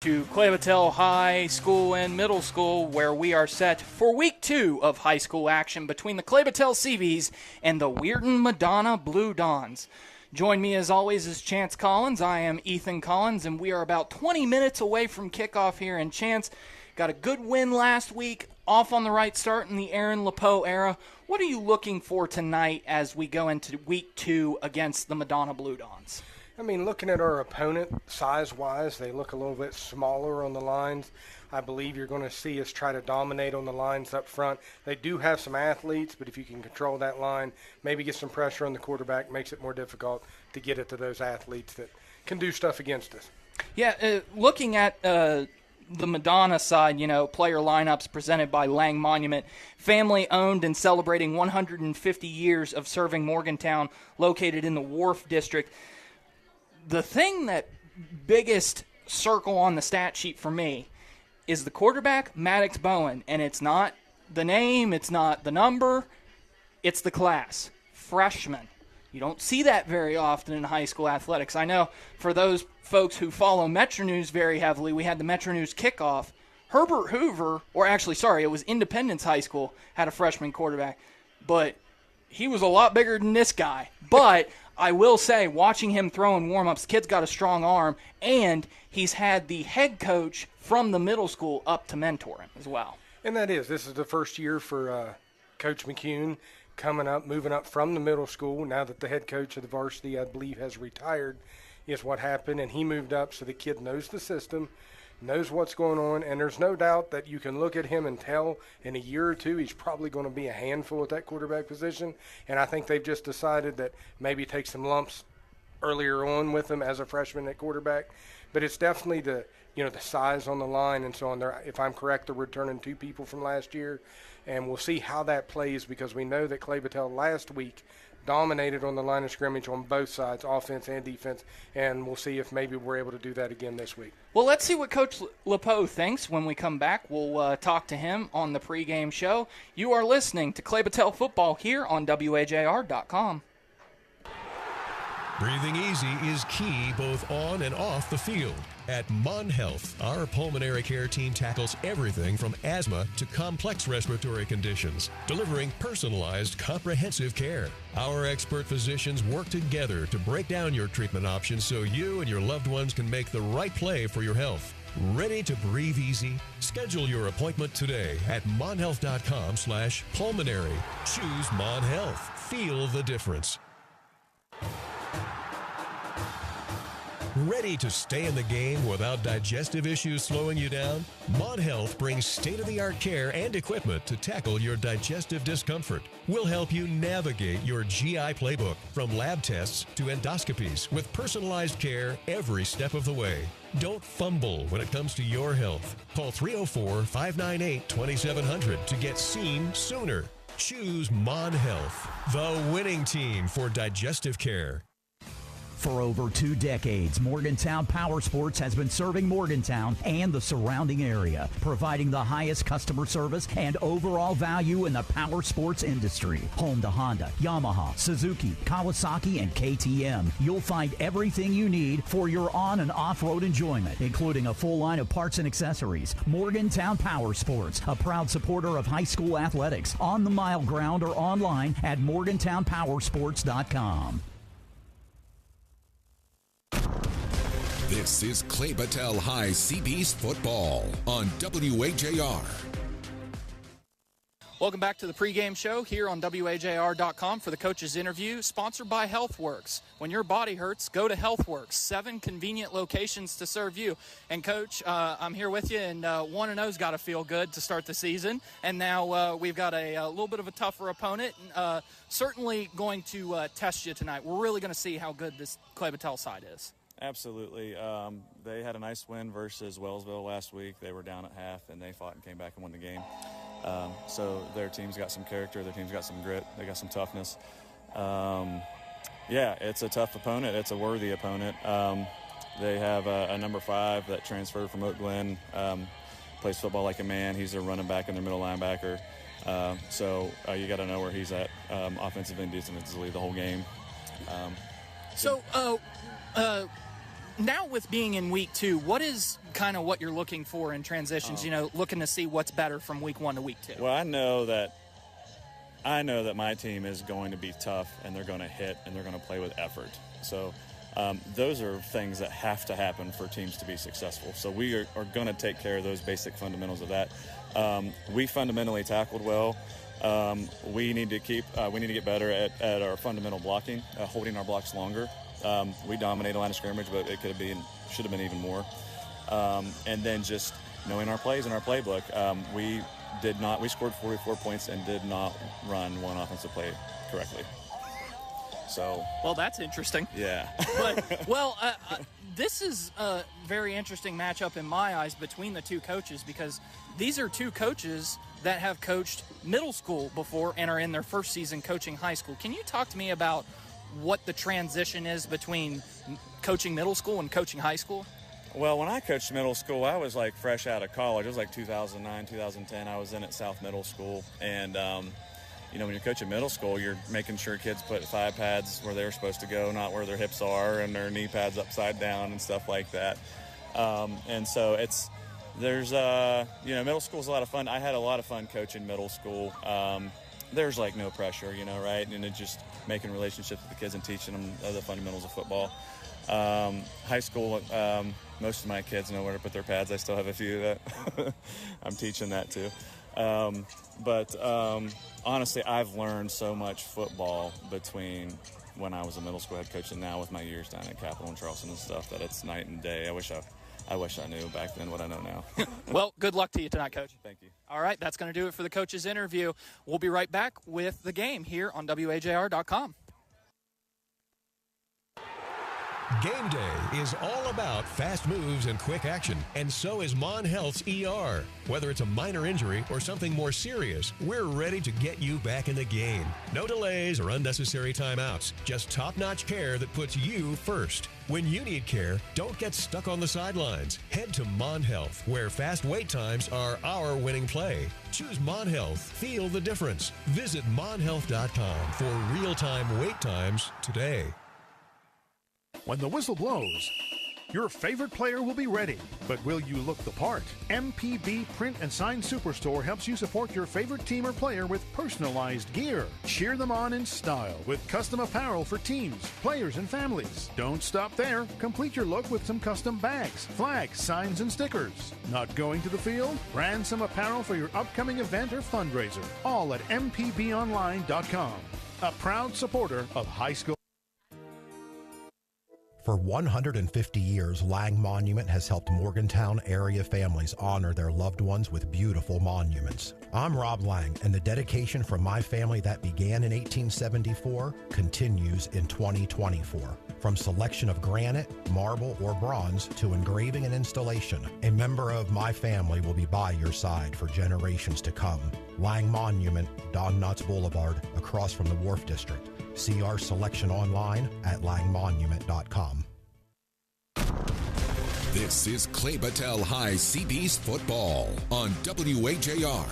To Clay-Battelle High School and Middle School, where we are set for week 2 of high school action between the Clay-Battelle Seabees and the Wierton Madonna Blue Dons. Join me as always is Chance Collins. I am Ethan Collins, and we are about 20 minutes away from kickoff here. And Chance got a good win last week, off on the right start in the Aaron LePeau era. What are you looking for tonight as we go into week 2 against the Madonna Blue Dons? I mean, looking at our opponent, size-wise, they look a little bit smaller on the lines. I believe you're going to see us try to dominate on the lines up front. They do have some athletes, but if you can control that line, maybe get some pressure on the quarterback, makes it more difficult to get it to those athletes that can do stuff against us. Yeah, looking at the Madonna side, player lineups presented by Lang Monument, family-owned and celebrating 150 years of serving Morgantown, located in the Wharf District. The thing that biggest circle on the stat sheet for me is the quarterback, Maddox Bowen, and it's not the name, it's not the number, it's the class, freshman. You don't see that very often in high school athletics. I know for those folks who follow Metro News very heavily, we had the Metro News kickoff. Herbert Hoover, it was Independence High School, had a freshman quarterback, but he was a lot bigger than this guy. But I will say, watching him throw in warm-ups, the kid's got a strong arm, and he's had the head coach from the middle school up to mentor him as well. And this is the first year for Coach McCune coming up, moving up from the middle school. Now that the head coach of the varsity, I believe, has retired, is what happened, and he moved up, so the kid knows the system, knows what's going on, and there's no doubt that you can look at him and tell in a year or two he's probably going to be a handful at that quarterback position. And I think they've just decided that maybe take some lumps earlier on with him as a freshman at quarterback. But it's definitely the size on the line and so on. If I'm correct, they're returning 2 people from last year, and we'll see how that plays, because we know that Clay-Battelle last week dominated on the line of scrimmage on both sides, offense and defense, and we'll see if maybe we're able to do that again this week. Well, let's see what Coach LePeau thinks when we come back. We'll talk to him on the pregame show. You are listening to Clay-Battelle Football here on WAJR.com. Breathing easy is key both on and off the field. At Mon Health, our pulmonary care team tackles everything from asthma to complex respiratory conditions, delivering personalized, comprehensive care. Our expert physicians work together to break down your treatment options so you and your loved ones can make the right play for your health. Ready to breathe easy? Schedule your appointment today at monhealth.com/pulmonary. Choose Mon Health. Feel the difference. Ready to stay in the game without digestive issues slowing you down? Mon Health brings state-of-the-art care and equipment to tackle your digestive discomfort. We'll help you navigate your GI playbook, from lab tests to endoscopies, with personalized care every step of the way. Don't fumble when it comes to your health. Call 304-598-2700 to get seen sooner. Choose Mon Health, the winning team for digestive care. For over 2 decades, Morgantown Power Sports has been serving Morgantown and the surrounding area, providing the highest customer service and overall value in the power sports industry. Home to Honda, Yamaha, Suzuki, Kawasaki, and KTM. You'll find everything you need for your on- and off-road enjoyment, including a full line of parts and accessories. Morgantown Power Sports, a proud supporter of high school athletics, on the mile ground or online at morgantownpowersports.com. This is Clay-Battelle High Seabees football on WAJR. Welcome back to the pregame show here on WAJR.com for the coach's interview, sponsored by HealthWorks. When your body hurts, go to HealthWorks. 7 convenient locations to serve you. And, Coach, I'm here with you, and 1-0's got to feel good to start the season. And now we've got a little bit of a tougher opponent, certainly going to test you tonight. We're really going to see how good this Clay-Battelle side is. Absolutely. They had a nice win versus Wellsville last week. They were down at half, and they fought and came back and won the game. So their team's got some character. Their team's got some grit. They got some toughness. It's a tough opponent. It's a worthy opponent. They have a number 5 that transferred from Oak Glen, plays football like a man. He's their running back and their middle linebacker. So you got to know where he's at, offensive and defensively the whole game. now with being in week 2, what is kind of what you're looking for in transitions, looking to see what's better from week 1 to week 2? Well, I know that my team is going to be tough, and they're going to hit, and they're going to play with effort. So those are things that have to happen for teams to be successful. So we are going to take care of those basic fundamentals of that. We fundamentally tackled well. We need to get better at our fundamental blocking, holding our blocks longer. We dominated the line of scrimmage, but it should have been even more. And then just knowing our plays and our playbook. We scored 44 points and did not run one offensive play correctly. So. Well, that's interesting. Yeah. This is a very interesting matchup in my eyes between the two coaches, because these are two coaches that have coached middle school before and are in their first season coaching high school. Can you talk to me about what the transition is between coaching middle school and coaching high school? Well, when I coached middle school, I was like fresh out of college. It was like 2009, 2010. I was in at South Middle School. And, when you're coaching middle school, you're making sure kids put thigh pads where they're supposed to go, not where their hips are, and their knee pads upside down and stuff like that. And so middle school's a lot of fun. I had a lot of fun coaching middle school. There's like no pressure, right? And it's just making relationships with the kids and teaching them the fundamentals of football. High school, most of my kids know where to put their pads. I still have a few that I'm teaching that too. But honestly, I've learned so much football between when I was a middle school head coach and now with my years down at Capital and Charleston and stuff, that it's night and day. I wish I knew back then what I know now. Well, good luck to you tonight, Coach. Thank you. All right, that's going to do it for the coach's interview. We'll be right back with the game here on WAJR.com. Game day is all about fast moves and quick action, and so is Mon Health's ER. Whether it's a minor injury or something more serious, we're ready to get you back in the game. No delays or unnecessary timeouts, just top-notch care that puts you first. When you need care, don't get stuck on the sidelines. Head to Mon Health, where fast wait times are our winning play. Choose Mon Health. Feel the difference. Visit monhealth.com for real-time wait times today. When the whistle blows, your favorite player will be ready, but will you look the part? MPB Print and Sign Superstore helps you support your favorite team or player with personalized gear. Cheer them on in style with custom apparel for teams, players, and families. Don't stop there. Complete your look with some custom bags, flags, signs, and stickers. Not going to the field? Brand some apparel for your upcoming event or fundraiser. All at mpbonline.com. A proud supporter of high school. For 150 years, Lang Monument has helped Morgantown area families honor their loved ones with beautiful monuments. I'm Rob Lang, and the dedication from my family that began in 1874 continues in 2024. From selection of granite, marble, or bronze to engraving and installation, a member of my family will be by your side for generations to come. Lang Monument, Don Knotts Boulevard, across from the Wharf District. See our selection online at langmonument.com. This is Clay-Battelle High CB's football on WAJR.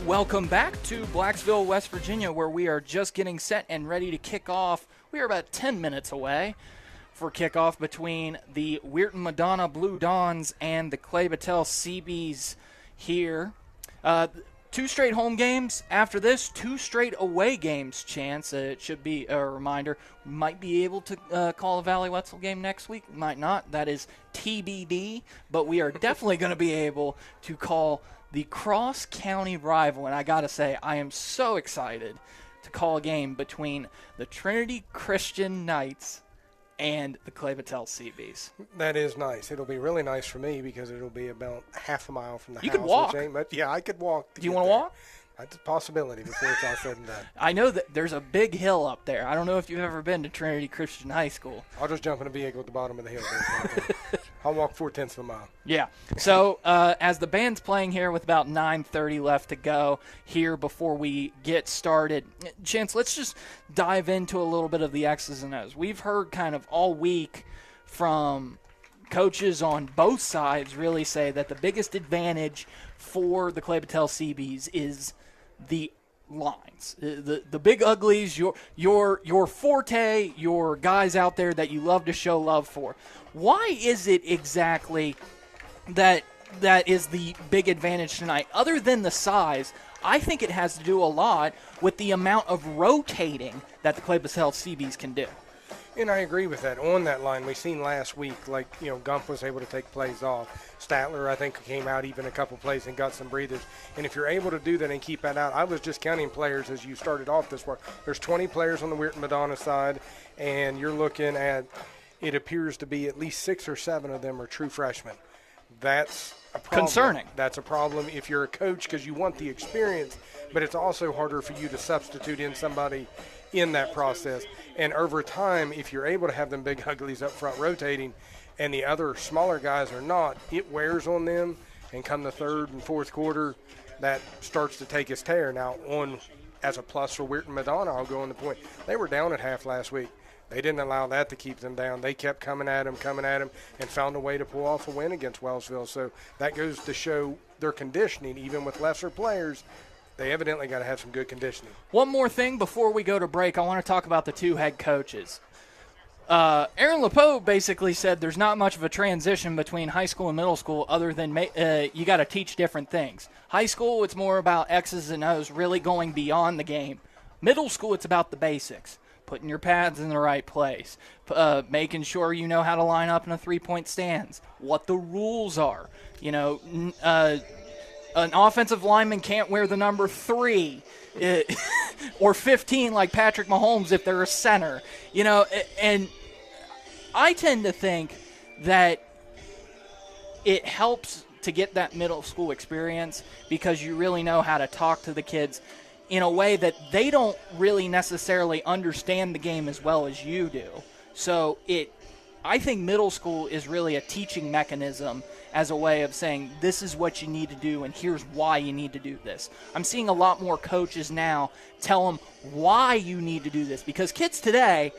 Welcome back to Blacksville, West Virginia, where we are just getting set and ready to kick off. We are about 10 minutes away for kickoff between the Wierton Madonna Blue Dons and the Clay-Battelle CBs here. 2 straight home games. After this, 2 straight away games, Chance. It should be a reminder. We might be able to call a Valley Wetzel game next week. Might not. That is TBD. But we are definitely going to be able to call the cross-county rival. And I got to say, I am so excited to call a game between the Trinity Christian Knights and the Clay-Battelle CBs. That is nice. It'll be really nice for me because it'll be about half a mile from the house. You could walk. Yeah, I could walk. Do you want to walk? That's a possibility before it's all said and done. I know that there's a big hill up there. I don't know if you've ever been to Trinity Christian High School. I'll just jump in a vehicle at the bottom of the hill. I'll walk 4/10 of a mile. Yeah. So as the band's playing here with about 9:30 left to go here before we get started, Chance, let's just dive into a little bit of the X's and O's. We've heard kind of all week from coaches on both sides really say that the biggest advantage for the Clay-Battelle CBs is the lines, the big uglies, your forte, your guys out there that you love to show love for. Why is it exactly that is the big advantage tonight? Other than the size, I think it has to do a lot with the amount of rotating that the Clay-Battelle CBs can do. And I agree with that. On that line, we seen last week, Gump was able to take plays off. Statler, I think, came out even a couple plays and got some breathers. And if you're able to do that and keep that out, I was just counting players as you started off this work. There's 20 players on the Wierton Madonna side, and you're looking at, it appears to be at least 6 or 7 of them are true freshmen. That's a problem. Concerning. That's a problem if you're a coach because you want the experience, but it's also harder for you to substitute in somebody in that process. And over time, if you're able to have them big uglies up front rotating and the other smaller guys are not, it wears on them. And come the third and fourth quarter, that starts to take its tear. Now, as a plus for Wierton Madonna, I'll go on the point. They were down at half last week. They didn't allow that to keep them down. They kept coming at them, and found a way to pull off a win against Wellsville. So that goes to show their conditioning, even with lesser players. They evidently got to have some good conditioning. One more thing before we go to break, I want to talk about the two head coaches. Aaron Lepeau basically said there's not much of a transition between high school and middle school other than you got to teach different things. High school, it's more about X's and O's, really going beyond the game. Middle school, it's about the basics. Putting your pads in the right place, making sure you know how to line up in a three-point stance, what the rules are. An offensive lineman can't wear the number 3 or 15 like Patrick Mahomes if they're a center. And I tend to think that it helps to get that middle school experience because you really know how to talk to the kids in a way that they don't really necessarily understand the game as well as you do. So I think middle school is really a teaching mechanism as a way of saying this is what you need to do and here's why you need to do this. I'm seeing a lot more coaches now tell them why you need to do this because kids today,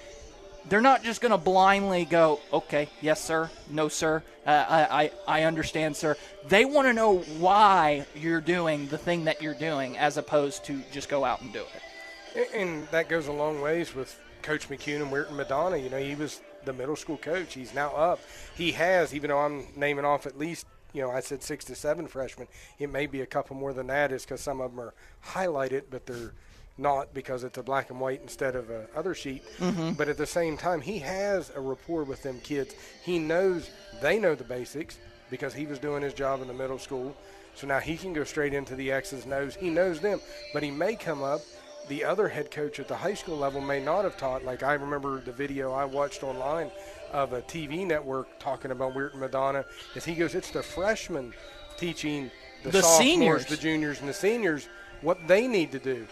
they're not just going to blindly go, okay, yes, sir, no, sir, I understand, sir. They want to know why you're doing the thing that you're doing as opposed to just go out and do it. And that goes a long ways with Coach McCune and Wierton Madonna. He was the middle school coach. He's now up. He has, even though I'm naming off at least, I said 6 to 7 freshmen. It may be a couple more than that is because some of them are highlighted, but they're not because it's a black and white instead of a other sheet. Mm-hmm. But at the same time, he has a rapport with them kids. He knows they know the basics because he was doing his job in the middle school. So now he can go straight into the X's and O's. He knows them, but he may come up. The other head coach at the high school level may not have taught. Like I remember the video I watched online of a TV network talking about Wierton Madonna. As he goes, it's the freshmen teaching the sophomores, seniors, the juniors, and the seniors what they need to do.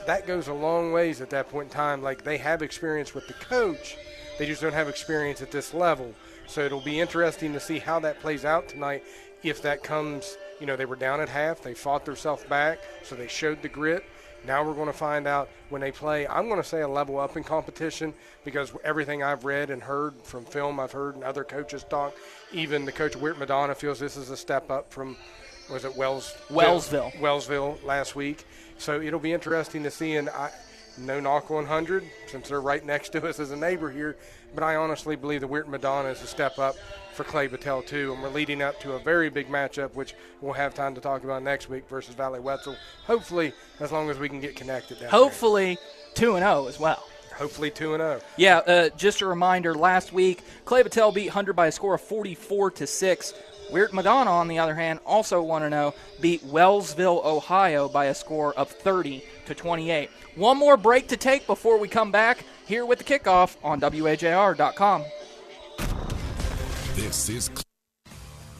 That goes a long ways at that point in time. Like they have experience with the coach. They just don't have experience at this level. So it'll be interesting to see how that plays out tonight. If that comes, they were down at half. They fought themselves back, so they showed the grit. Now we're going to find out when they play, I'm going to say a level up in competition because everything I've read and heard from film, I've heard and other coaches talk, even the coach of Wierton Madonna feels this is a step up from, was it Wellsville last week. So it'll be interesting to see, and no knock on 100 since they're right next to us as a neighbor here, but I honestly believe the Wierton Madonna is a step up for Clay-Battelle too, and we're leading up to a very big matchup, which we'll have time to talk about next week versus Valley Wetzel. Hopefully, as long as we can get connected down Hopefully, 2-0 as well. Hopefully 2-0. Yeah, just a reminder, last week, Clay-Battelle beat Hunter by a score of 44-6. Wierton Madonna, on the other hand, also 1-0, beat Wellsville, Ohio by a score of 30-28. One more break to take before we come back here with the kickoff on WAJR.com. This is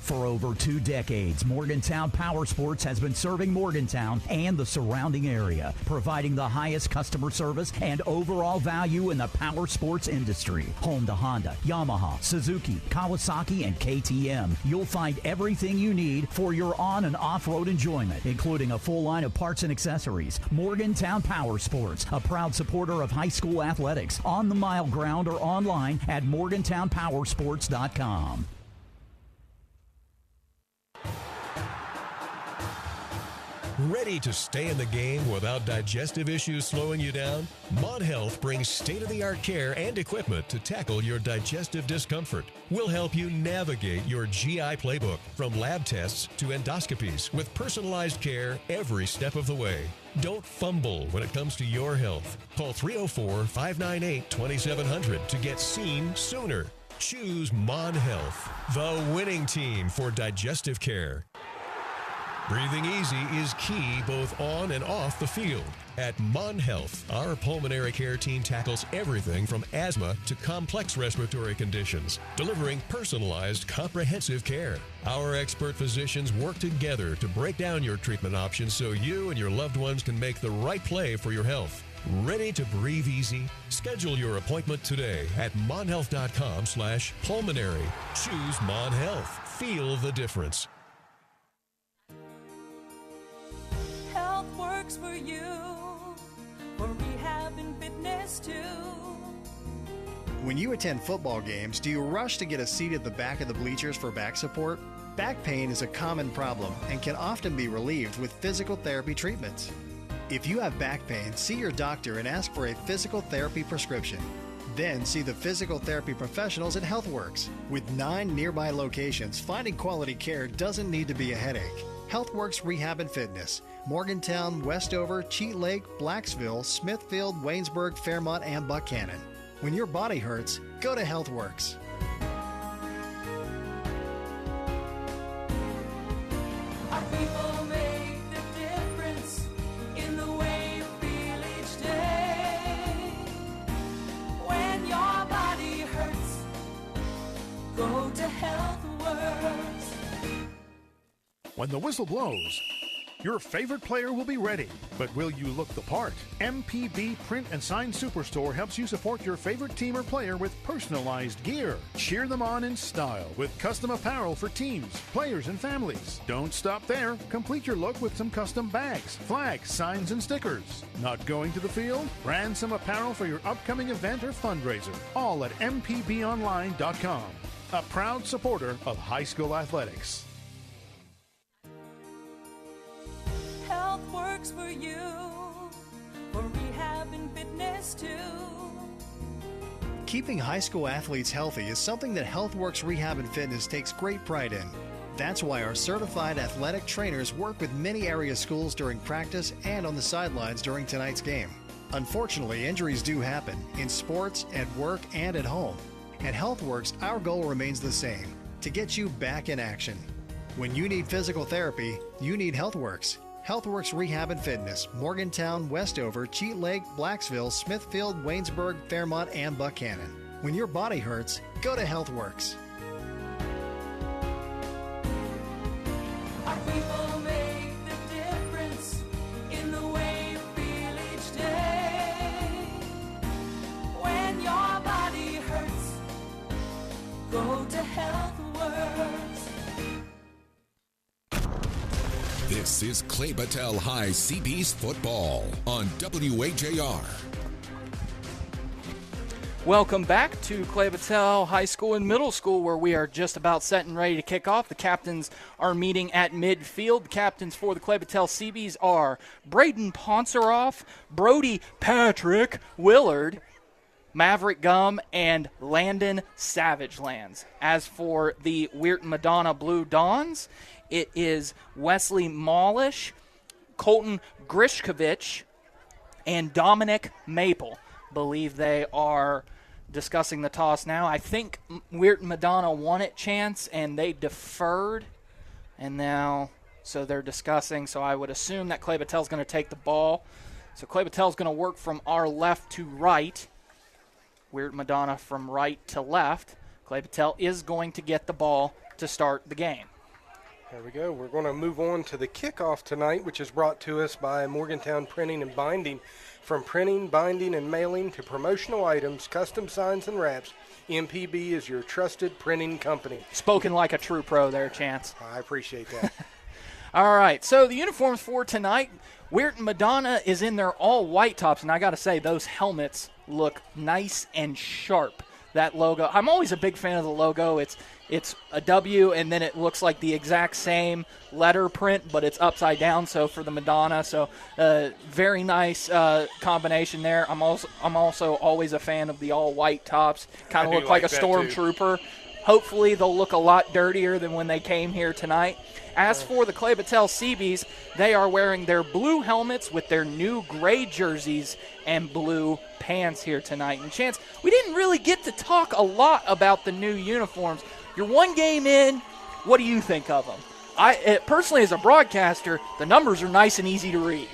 For over 2 decades, Morgantown Power Sports has been serving Morgantown and the surrounding area, providing the highest customer service and overall value in the power sports industry. Home to Honda, Yamaha, Suzuki, Kawasaki, and KTM. You'll find everything you need for your on- and off-road enjoyment, including a full line of parts and accessories. Morgantown Power Sports, a proud supporter of high school athletics, on the mile ground or online at morgantownpowersports.com. Ready to stay in the game without digestive issues slowing you down? Mod Health brings state-of-the-art care and equipment to tackle your digestive discomfort. We'll help you navigate your GI playbook from lab tests to endoscopies with personalized care every step of the way. Don't fumble when it comes to your health. Call 304-598-2700 to get seen sooner. Choose Mod Health, the winning team for digestive care. Breathing easy is key both on and off the field. At Mon Health, our pulmonary care team tackles everything from asthma to complex respiratory conditions, delivering personalized, comprehensive care. Our expert physicians work together to break down your treatment options so you and your loved ones can make the right play for your health. Ready to breathe easy? Schedule your appointment today at monhealth.com/pulmonary. Choose Mon Health. Feel the difference. Health works for you, for rehab and fitness too. When you attend football games, do you rush to get a seat at the back of the bleachers for back support? Back pain is a common problem and can often be relieved with physical therapy treatments. If you have back pain, see your doctor and ask for a physical therapy prescription. Then see the physical therapy professionals at HealthWorks. With 9 nearby locations, finding quality care doesn't need to be a headache. HealthWorks Rehab and Fitness, Morgantown, Westover, Cheat Lake, Blacksville, Smithfield, Waynesburg, Fairmont, and Buchanan. When your body hurts, go to HealthWorks. Our people make the difference in the way you feel each day. When your body hurts, go to HealthWorks. When the whistle blows, your favorite player will be ready, but will you look the part? MPB Print and Sign Superstore helps you support your favorite team or player with personalized gear. Cheer them on in style with custom apparel for teams, players, and families. Don't stop there. Complete your look with some custom bags, flags, signs, and stickers. Not going to the field? Brand some apparel for your upcoming event or fundraiser. All at mpbonline.com. A proud supporter of high school athletics. Health works for you, for rehab and fitness too. Keeping high school athletes healthy is something that HealthWorks Rehab and Fitness takes great pride in. That's why our certified athletic trainers work with many area schools during practice and on the sidelines during tonight's game. Unfortunately, injuries do happen in sports, at work, and at home. At HealthWorks, our goal remains the same, to get you back in action. When you need physical therapy, you need HealthWorks. HealthWorks Rehab and Fitness, Morgantown, Westover, Cheat Lake, Blacksville, Smithfield, Waynesburg, Fairmont, and Buchanan. When your body hurts, go to HealthWorks. Our people make the difference in the way you feel each day. When your body hurts, go to HealthWorks. This is Clay-Battelle High CB's football on WAJR. Welcome back to Clay-Battelle High School and Middle School, where we are just about set and ready to kick off. The captains are meeting at midfield. The captains for the Clay-Battelle CBs are Braden Ponseroff, Brody Patrick Willard, Maverick Gum, and Landon Savagelands. As for the Wierton Madonna Blue Dons, it is Wesley Maulish, Colton Grishkovich, and Dominic Maple. Believe they are discussing the toss now. I think Wierton Madonna won it, Chance, and they deferred. And now, so they're discussing. So I would assume that Clay-Battelle's going to take the ball. So Clay-Battelle's going to work from our left to right. Wierton Madonna from right to left. Clay-Battelle is going to get the ball to start the game. There we go. We're going to move on to the kickoff tonight, which is brought to us by Morgantown Printing and Binding. From printing, binding, and mailing to promotional items, custom signs, and wraps, MPB is your trusted printing company. Spoken like a true pro there, Chance. I appreciate that. All right, so the uniforms for tonight, Wierton Madonna is in their all-white tops, and I got to say, those helmets look nice and sharp. that logo. I'm always a big fan of the logo. It's a W, and then it looks like the exact same letter print, but it's upside down, so for the Madonna. So very nice combination there. I'm also always a fan of the all-white tops. Kind of look like a stormtrooper. Hopefully they'll look a lot dirtier than when they came here tonight. As for the Clay-Battelle Seabees, they are wearing their blue helmets with their new gray jerseys and blue pants here tonight. And Chance, we didn't really get to talk a lot about the new uniforms. You're one game in. What do you think of them? Personally, as a broadcaster, the numbers are nice and easy to read.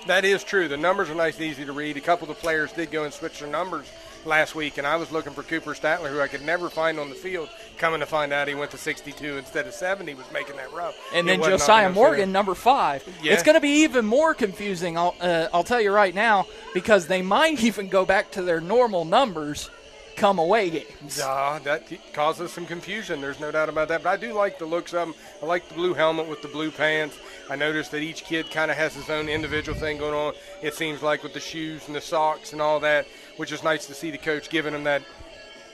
That is true. The numbers are nice and easy to read. A couple of the players did go and switch their numbers last week, and I was looking for Cooper Statler, who I could never find on the field. Coming to find out he went to 62 instead of 70, was making that rough. And then Josiah Morgan, number 5. Yeah. It's going to be even more confusing, I'll tell you right now, because they might even go back to their normal numbers come away games. That causes some confusion. There's no doubt about that. But I do like the looks of them. I like the blue helmet with the blue pants. I noticed that each kid kind of has his own individual thing going on, it seems like, with the shoes and the socks and all that, which is nice to see the coach giving them that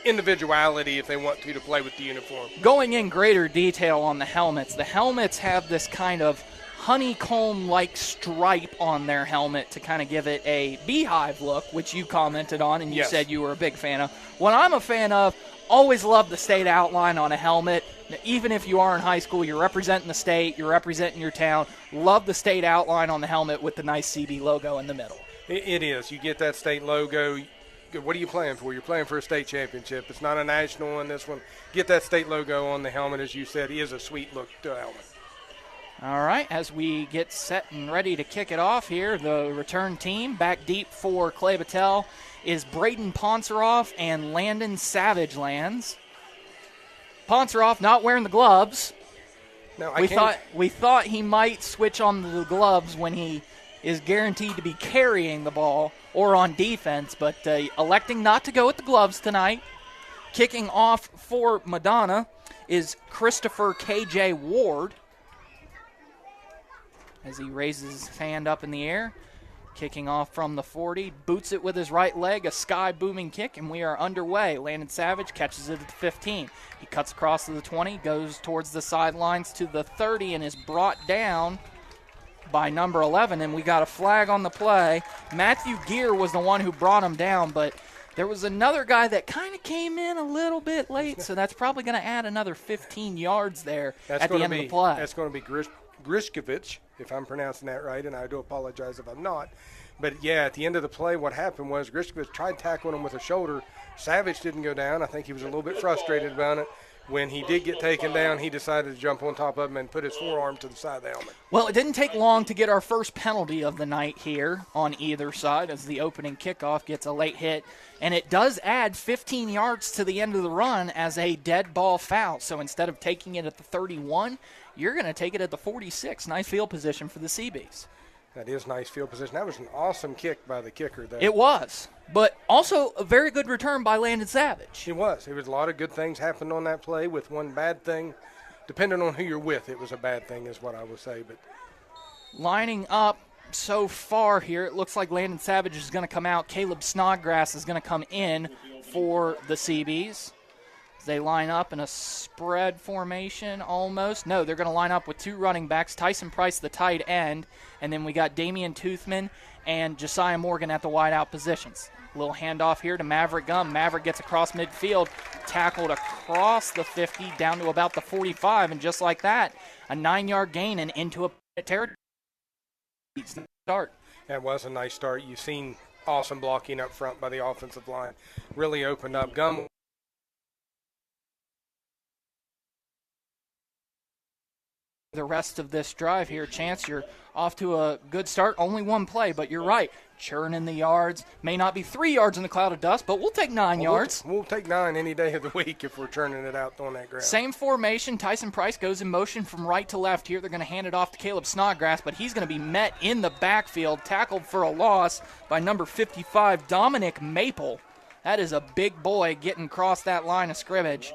individuality if they want to play with the uniform. Going in greater detail on the helmets have this kind of honeycomb-like stripe on their helmet to kind of give it a beehive look, which you commented on and you said you were a big fan of. What I'm a fan of, always love the state outline on a helmet. Even if you are in high school, you're representing the state, you're representing your town. Love the state outline on the helmet with the nice CB logo in the middle. It is. You get that state logo. What are you playing for? You're playing for a state championship. It's not a national in this one. Get that state logo on the helmet, as you said. It is a sweet look to a helmet. All right, as we get set and ready to kick it off here, the return team back deep for Clay-Battelle is Braden Ponceroff and Landon Savage Lands. Ponceroff not wearing the gloves. No, we thought he might switch on the gloves when he is guaranteed to be carrying the ball or on defense, but electing not to go with the gloves tonight. Kicking off for Madonna is Christopher K.J. Ward as he raises his hand up in the air. Kicking off from the 40, boots it with his right leg, a sky-booming kick, and we are underway. Landon Savage catches it at the 15. He cuts across to the 20, goes towards the sidelines to the 30, and is brought down by number 11, and we got a flag on the play. Matthew Gear was the one who brought him down, but there was another guy that kind of came in a little bit late, so that's probably going to add another 15 yards there at the end of the play. That's going to be Grishkovich, if I'm pronouncing that right, and I do apologize if I'm not. But, yeah, at the end of the play, what happened was Grishkovich tried tackling him with a shoulder. Savage didn't go down. I think he was a little bit frustrated about it. When he did get taken down, he decided to jump on top of him and put his forearm to the side of the helmet. Well, it didn't take long to get our first penalty of the night here on either side as the opening kickoff gets a late hit. And it does add 15 yards to the end of the run as a dead ball foul. So instead of taking it at the 31, you're going to take it at the 46. Nice field position for the Seabees. That is nice field position. That was an awesome kick by the kicker there. It was, but also a very good return by Landon Savage. It was. There was a lot of good things happened on that play with one bad thing. Depending on who you're with, it was a bad thing is what I would say. But lining up so far here, it looks like Landon Savage is going to come out. Caleb Snodgrass is going to come in for the Seabees. They line up in a spread formation almost. No, they're going to line up with two running backs, Tyson Price, the tight end, and then we got Damian Toothman and Josiah Morgan at the wideout positions. A little handoff here to Maverick Gum. Maverick gets across midfield, tackled across the 50 down to about the 45, and just like that, a 9-yard gain and into a territory start. That was a nice start. You've seen awesome blocking up front by the offensive line. Really opened up. Gum the rest of this drive here. Chance, you're off to a good start. Only one play, but you're right. Churning the yards. May not be 3 yards in the cloud of dust, but we'll take 9 yards. We'll take 9 any day of the week if we're churning it out on that ground. Same formation. Tyson Price goes in motion from right to left here. They're going to hand it off to Caleb Snodgrass, but he's going to be met in the backfield, tackled for a loss by number 55, Dominic Maple. That is a big boy getting across that line of scrimmage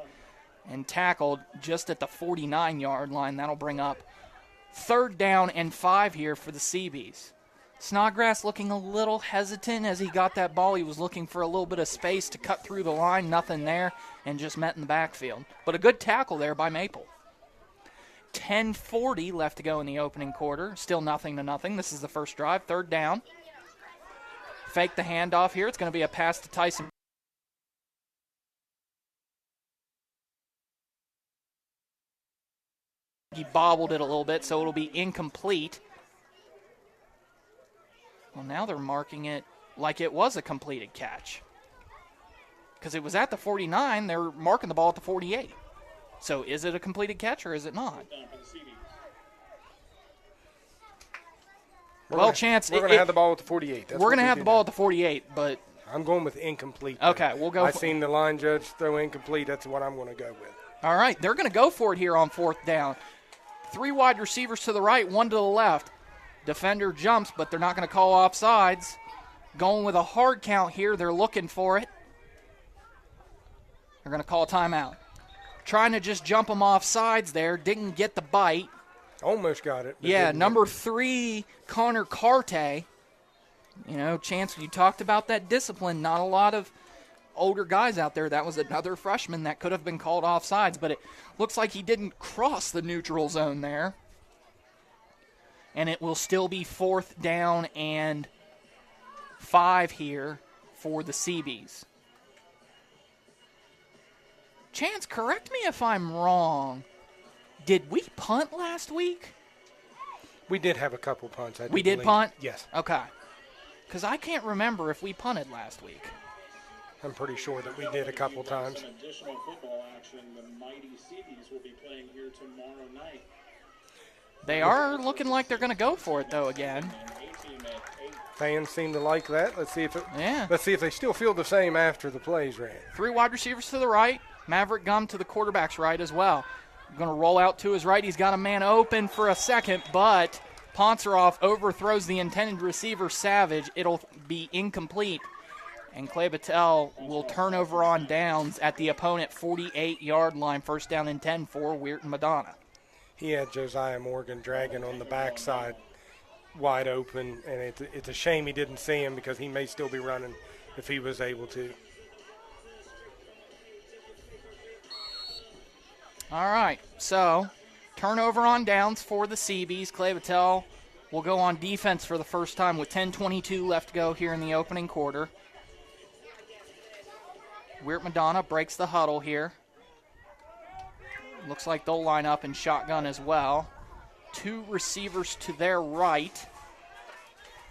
and tackled just at the 49-yard line. That'll bring up 3rd down and 5 here for the Seabees. Snodgrass looking a little hesitant as he got that ball. He was looking for a little bit of space to cut through the line. Nothing there, and just met in the backfield. But a good tackle there by Maple. 10:40 left to go in the opening quarter. Still 0-0. This is the first drive. 3rd down. Fake the handoff here. It's going to be a pass to Tyson. He bobbled it a little bit, so it'll be incomplete. Well, now they're marking it like it was a completed catch. Because it was at the 49, they're marking the ball at the 48. So is it a completed catch or is it not? Chance. We're going to have the ball at the 48. We're going to have the ball at the 48, but I'm going with incomplete. Okay, we'll go. I've seen the line judge throw incomplete. That's what I'm going to go with. All right, they're going to go for it here on 4th down. 3 wide receivers to the right, 1 to the left. Defender jumps, but they're not going to call offsides. Going with a hard count here. They're looking for it. They're going to call a timeout. Trying to just jump them off sides there. Didn't get the bite. Almost got it. Yeah, number 3, Connor Carte. You know, Chance, you talked about that discipline. Not a lot of older guys out there. That was another freshman that could have been called offsides, but it looks like he didn't cross the neutral zone there. And it will still be 4th down and 5 here for the Seabees. Chance, correct me if I'm wrong. Did we punt last week? We did have a couple punts. We did punt? Yes. Okay. Because I can't remember if we punted last week. I'm pretty sure that we did a couple times. Some additional football action. The mighty Seabees will be playing here tomorrow night. They are looking like they're going to go for it, though, again. Fans seem to like that. Let's see if they still feel the same after the plays ran. 3 wide receivers to the right. Maverick Gum to the quarterback's right as well. Going to roll out to his right. He's got a man open for a second, but Ponceroff overthrows the intended receiver, Savage. It'll be incomplete. And Clay-Battelle will turn over on downs at the opponent 48-yard line. 1st down and 10 for Wierton Madonna. He had Josiah Morgan dragging on the backside wide open, and it's a shame he didn't see him because he may still be running if he was able to. All right, so turnover on downs for the Seabees. Clay-Battelle will go on defense for the first time with 10:22 left to go here in the opening quarter. Wierton Madonna breaks the huddle here. Looks like they'll line up in shotgun as well. 2 receivers to their right.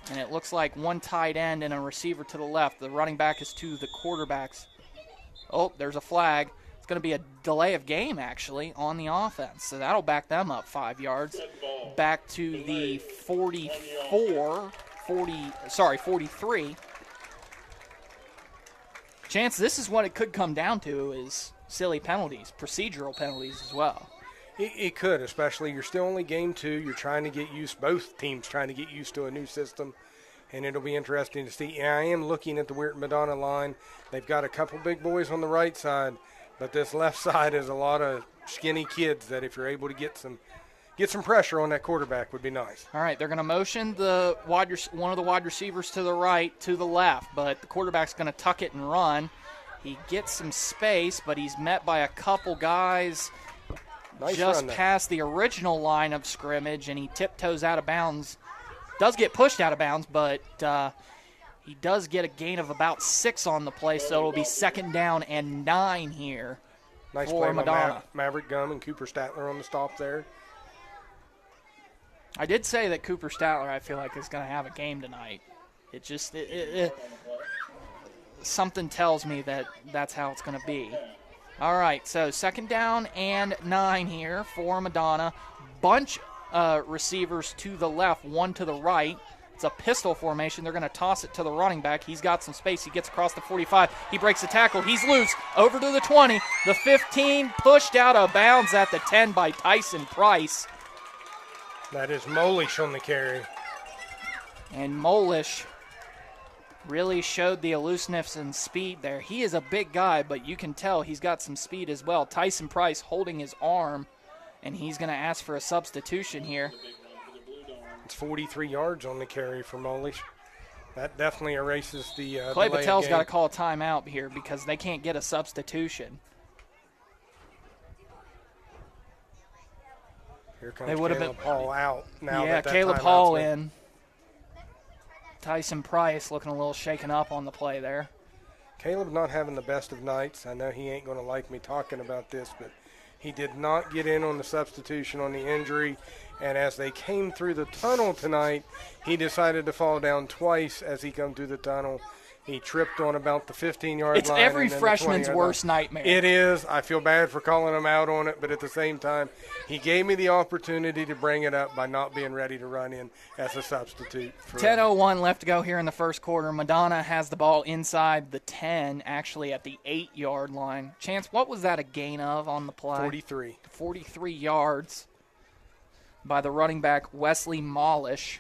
And it looks like 1 tight end and a receiver to the left. The running back is to the quarterbacks. Oh, there's a flag. It's going to be a delay of game, actually, on the offense. So that'll back them up 5 yards. Back to the 43. Chance, this is what it could come down to is silly penalties, procedural penalties as well. It could, especially you're still only game 2. You're trying to get used, both teams trying to get used to a new system, and it'll be interesting to see. Yeah, I am looking at the Wierton Madonna line. They've got a couple big boys on the right side, but this left side is a lot of skinny kids that if you're able to get some pressure on that quarterback would be nice. All right, they're going to motion one of the wide receivers to the right, to the left, but the quarterback's going to tuck it and run. He gets some space, but he's met by a couple guys just past the original line of scrimmage, and he tiptoes out of bounds. Does get pushed out of bounds, but he does get a gain of about 6 on the play, so it'll be 2nd down and 9 here nice for play Madonna. By Maverick Gum and Cooper Statler on the stop there. I did say that Cooper Statler, I feel like, is going to have a game tonight. It just something tells me that that's how it's going to be. All right, so 2nd down and 9 here for Madonna. Bunch receivers to the left, 1 to the right. It's a pistol formation. They're going to toss it to the running back. He's got some space. He gets across the 45. He breaks the tackle. He's loose. Over to the 20. The 15 pushed out of bounds at the 10 by Tyson Price. That is Molish on the carry. And Molish really showed the elusiveness and speed there. He is a big guy, but you can tell he's got some speed as well. Tyson Price holding his arm, and he's going to ask for a substitution here. It's 43 yards on the carry for Molish. That definitely erases the Clay-Battelle's got to call a timeout here because they can't get a substitution. Here comes Caleb Hall out now. Yeah, Caleb Hall in. Tyson Price looking a little shaken up on the play there. Caleb not having the best of nights. I know he ain't going to like me talking about this, but he did not get in on the substitution on the injury. And as they came through the tunnel tonight, he decided to fall down twice as he come through the tunnel. He tripped on about the 15-yard line. It's every freshman's worst nightmare. It is. I feel bad for calling him out on it, but at the same time, he gave me the opportunity to bring it up by not being ready to run in as a substitute. 10:01 left to go here in the first quarter. Madonna has the ball inside the 10, actually at the 8-yard line. Chance, what was that a gain of on the play? 43. 43 yards by the running back Wesley Molish.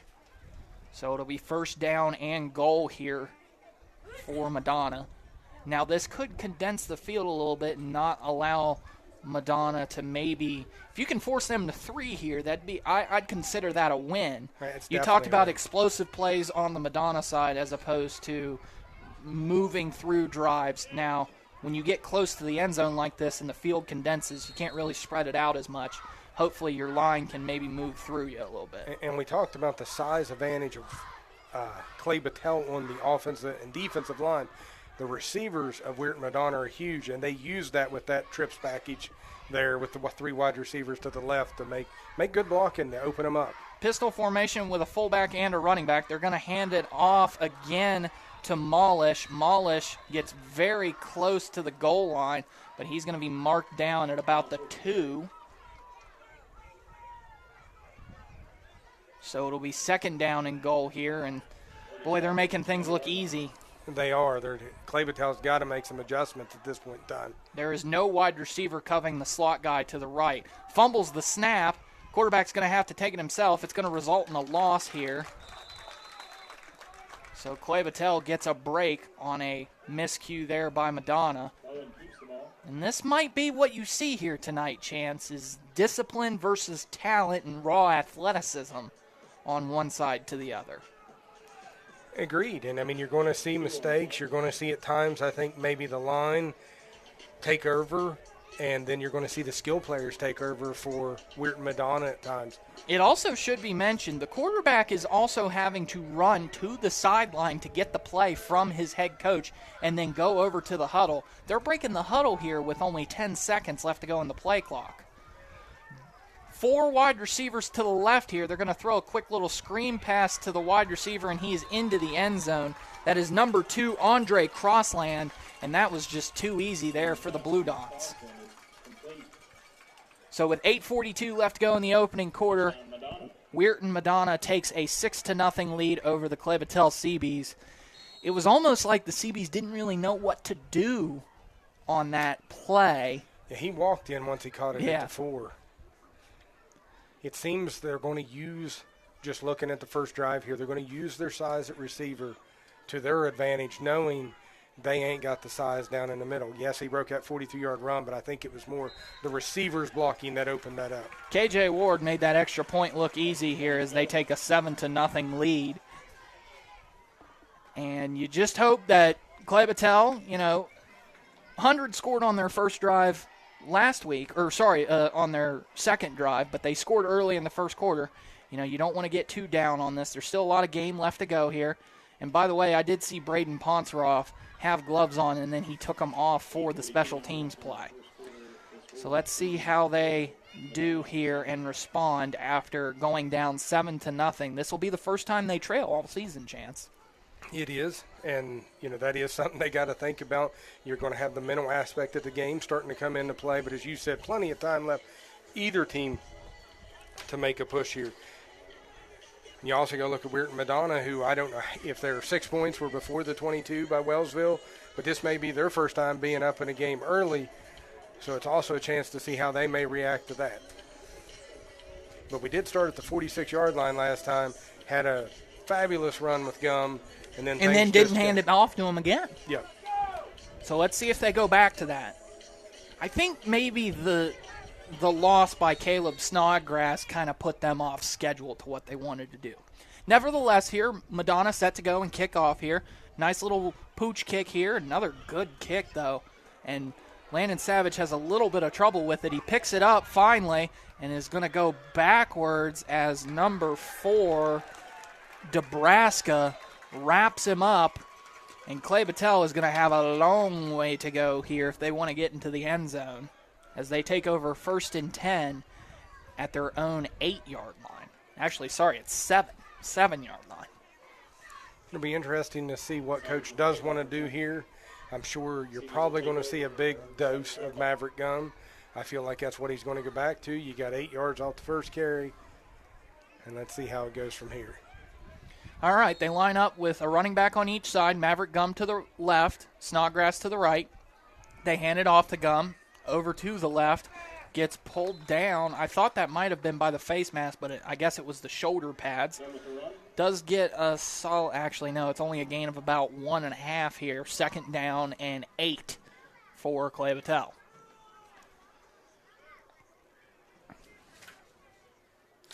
So it'll be first down and goal here for Madonna. Now this could condense the field a little bit and not allow Madonna to maybe, if you can force them to 3 here, I'd consider that a win. You talked about explosive plays on the Madonna side as opposed to moving through drives. Now, when you get close to the end zone like this and the field condenses, you can't really spread it out as much. Hopefully your line can maybe move through you a little bit. And we talked about the size advantage of Clay-Battelle on the offensive and defensive line. The receivers of Wierton Madonna are huge, and they use that with that trips package there with the 3 wide receivers to the left to make good blocking to open them up. Pistol formation with a fullback and a running back. They're going to hand it off again to Molish. Molish gets very close to the goal line, but he's going to be marked down at about the 2. So it'll be second down and goal here, and boy, they're making things look easy. They are. Clay-Battelle's got to make some adjustments at this point in time. There is no wide receiver covering the slot guy to the right. Fumbles the snap. Quarterback's going to have to take it himself. It's going to result in a loss here. So Clay-Battelle gets a break on a miscue there by Madonna. And this might be what you see here tonight, Chance, is discipline versus talent and raw athleticism on one side to the other. Agreed. And, I mean, you're going to see mistakes. You're going to see at times, I think, maybe the line take over, and then you're going to see the skill players take over for Wierton Madonna at times. It also should be mentioned, the quarterback is also having to run to the sideline to get the play from his head coach and then go over to the huddle. They're breaking the huddle here with only 10 seconds left to go in the play clock. 4 wide receivers to the left here. They're going to throw a quick little screen pass to the wide receiver, and he's into the end zone. That is number 2, Andre Crossland, and that was just too easy there for the Blue Dots. So with 8:42 left to go in the opening quarter, Wierton Madonna takes a 6-0 lead over the Clay-Battelle Seabees. It was almost like the Seabees didn't really know what to do on that play. Yeah, he walked in once he caught it at the 4. It seems they're going to use, just looking at the first drive here, they're going to use their size at receiver to their advantage, knowing they ain't got the size down in the middle. Yes, he broke that 42-yard run, but I think it was more the receivers blocking that opened that up. KJ Ward made that extra point look easy here as they take a 7-0 lead. And you just hope that Clay-Battelle, 100 scored on their first drive last week, on their second drive, but they scored early in the first quarter. You don't want to get too down on this. There's still a lot of game left to go here. And by the way, I did see Braden Ponceroff have gloves on, and then he took them off for the special teams play. So let's see how they do here and respond after going down 7-0. This will be the first time they trail all season, Chance. It is, and, that is something they got to think about. You're going to have the mental aspect of the game starting to come into play, but as you said, plenty of time left, either team, to make a push here. You also go look at Wierton Madonna, who I don't know if their 6 points were before the 22 by Wellsville, but this may be their first time being up in a game early, so it's also a chance to see how they may react to that. But we did start at the 46-yard line last time, had a fabulous run with Gum, and then didn't hand it off to him again. Yeah. So let's see if they go back to that. I think maybe the the loss by Caleb Snodgrass kind of put them off schedule to what they wanted to do. Nevertheless, here, Madonna set to go and kick off here. Nice little pooch kick here. Another good kick, though. And Landon Savage has a little bit of trouble with it. He picks it up finally and is going to go backwards as number 4, Nebraska, wraps him up. And Clay-Battelle is going to have a long way to go here if they want to get into the end zone as they take over 1st and 10 at their own 8-yard line. Actually, sorry, it's 7-yard line. It'll be interesting to see what Coach does want to do here. I'm sure you're probably going to see a big dose of Maverick Gum. I feel like that's what he's going to go back to. You got 8 yards off the first carry, and let's see how it goes from here. All right, they line up with a running back on each side, Maverick Gum to the left, Snodgrass to the right. They hand it off to Gum, over to the left, gets pulled down. I thought that might have been by the face mask, but I guess it was the shoulder pads. Does get a solid, actually, no, it's only a gain of about 1.5 here. 2nd down and 8 for Clay-Battelle.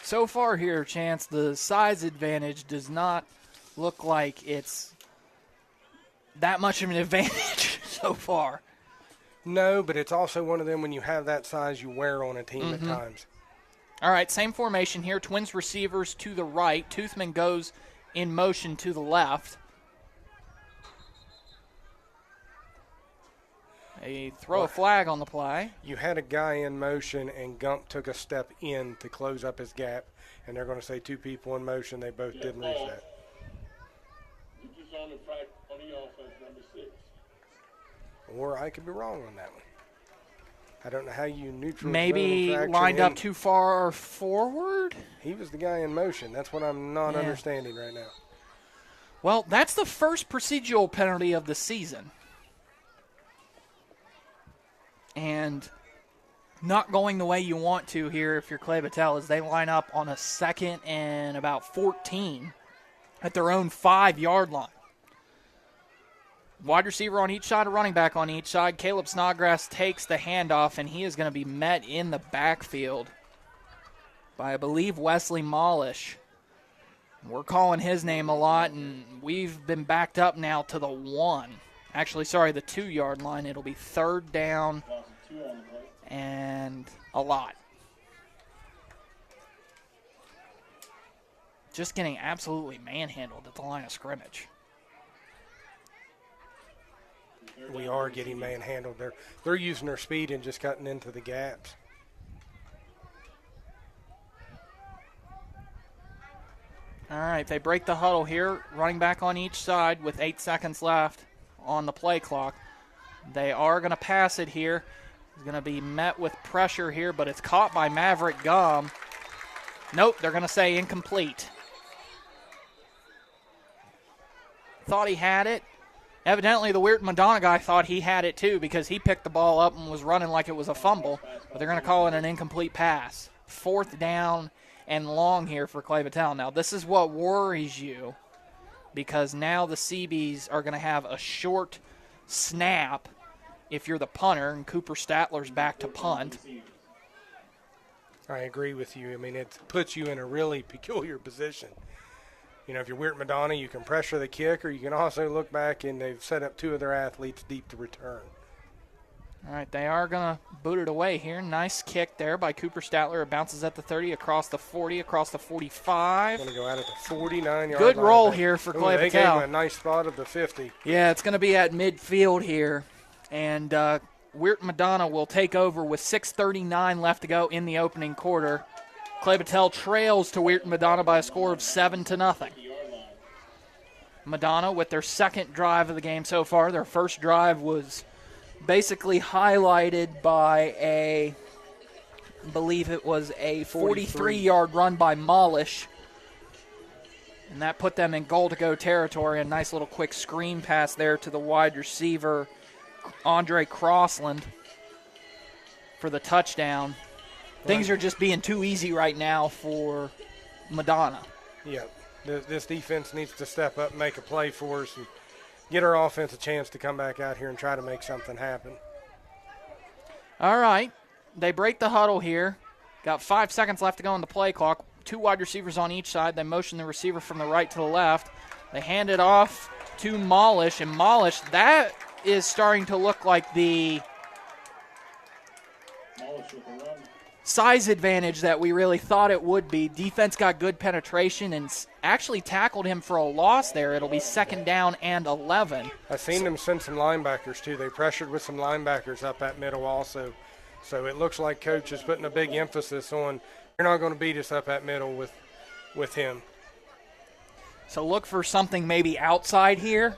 So far here, Chance, the size advantage does not look like it's that much of an advantage so far. No, but it's also one of them when you have that size you wear on a team at times. All right, same formation here. Twins receivers to the right. Toothman goes in motion to the left. They throw a flag on the play. You had a guy in motion, and Gump took a step in to close up his gap, and they're going to say 2 people in motion. They both didn't reach that. Or I could be wrong on that one. I don't know how you neutral. Maybe lined up too far forward? He was the guy in motion. That's what I'm not understanding right now. Well, that's the first procedural penalty of the season. And not going the way you want to here if you're Clay-Battelle as they line up on a 2nd and about 14 at their own 5-yard line. Wide receiver on each side, a running back on each side. Caleb Snodgrass takes the handoff, and he is going to be met in the backfield by, I believe, Wesley Mollish. We're calling his name a lot, and we've been backed up now to the 1. Actually, sorry, the 2-yard line. It'll be 3rd down and a lot. Just getting absolutely manhandled at the line of scrimmage. We are getting manhandled. They're using their speed and just cutting into the gaps. All right, they break the huddle here. Running back on each side with 8 seconds left on the play clock. They are going to pass it here. It's going to be met with pressure here, but it's caught by Maverick Gum. Nope, they're going to say incomplete. Thought he had it. Evidently, the Wierton Madonna guy thought he had it too because he picked the ball up and was running like it was a fumble, but they're going to call it an incomplete pass. 4th down and long here for Clay-Battelle. Now, this is what worries you because now the Seabees are going to have a short snap if you're the punter, and Cooper Statler's back to punt. I agree with you. I mean, it puts you in a really peculiar position. You know, if you're Wierton Madonna, you can pressure the kick, or you can also look back and they've set up 2 of their athletes deep to return. All right, they are going to boot it away here. Nice kick there by Cooper Statler. It bounces at the 30, across the 40, across the 45. Going to go out at the 49-yard Good line. roll here for Clay-Battelle. They gave him a nice spot of the 50. Yeah, it's going to be at midfield here. And Wierton Madonna will take over with 6:39 left to go in the opening quarter. Clay-Battelle trails to Wierton Madonna by a score of 7-0. Madonna with their 2nd drive of the game so far. Their first drive was basically highlighted by I believe it was a 43-yard run by Mollish. And that put them in goal-to-go territory. A nice little quick screen pass there to the wide receiver, Andre Crossland, for the touchdown. Things are just being too easy right now for Madonna. Yeah, this defense needs to step up and make a play for us and get our offense a chance to come back out here and try to make something happen. All right, they break the huddle here. Got 5 seconds left to go on the play clock. 2 wide receivers on each side. They motion the receiver from the right to the left. They hand it off to Molish, and Molish, that is starting to look like the size advantage that we really thought it would be. Defense got good penetration and actually tackled him for a loss there. It'll be 2nd down and 11. I've seen them send some linebackers, too. They pressured with some linebackers up that middle also. So it looks like Coach is putting a big emphasis on you're not going to beat us up that middle with him. So look for something maybe outside here.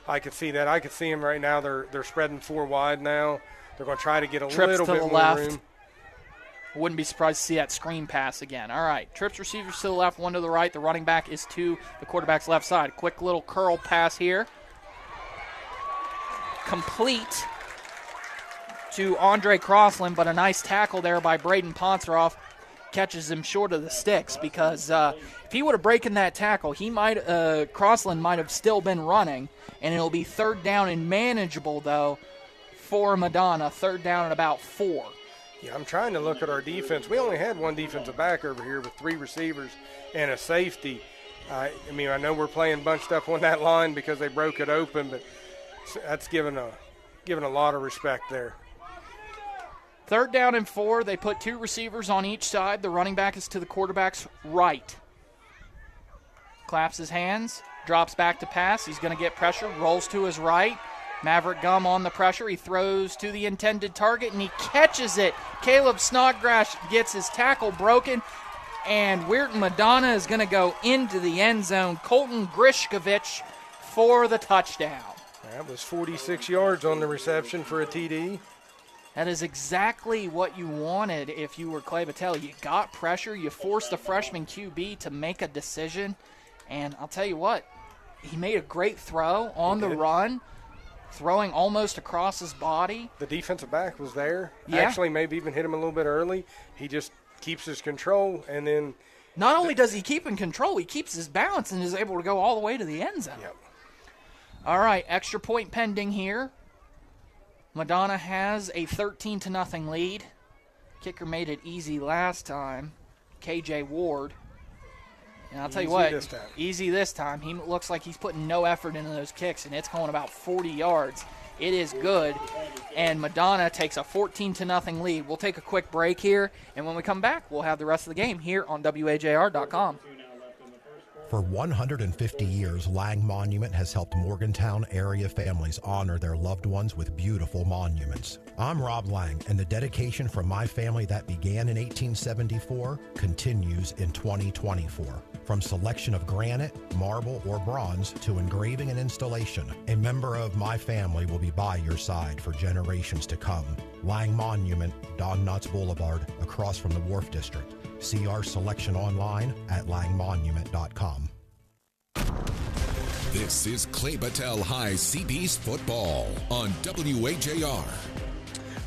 I could see that. I could see him right now. They're spreading 4 wide now. They're going to try to get a Trips little to bit the more left. room. Wouldn't be surprised to see that screen pass again. All right, trips receivers to the left, 1 to the right. The running back is to the quarterback's left side. Quick little curl pass here. Complete to Andre Crossland, but a nice tackle there by Braden Ponseroff. Catches him short of the sticks because if he would have broken that tackle, Crossland might have still been running, and it'll be 3rd down and manageable, though, for Madonna. 3rd down and about 4. Yeah, I'm trying to look at our defense. We only had 1 defensive back over here with 3 receivers and a safety. I know we're playing bunched up on that line because they broke it open, but that's given a lot of respect there. 3rd down and 4. They put 2 receivers on each side. The running back is to the quarterback's right. Claps his hands, drops back to pass. He's going to get pressure, rolls to his right. Maverick Gum on the pressure. He throws to the intended target, and he catches it. Caleb Snodgrass gets his tackle broken, and Wierton Madonna is going to go into the end zone. Colton Grishkovich for the touchdown. That was 46 yards on the reception for a TD. That is exactly what you wanted if you were Clay-Battelle. You got pressure. You forced the freshman QB to make a decision, and I'll tell you what, he made a great throw on the run. Throwing almost across his body. The defensive back was there. Yeah. Actually, maybe even hit him a little bit early. He just keeps his control, and then not only does he keep in control, he keeps his balance and is able to go all the way to the end zone. Yep. All right, extra point pending here. Madonna has a 13-0 lead. Kicker made it easy last time. KJ Ward. And I'll tell you what, easy this time. He looks like he's putting no effort into those kicks, and it's going about 40 yards. It is good, and Madonna takes a 14-0 lead. We'll take a quick break here, and when we come back, we'll have the rest of the game here on WAJR.com. For 150 years, Lang Monument has helped Morgantown area families honor their loved ones with beautiful monuments. I'm Rob Lang, and the dedication from my family that began in 1874 continues in 2024. From selection of granite, marble, or bronze to engraving and installation, a member of my family will be by your side for generations to come. Lang Monument, Don Knotts Boulevard, across from the Wharf District. See our selection online at langmonument.com. This is Clay-Battelle High CB's football on WAJR.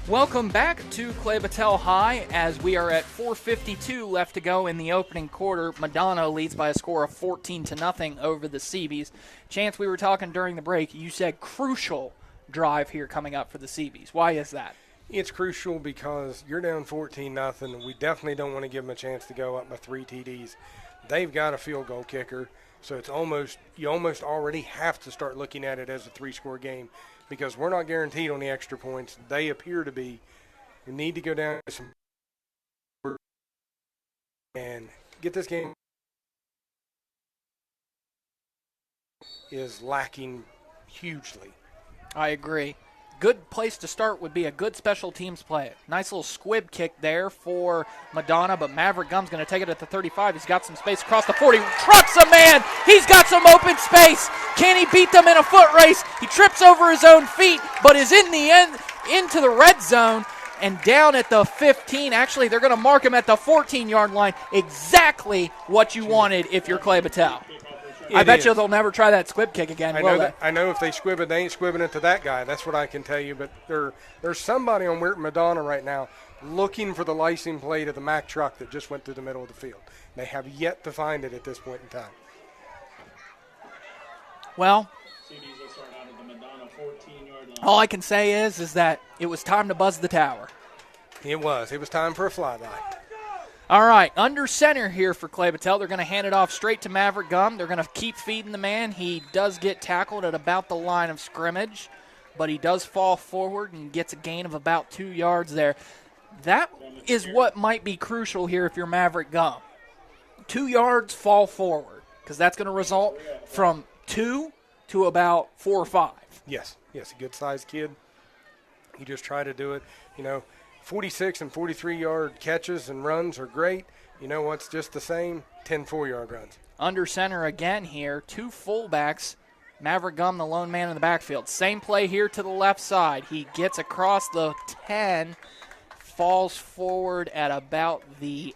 Welcome back to Clay-Battelle High as we are at 4:52 left to go in the opening quarter. Madonna leads by a score of 14-0 over the Seabees. Chance, we were talking during the break. You said crucial drive here coming up for the Seabees. Why is that? It's crucial because you're down 14-0. We definitely don't want to give them a chance to go up by 3 TDs. They've got a field goal kicker, so you almost already have to start looking at it as a 3-score game because we're not guaranteed on the extra points. They appear to be. We need to go down and get this game is lacking hugely. I agree. Good place to start would be a good special teams play. Nice little squib kick there for Madonna, but Maverick Gum's going to take it at the 35. He's got some space across the 40. Trucks a man. He's got some open space. Can he beat them in a foot race? He trips over his own feet, but is in the end into the red zone and down at the 15. Actually, they're going to mark him at the 14-yard line. Exactly what you wanted if you're Clay-Battelle. I bet you they'll never try that squib kick again, will they? I know if they squib it, they ain't squibbing it to that guy. That's what I can tell you. But there's somebody on Wierton Madonna right now looking for the licensing plate of the Mack truck that just went through the middle of the field. They have yet to find it at this point in time. Well, all I can say is that it was time to buzz the tower. It was. It was time for a flyby. All right, under center here for Clay-Battelle. They're going to hand it off straight to Maverick Gum. They're going to keep feeding the man. He does get tackled at about the line of scrimmage, but he does fall forward and gets a gain of about 2 yards there. That is what might be crucial here if you're Maverick Gum. 2 yards, fall forward, because that's going to result from 2 to about 4 or 5. Yes, a good-sized kid. You just try to do it. 46 and 43-yard catches and runs are great. You know what's just the same? 10 4-yard runs. Under center again here, 2 fullbacks. Maverick Gum, the lone man in the backfield. Same play here to the left side. He gets across the 10, falls forward at about the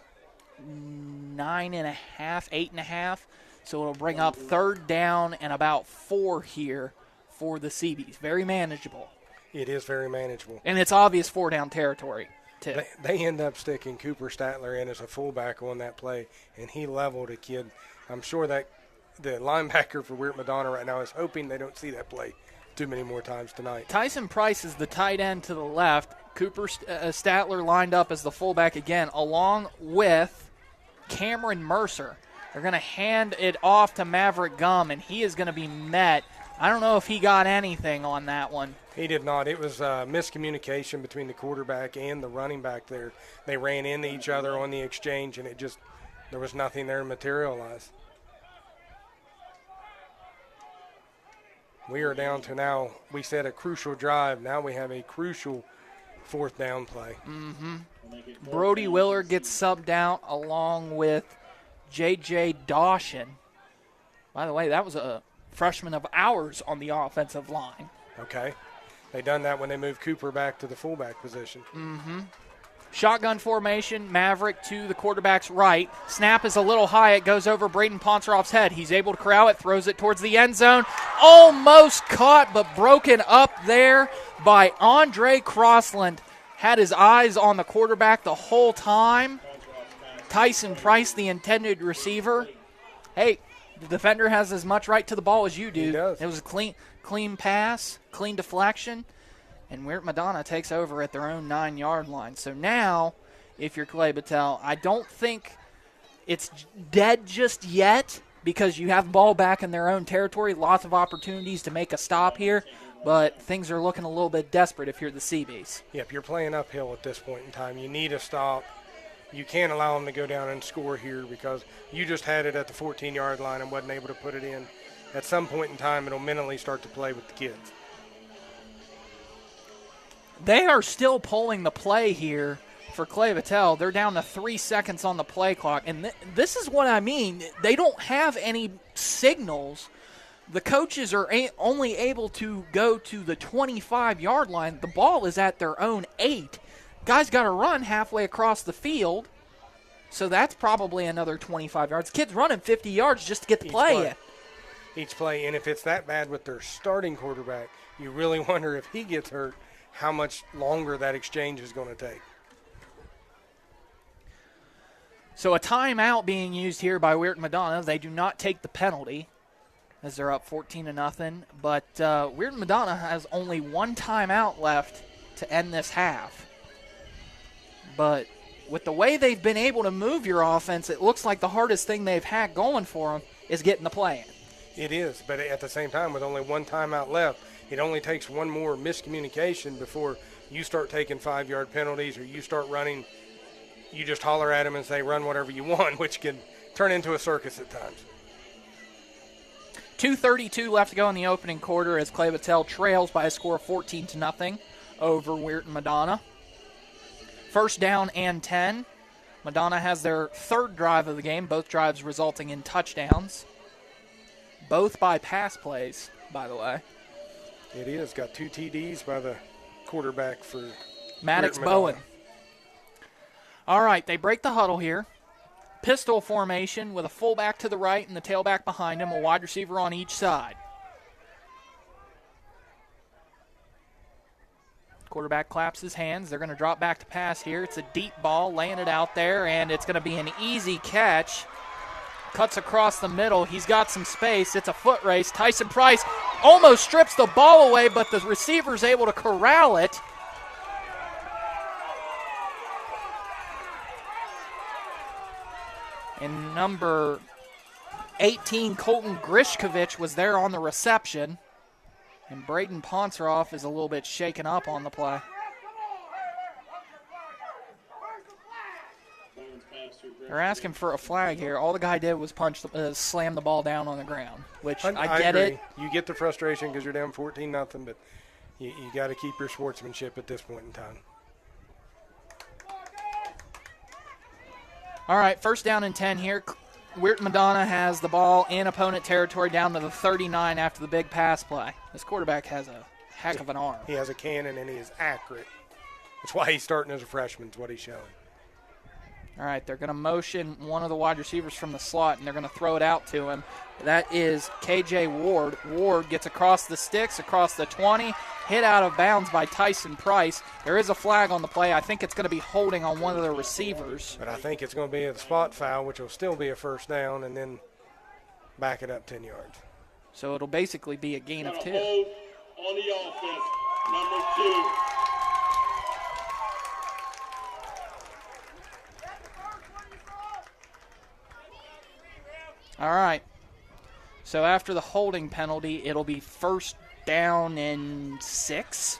9.5, 8.5. So it'll bring up 3rd down and about 4 here for the Seabees. Very manageable. It is very manageable. And it's obvious 4-down territory, too. They end up sticking Cooper Statler in as a fullback on that play, and he leveled a kid. I'm sure that the linebacker for Wierton Madonna right now is hoping they don't see that play too many more times tonight. Tyson Price is the tight end to the left. Cooper Statler lined up as the fullback again, along with Cameron Mercer. They're going to hand it off to Maverick Gum, and he is going to be met. I don't know if he got anything on that one. He did not. It was miscommunication between the quarterback and the running back there. They ran into each other on the exchange, and there was nothing there to materialize. We are down to now, we said a crucial drive. Now we have a crucial 4th down play. Brody Willard gets subbed out along with J.J. Dawson. By the way, that was a freshman of ours on the offensive line. Okay. They done that when they moved Cooper back to the fullback position. Shotgun formation, Maverick to the quarterback's right. Snap is a little high. It goes over Braden Ponceroff's head. He's able to corral it, throws it towards the end zone. Almost caught, but broken up there by Andre Crossland. Had his eyes on the quarterback the whole time. Tyson Price, the intended receiver. Hey, the defender has as much right to the ball as you do. He does. It was a clean pass, clean deflection, and Wierton Madonna takes over at their own 9-yard line. So now, if you're Clay-Battelle, I don't think it's dead just yet because you have the ball back in their own territory. Lots of opportunities to make a stop here, but things are looking a little bit desperate if you're the Seabees. Yep, you're playing uphill at this point in time. You need a stop. You can't allow them to go down and score here because you just had it at the 14-yard line and wasn't able to put it in. At some point in time, it'll mentally start to play with the kids. They are still pulling the play here for Clay-Battelle. They're down to 3 seconds on the play clock. And this is what I mean. They don't have any signals. The coaches are only able to go to the 25-yard line. The ball is at their own 8. Guys got to run halfway across the field. So that's probably another 25 yards. Kids running 50 yards just to get the play in. Each play. And if it's that bad with their starting quarterback, you really wonder if he gets hurt, how much longer that exchange is going to take. So a timeout being used here by Wierton Madonna. They do not take the penalty as they're up 14-0. But Wierton Madonna has only 1 timeout left to end this half. But with the way they've been able to move your offense, it looks like the hardest thing they've had going for them is getting the play in. It is, but at the same time, with only 1 timeout left, it only takes one more miscommunication before you start taking 5-yard penalties or you start running. You just holler at them and say, run whatever you want, which can turn into a circus at times. 2:32 left to go in the opening quarter as Clay-Battelle trails by a score of 14-0 over Wierton Madonna. 1st down and 10. Madonna has their 3rd drive of the game, both drives resulting in touchdowns. Both by pass plays, by the way. It is. Got 2 TDs by the quarterback for Maddox Bowen. All right, they break the huddle here. Pistol formation with a fullback to the right and the tailback behind him, a wide receiver on each side. Quarterback claps his hands. They're going to drop back to pass here. It's a deep ball, laying it out there, and it's going to be an easy catch. Cuts across the middle. He's got some space. It's a foot race. Tyson Price almost strips the ball away, but the receiver's able to corral it. And number 18, Colton Grishkovich, was there on the reception. And Braden Ponceroff is a little bit shaken up on the play. They're asking for a flag here. All the guy did was slam the ball down on the ground, which I get agree. it. You get the frustration because you're down 14-0, but you got to keep your sportsmanship at this point in time. All right, first down and 10 here. Wierton Madonna has the ball in opponent territory down to the 39 after the big pass play. This quarterback has a heck of an arm. He has a cannon, and he is accurate. That's why he's starting as a freshman, is what he's showing. All right, they're going to motion one of the wide receivers from the slot, and they're going to throw it out to him. That is K.J. Ward. Ward gets across the sticks, across the 20, hit out of bounds by Tyson Price. There is a flag on the play. I think it's going to be holding on one of the receivers. But I think it's going to be a spot foul, which will still be a first down, and then back it up 10 yards. So it'll basically be a gain of 2. Hold on the offense, number 2. All right. So after the holding penalty, it'll be first down and 6.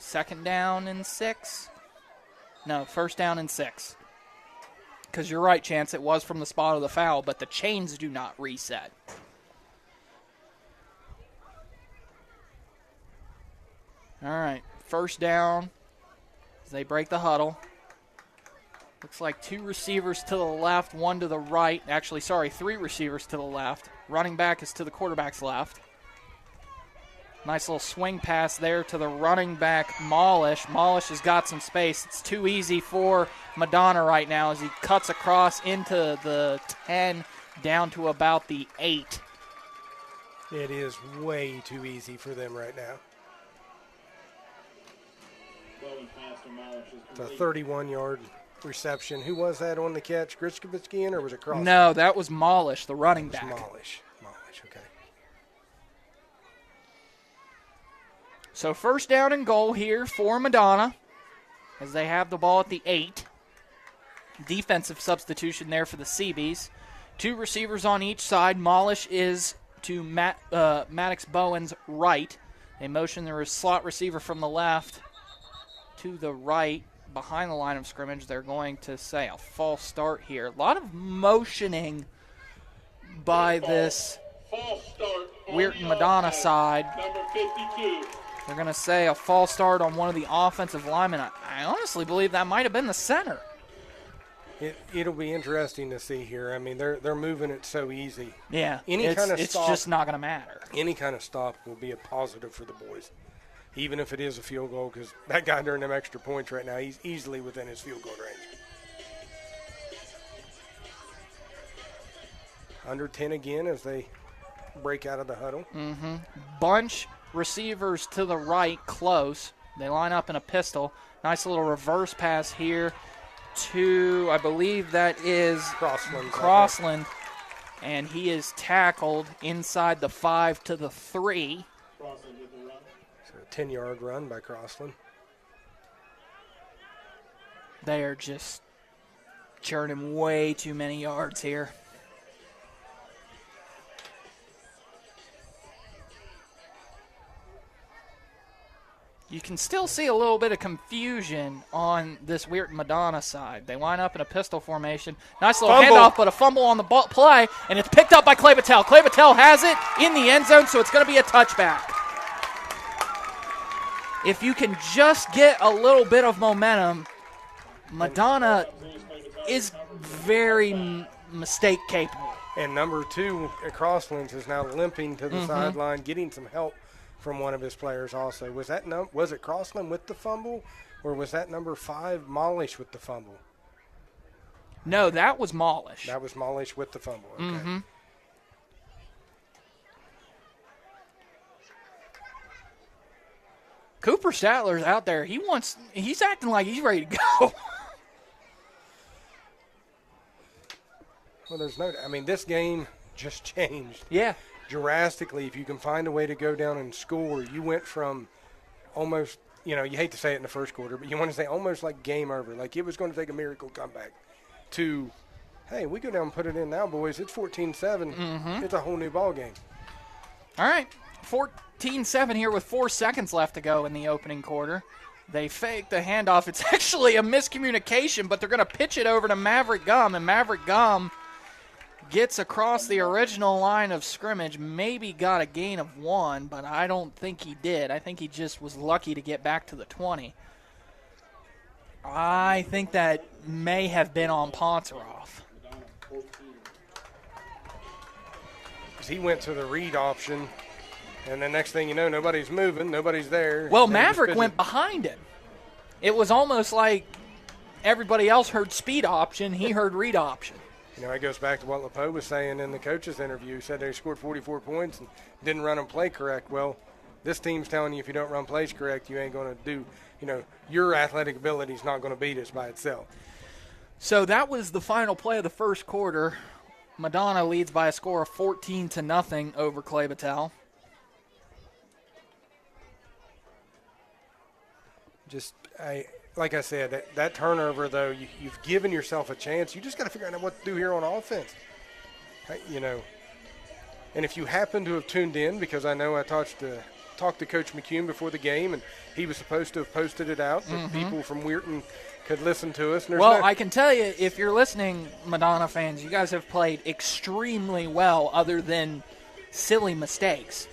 Second down and 6. No, first down and 6. Because you're right, Chance, it was from the spot of the foul, but the chains do not reset. All right, first down as they break the huddle. Looks like 2 receivers to the left, 1 to the right. Actually, 3 receivers to the left. Running back is to the quarterback's left. Nice little swing pass there to the running back, Molish. Molish has got some space. It's too easy for Madonna right now as he cuts across into the 10 down to about the 8. It is way too easy for them right now. It's a 31-yard reception. Who was that on the catch? Grishkovich again, or was it Cross? No, that was Molish, the running back. Molish, okay. So first down and goal here for Madonna as they have the ball at the 8. Defensive substitution there for the Seabees. 2 receivers on each side. Molish is to Maddox Bowen's right. They motion their slot receiver from the left to the right. Behind the line of scrimmage, they're going to say a false start here. A lot of motioning by this Wierton Madonna side. Number 52. They're going to say a false start on one of the offensive linemen. I honestly believe that might have been the center. It'll be interesting to see here. I mean, they're moving it so easy. Yeah, it's just not going to matter. Any kind of stop will be a positive for the boys, even if it is a field goal, because that guy during them extra points right now, he's easily within his field goal range. Under 10 again as they break out of the huddle. Mm-hmm. Bunch receivers to the right, close. They line up in a pistol. Nice little reverse pass here to, I believe that is Crossland. And he is tackled inside the 5 to the 3. So a 10-yard run by Crossland. They are just churning way too many yards here. You can still see a little bit of confusion on this Wierton Madonna side. They line up in a pistol formation. Nice little handoff, but a fumble on the play, and it's picked up by Clay-Battelle. Clay-Battelle has it in the end zone, so it's going to be a touchback. If you can just get a little bit of momentum, Madonna is very mistake capable. And number 2, Crosslands, is now limping to the sideline, getting some help from one of his players also. Was it Crossland with the fumble, or was that number 5 Molish with the fumble? No, that was Molish. That was Molish with the fumble. Okay. Mm-hmm. Cooper Statler's out there. He's acting like he's ready to go. Well, this game just changed. Yeah. Drastically. If you can find a way to go down and score, you went from almost, you hate to say it in the first quarter, but you want to say almost like game over, like it was going to take a miracle comeback, to hey, we go down and put it in now, boys. It's 14-7. It's a whole new ball game. All right, 14-7 here with 4 seconds left to go in the opening quarter. They fake the handoff. It's actually a miscommunication, but they're going to pitch it over to Maverick Gum, and Maverick Gum gets across the original line of scrimmage, maybe got a gain of 1, but I don't think he did. I think he just was lucky to get back to the 20. I think that may have been on Ponceroff. He went to the read option, and the next thing you know, nobody's moving, nobody's there. Well, Maverick went behind him. It was almost like everybody else heard speed option, he heard read option. You know, it goes back to what LePeau was saying in the coach's interview. He said they scored 44 points and didn't run and play correct. Well, this team's telling you if you don't run plays correct, you ain't going to do, you know, your athletic ability is not going to beat us by itself. So that was the final play of the first quarter. Madonna leads by a score of 14-0 over Clay-Battelle. Like I said, that turnover, though, you've given yourself a chance. You just got to figure out what to do here on offense. You know, and if you happen to have tuned in, because I know I talked to Coach McCune before the game, and he was supposed to have posted it out, but people from Wierton could listen to us. Well, I can tell you, if you're listening, Madonna fans, you guys have played extremely well other than silly mistakes.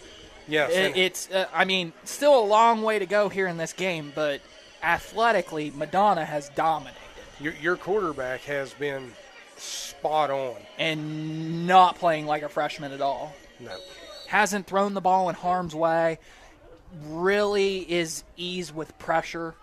Yes. It's I mean, still a long way to go here in this game, but athletically, Madonna has dominated. Your quarterback has been spot on. And not playing like a freshman at all. No. Hasn't thrown the ball in harm's way. Really is eased with pressure.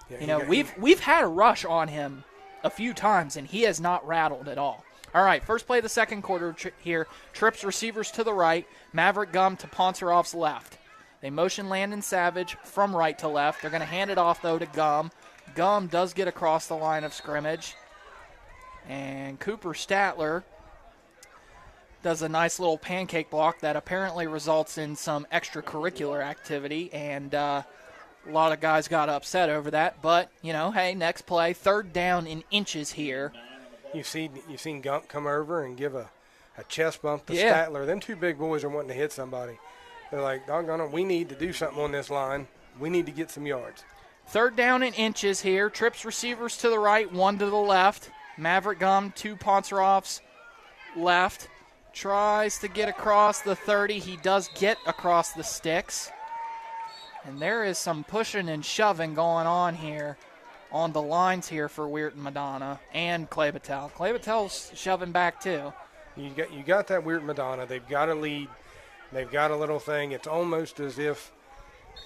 Yeah, you know, we've had a rush on him a few times, and he has not rattled at all. All right, first play of the second quarter here. Trips receivers to the right. Maverick Gum to Ponceroff's left. They motion Landon Savage from right to left. They're going to hand it off, though, to Gum. Gum does get across the line of scrimmage. And Cooper Statler does a nice little pancake block that apparently results in some extracurricular activity, and a lot of guys got upset over that. But, you know, hey, next play, third down in inches here. You've seen Gump come over and give a chest bump to Statler. Them two big boys are wanting to hit somebody. They're like, doggone it, we need to do something on this line. We need to get some yards. Third down in inches here. Trips receivers to the right, one to the left. Maverick Gum to Ponceroff's left. Tries to get across the 30. He does get across the sticks. And there is some pushing and shoving going on here on the lines here for Wierton Madonna and Clay-Battelle. Clay-Battelle's shoving back too. You got that Wierton Madonna. They've got a lead. They've got a little thing. It's almost as if,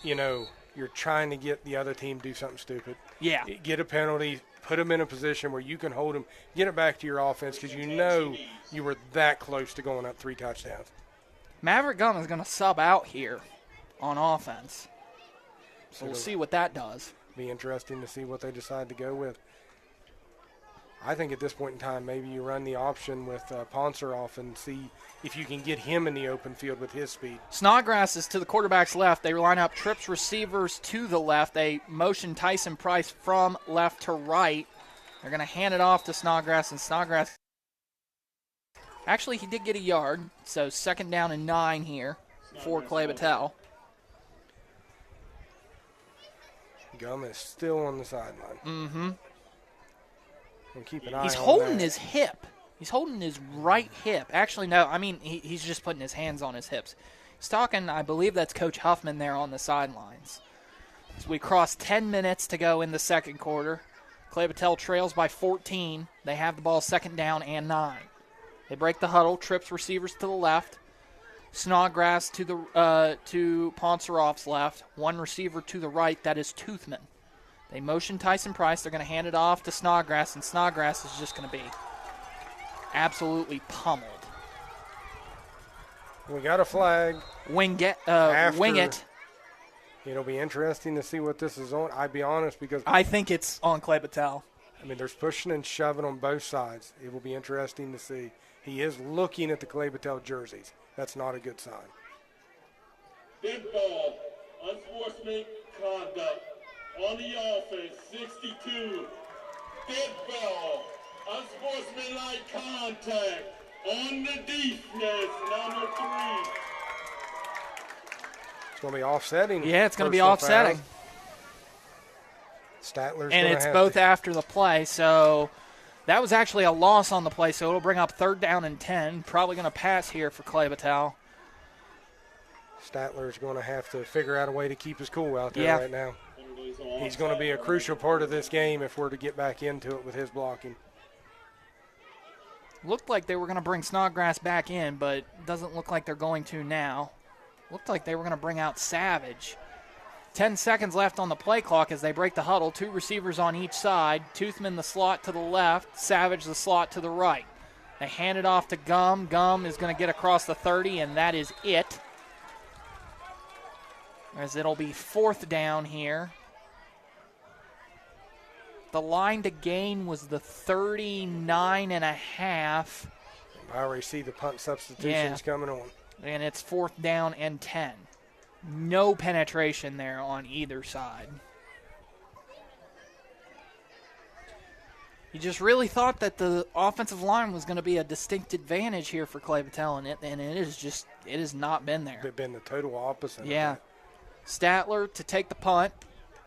you know, you're trying to get the other team to do something stupid. Yeah. Get a penalty, put them in a position where you can hold them, get it back to your offense because you know you were that close to going up 3 touchdowns. Maverick Gum is going to sub out here on offense. So we'll see what that does. Be interesting to see what they decide to go with. I think at this point in time, maybe you run the option with Ponceroff and see if you can get him in the open field with his speed. Snodgrass is to the quarterback's left. They line up trips receivers to the left. They motion Tyson Price from left to right. They're going to hand it off to Snodgrass, and Snodgrass actually, he did get a yard, so second down and 9 here for Clay-Battelle. Gum is still on the sideline. Mm-hmm. And keep an eye He's on holding that. his hip. He's holding his right hip. Actually, no, I mean, he's just putting his hands on his hips. He's talking, I believe that's Coach Huffman there on the sidelines. So we cross 10 minutes to go in the second quarter. Clay-Battelle trails by 14. They have the ball second down and 9. They break the huddle. Trips receivers to the left. Snodgrass to Ponceroff's left. One receiver to the right. That is Toothman. They motion Tyson Price. They're going to hand it off to Snodgrass, and Snodgrass is just going to be absolutely pummeled. We got a flag. Wing it. It'll be interesting to see what this is on. I'd be honest because I think it's on Clay-Battelle. I mean, there's pushing and shoving on both sides. It will be interesting to see. He is looking at the Clay-Battelle jerseys. That's not a good sign. Big ball, unsportsmanlike conduct on the offense, 62. Big ball, Unsportsmanlike contact on the defense, number 3. It's going to be offsetting. Yeah, it's going to be personal offsetting. foul. Statler's And it's both after the play, so that was actually a loss on the play, so it'll bring up 3rd down and 10. Probably going to pass here for Clay-Battelle. Statler's going to have to figure out a way to keep his cool out there right now. He's going to be a crucial part of this game if we're to get back into it with his blocking. Looked like they were going to bring Snodgrass back in, but doesn't look like they're going to now. Looked like they were going to bring out Savage. 10 seconds left on the play clock as they break the huddle. 2 receivers on each side. Toothman the slot to the left. Savage the slot to the right. They hand it off to Gum. Gum is going to get across the 30, and that is it. As it'll be 4th down here. The line to gain was the 39.5. I already see the punt substitutions coming on. And it's 4th down and 10. No penetration there on either side. You just really thought that the offensive line was going to be a distinct advantage here for Clay-Battelle, and it has not been there. It's been the total opposite. Yeah. Statler to take the punt.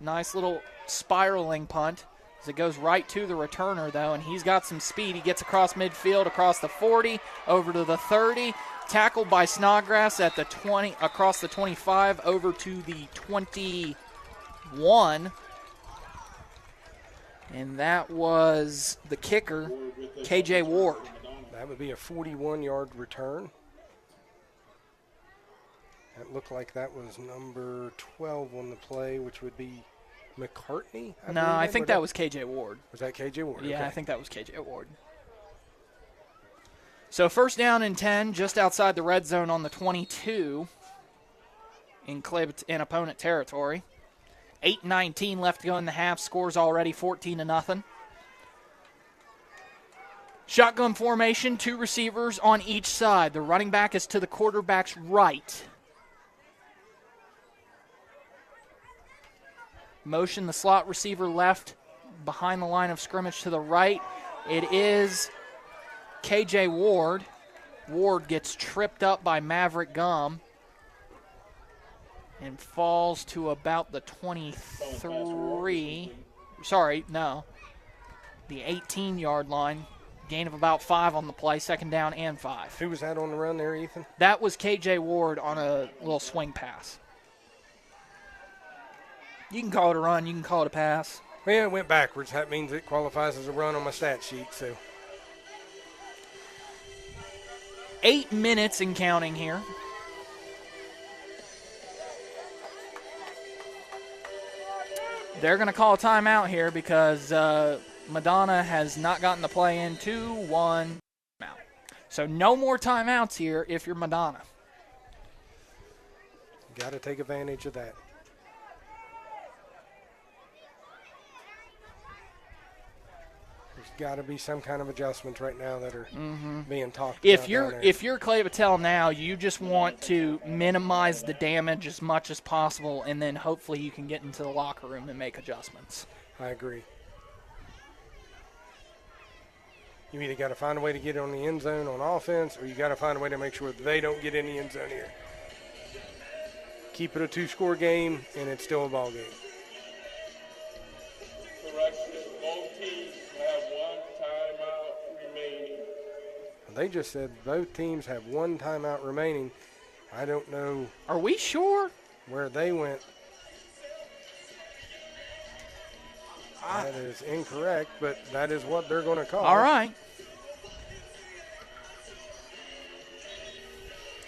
Nice little spiraling punt as it goes right to the returner, though, and he's got some speed. He gets across midfield, across the 40, over to the 30. Tackled by Snodgrass at the 20, across the 25, over to the 21. And that was the kicker, KJ Ward. That would be a 41-yard return. That looked like that was number 12 on the play, which would be McCartney? I think that was KJ Ward. Was that KJ Ward? Yeah, okay. I think that was KJ Ward. So 1st down and 10, just outside the red zone on the 22 in opponent territory. 8:19 left to go in the half. Scores already 14-0. Shotgun formation, 2 receivers on each side. The running back is to the quarterback's right. Motion the slot receiver left behind the line of scrimmage to the right. It is KJ Ward. Ward gets tripped up by Maverick Gum and falls to about the 23. Sorry, no. The 18-yard line. Gain of about 5 on the play, 2nd down and 5. Who was that on the run there, Ethan? That was KJ Ward on a little swing pass. You can call it a run, you can call it a pass. Well, yeah, it went backwards. That means it qualifies as a run on my stat sheet, so. 8 minutes and counting here. They're going to call a timeout here because Madonna has not gotten the play in. 2-1 out. So no more timeouts here if you're Madonna. Got to take advantage of that. There's got to be some kind of adjustments right now that are being talked about. If you're Clay-Battelle now, you just want to minimize the damage as much as possible, and then hopefully you can get into the locker room and make adjustments. I agree. You either got to find a way to get on the end zone on offense, or you got to find a way to make sure they don't get in the end zone here. Keep it a 2-score game, and it's still a ball game. Correction, both teams have 1 timeout remaining. They just said both teams have 1 timeout remaining. I don't know. Are we sure? Where they went. That is incorrect, but that is what they're going to call. All right.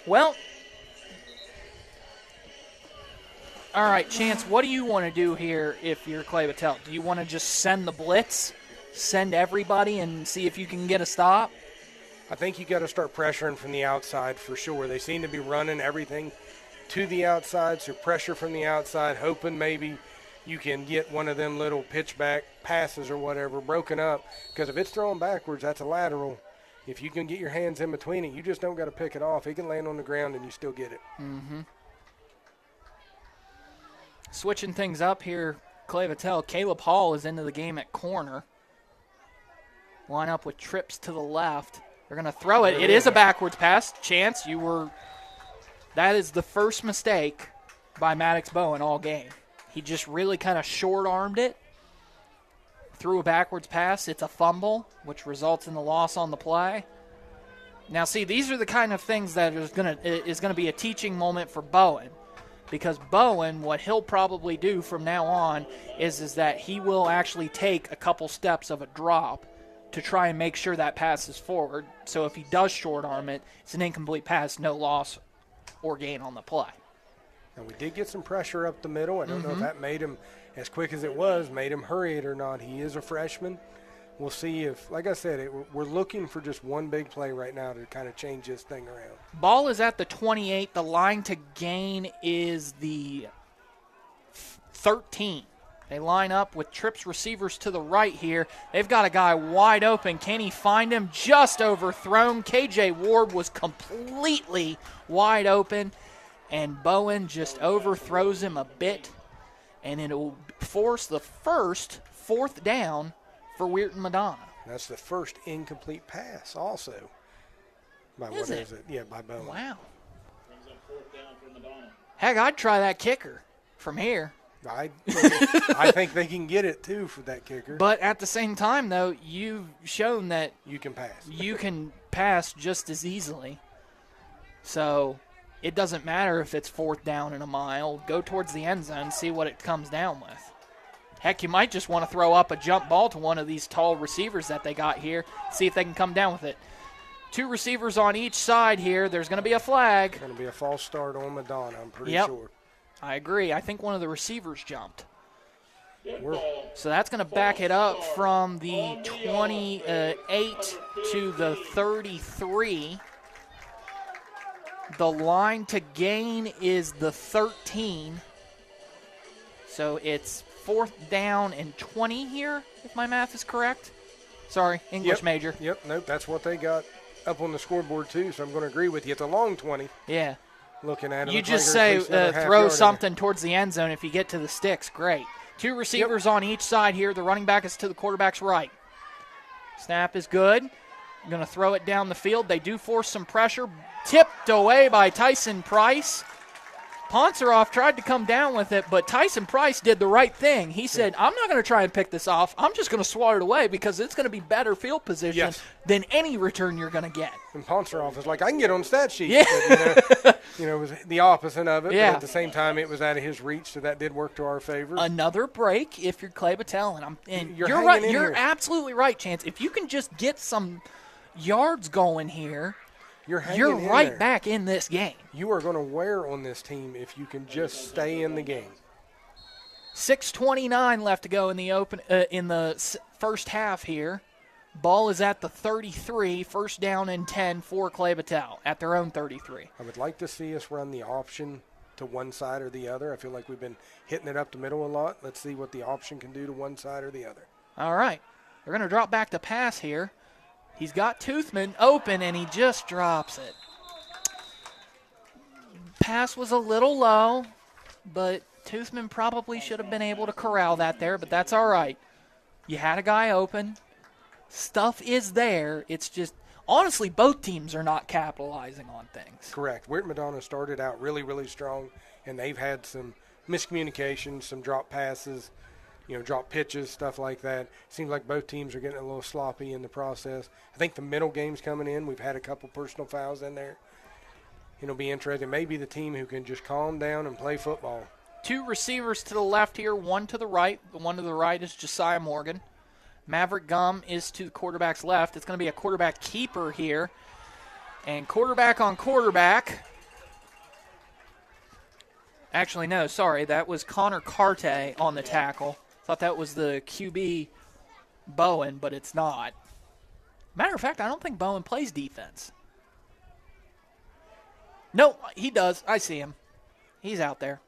Well, all right, Chance, what do you want to do here if you're Clay-Battelle? Do you want to just send the blitz, send everybody, and see if you can get a stop? I think you got to start pressuring from the outside for sure. They seem to be running everything to the outside, so pressure from the outside, hoping maybe you can get one of them little pitchback passes or whatever broken up, because if it's thrown backwards, that's a lateral. If you can get your hands in between it, you just don't got to pick it off. It can land on the ground and you still get it. Mm-hmm. Switching things up here, Clay-Battelle. Caleb Hall is into the game at corner. Line up with trips to the left. They're going to throw it. It is a backwards pass. Chance, that is the first mistake by Maddox Bowen all game. He just really kind of short-armed it. Threw a backwards pass. It's a fumble, which results in the loss on the play. Now, see, these are the kind of things that is going to be a teaching moment for Bowen. Because Bowen, what he'll probably do from now on is that he will actually take a couple steps of a drop to try and make sure that pass is forward. So if he does short arm it, it's an incomplete pass, no loss or gain on the play. Now, we did get some pressure up the middle. I don't know if that made him, as quick as it was, made him hurry it or not. He is a freshman. We'll see if, like I said, we're looking for just one big play right now to kind of change this thing around. Ball is at the 28. The line to gain is the 13. They line up with trips receivers to the right here. They've got a guy wide open. Can he find him? Just overthrown. KJ Ward was completely wide open, and Bowen just overthrows him a bit, and it will force the first 4th down for Wierton Madonna. That's the first incomplete pass also. By Is it? Yeah, by Bowen. Wow. Brings up 4th down for Madonna. Heck, I'd try that kicker from here. I think they can get it, too, for that kicker. But at the same time, though, you've shown that you can pass. You can pass just as easily. So it doesn't matter if it's 4th down and a mile. Go towards the end zone, see what it comes down with. Heck, you might just want to throw up a jump ball to one of these tall receivers that they got here, see if they can come down with it. 2 receivers on each side here. There's going to be a flag. Going to be a false start on Madonna, I'm pretty Yep. sure. I agree. I think one of the receivers jumped. We're, So that's going to back it up from the 28 to the 33. The line to gain is the 13. So it's 4th down and 20 here, if my math is correct. Sorry, English major. Yep, nope, that's what they got up on the scoreboard too, so I'm going to agree with you. It's a long 20. Yeah. Looking at it. You just say throw something towards the end zone if you get to the sticks. Great. 2 receivers on each side here. The running back is to the quarterback's right. Snap is good. I'm going to throw it down the field. They do force some pressure. Tipped away by Tyson Price. Ponceroff tried to come down with it, but Tyson Price did the right thing. He said, I'm not going to try and pick this off. I'm just going to swat it away because it's going to be better field position than any return you're going to get. And Ponceroff is like, I can get on the stat sheet. Yeah. But, it was the opposite of it. Yeah. But at the same time, it was out of his reach, so that did work to our favor. Another break if you're Clay-Battelle. And You're right. hanging in You're here. absolutely right, Chance. If you can just get some yards going here, You're hanging right in there. back in this game. You are going to wear on this team if you can just stay in the game. 6:29 left to go in the first half here. Ball is at the 33, 1st down and 10 for Clay-Battelle at their own 33. I would like to see us run the option to one side or the other. I feel like we've been hitting it up the middle a lot. Let's see what the option can do to one side or the other. All right. They're going to drop back to pass here. He's got Toothman open, and he just drops it. Pass was a little low, but Toothman probably should have been able to corral that there, but that's all right. You had a guy open. Stuff is there. It's just, honestly, both teams are not capitalizing on things. Correct. Wierton Madonna started out really, really strong, and they've had some miscommunications, some drop passes, drop pitches, stuff like that. Seems like both teams are getting a little sloppy in the process. I think the middle game's coming in. We've had a couple personal fouls in there. It'll be interesting. Maybe the team who can just calm down and play football. 2 receivers to the left here, 1 to the right. The one to the right is Josiah Morgan. Maverick Gum is to the quarterback's left. It's going to be a quarterback keeper here. And quarterback on quarterback. Actually, no, sorry. That was Connor Carte on the tackle. Thought that was the QB Bowen, but it's not. Matter of fact, I don't think Bowen plays defense. No, he does. I see him. He's out there.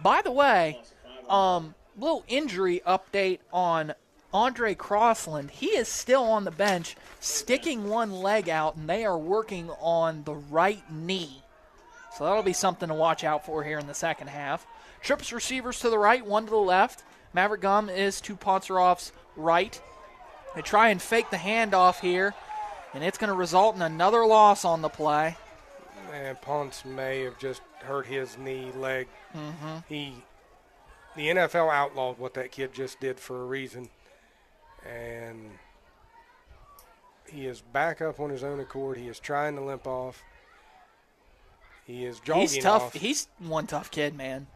By the way, little injury update on Andre Crossland. He is still on the bench, sticking one leg out, and they are working on the right knee. So that'll be something to watch out for here in the second half. Trips receivers to the right, 1 to the left. Maverick Gum is to Ponceroff's right. They try and fake the handoff here, and it's going to result in another loss on the play. And Ponce may have just hurt his knee, leg. Mm-hmm. The NFL outlawed what that kid just did for a reason. And he is back up on his own accord. He is trying to limp off. He is jogging off. He's tough. He's one tough kid, man.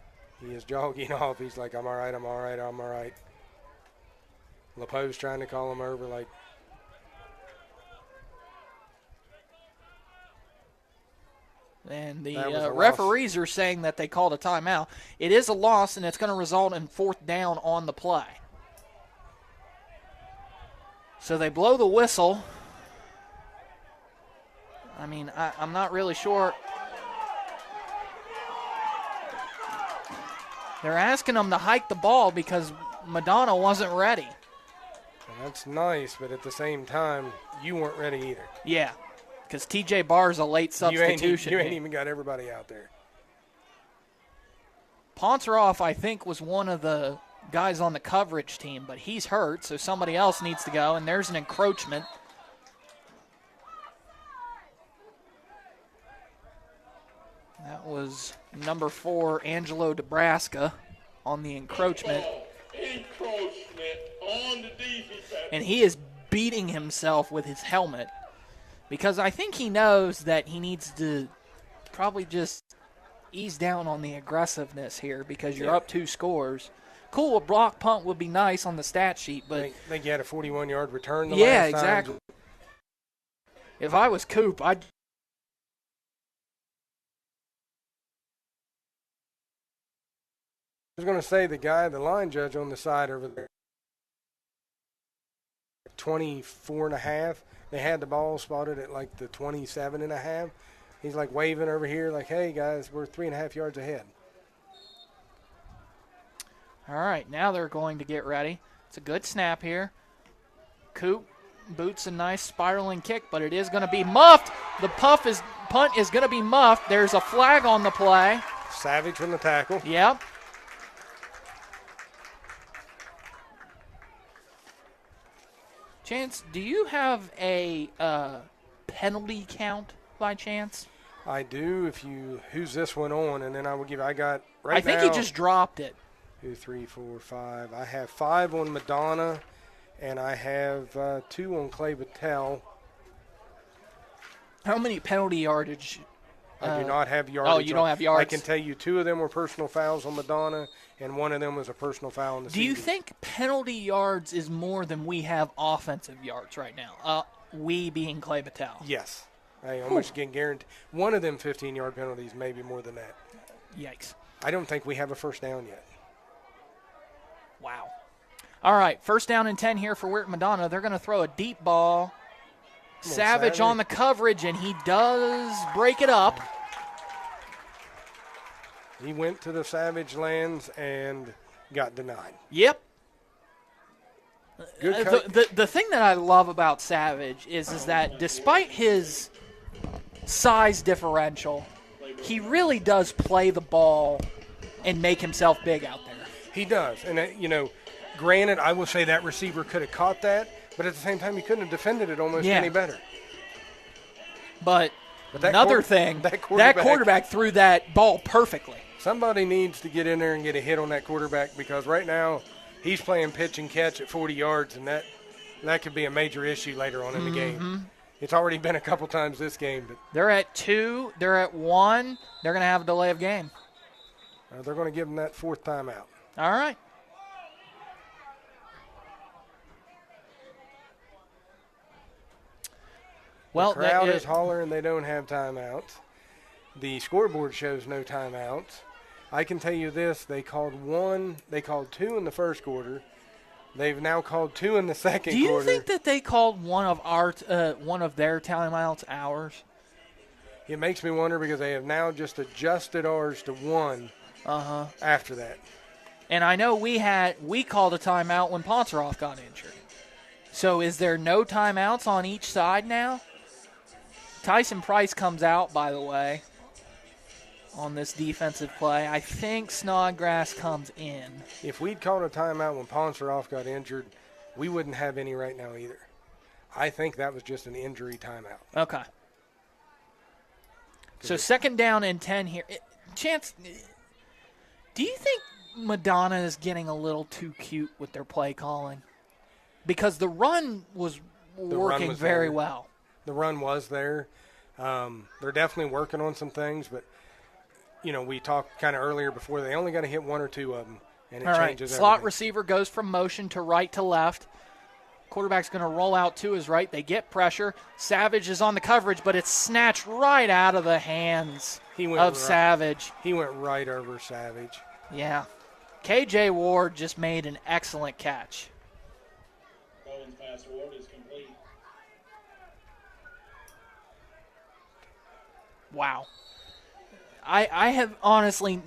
He is jogging off. He's like, I'm all right, I'm all right, I'm all right. LePau's trying to call him over like, and the referees are saying that they called a timeout. It is a loss, and it's going to result in 4th down on the play. So they blow the whistle. I mean, I'm not really sure. They're asking them to hike the ball because Madonna wasn't ready. And that's nice, but at the same time, you weren't ready either. Yeah, because T.J. Barr's a late substitution. You ain't even got everybody out there. Ponceroff, I think, was one of the guys on the coverage team, but he's hurt, so somebody else needs to go, and there's an encroachment. That was number 4, Angelo Nebraska, on the encroachment. On the defense. And he is beating himself with his helmet because I think he knows that he needs to probably just ease down on the aggressiveness here because you're up 2 scores. Cool, a block punt would be nice on the stat sheet, but I think you had a 41-yard return the last time. Exactly. If I was Coop, I was going to say the line judge on the side over there, 24.5. They had the ball spotted at like the 27.5. He's like waving over here like, hey, guys, we're 3.5 yards ahead. All right, now they're going to get ready. It's a good snap here. Coop boots a nice spiraling kick, but it is going to be muffed. The punt is going to be muffed. There's a flag on the play. Savage from the tackle. Yep. Chance, do you have a penalty count by chance? I do. Who's this one on? And then I got right now. I think he just dropped it. 2, 3, 4, 5. I have 5 on Madonna, and I have 2 on Clay-Battelle. How many penalty yardage? I do not have yardage. Oh, you don't have yards? I can tell you 2 of them were personal fouls on Madonna, and 1 of them was a personal foul on the Do you think penalty yards is more than we have offensive yards right now? We being Clay-Battelle. Yes. I almost can guarantee. 1 of them 15-yard penalties, maybe more than that. Yikes. I don't think we have a first down yet. Wow. All right, 1st down and 10 here for Wierton Madonna. They're going to throw a deep ball. Savage on the coverage, and he does break it up. He went to the Savage lands and got denied. Yep. Good the thing that I love about Savage is that despite his size differential, he really does play the ball and make himself big out there. He does. And, granted, I will say that receiver could have caught that, but at the same time, he couldn't have defended it almost any better. But that quarterback threw that ball perfectly. Somebody needs to get in there and get a hit on that quarterback because right now he's playing pitch and catch at 40 yards, and that could be a major issue later on in the game. It's already been a couple times this game. But they're at 2. They're at 1. They're going to have a delay of game. They're going to give them that 4th timeout. All right. Well, the crowd is hollering they don't have timeouts. The scoreboard shows no timeouts. I can tell you this, they called 2 in the first quarter. They've now called 2 in the second quarter. Do you think that they called one of their timeouts ours? It makes me wonder because they have now just adjusted ours to 1 after that. And I know we called a timeout when Ponceroff got injured. So is there no timeouts on each side now? Tyson Price comes out, by the way, on this defensive play. I think Snodgrass comes in. If we'd called a timeout when Ponceroff got injured, we wouldn't have any right now either. I think that was just an injury timeout. Okay. So 2nd down and 10 here. Chance, do you think Madonna is getting a little too cute with their play calling? Because the run was working very well. The run was there. They're definitely working on some things, but, we talked kind of earlier before, they only got to hit one or two of them, and it changes everything. Slot receiver goes from motion to right to left. Quarterback's going to roll out to his right. They get pressure. Savage is on the coverage, but it's snatched right out of the hands of Savage. He went right over Savage. Yeah. KJ Ward just made an excellent catch. Bowen's pass to Ward is complete. Wow. I have honestly,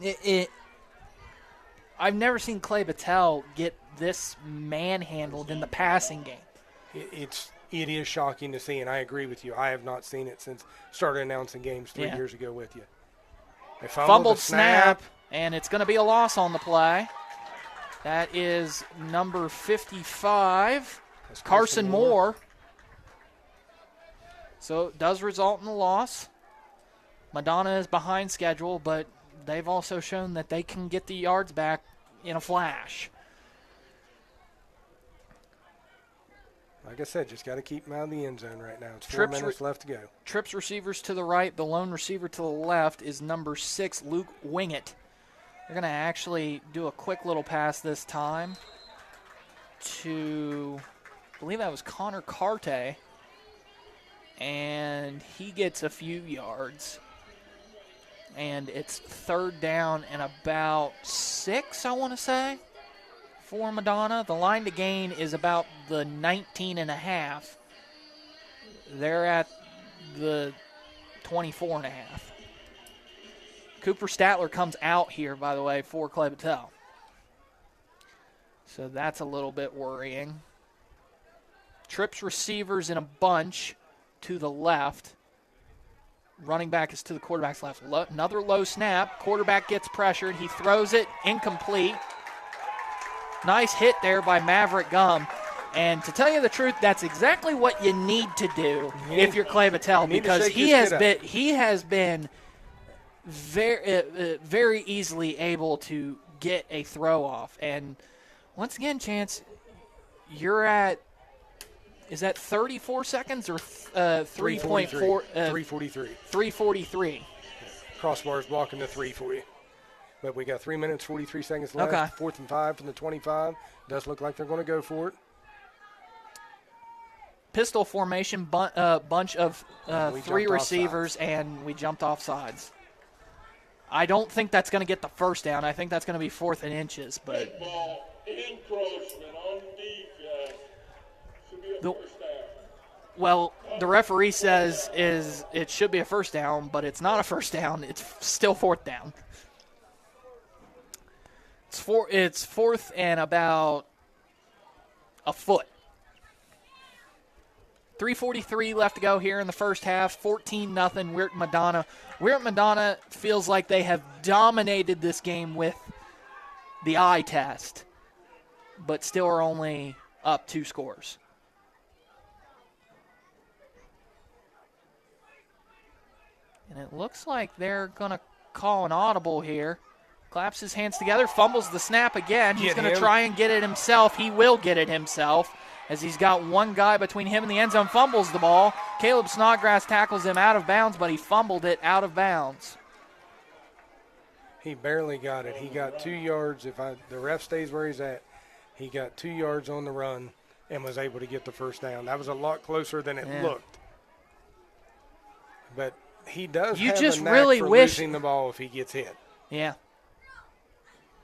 I've never seen Clay-Battelle get this manhandled in the passing game. It is shocking to see, and I agree with you. I have not seen it since started announcing games 3 years ago with you. They fumbled snap, and it's going to be a loss on the play. That is number 55, Carson Moore. So it does result in a loss. Madonna is behind schedule, but they've also shown that they can get the yards back in a flash. Like I said, just got to keep them out of the end zone right now. It's 4 minutes left to go. Trips receivers to the right. The lone receiver to the left is number 6, Luke Wingett. They're going to actually do a quick little pass this time to, I believe that was Connor Carte, and he gets a few yards. And it's 3rd down and about 6, I want to say, for Madonna. The line to gain is about the 19.5. They're at the 24.5. Cooper Statler comes out here, by the way, for Clay-Battelle. So that's a little bit worrying. Trips receivers in a bunch to the left. Running back is to the quarterback's left. Another low snap. Quarterback gets pressured. He throws it incomplete. Nice hit there by Maverick Gum. And to tell you the truth, that's exactly what you need to do if you're Clay-Battelle, because he has been very, very easily able to get a throw off. And once again, Chance, you're at, is that 34 seconds or 3.4? 3:43. 3:43. Crossbar's blocking the 3 for you. But we got 3 minutes, 43 seconds left. Okay. 4th and 5 from the 25. Does look like they're going to go for it. Pistol formation, bunch of 3 receivers, and we jumped off sides. I don't think that's going to get the first down. I think that's going to be 4th and inches. But Ball encroachment on defense. Should be a first down. Well, the referee says it should be a first down, but it's not a first down. It's still 4th down. It's 4th and about a foot. 3:43 left to go here in the first half. 14-0 Wierton Madonna. Wierton Madonna feels like they have dominated this game with the eye test, but still are only up 2 scores. And it looks like they're going to call an audible here. Claps his hands together, fumbles the snap again. He's going to try and get it himself. He will get it himself, as he's got one guy between him and the end zone, fumbles the ball. Caleb Snodgrass tackles him out of bounds, but he fumbled it out of bounds. He barely got it. He got 2 yards. The ref stays where he's at, he got 2 yards on the run and was able to get the first down. That was a lot closer than it looked. But he does have a knack for losing the ball if he gets hit. Yeah.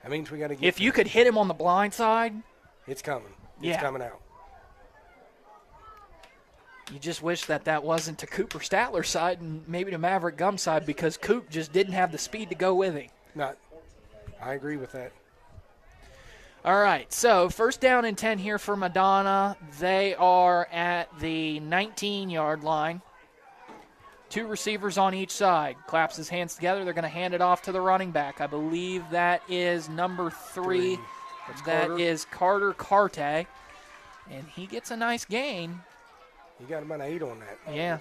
That means we got to get. If you could hit him on the blind side, it's coming. It's coming out. You just wish that wasn't to Cooper Statler's side and maybe to Maverick Gum's side, because Coop just didn't have the speed to go with him. I agree with that. All right, so 1st down and 10 here for Madonna. They are at the 19-yard line. 2 receivers on each side. Claps his hands together. They're going to hand it off to the running back. I believe that is number 3. That is Carter Carte. And he gets a nice gain. You got about 8 on that. Yeah.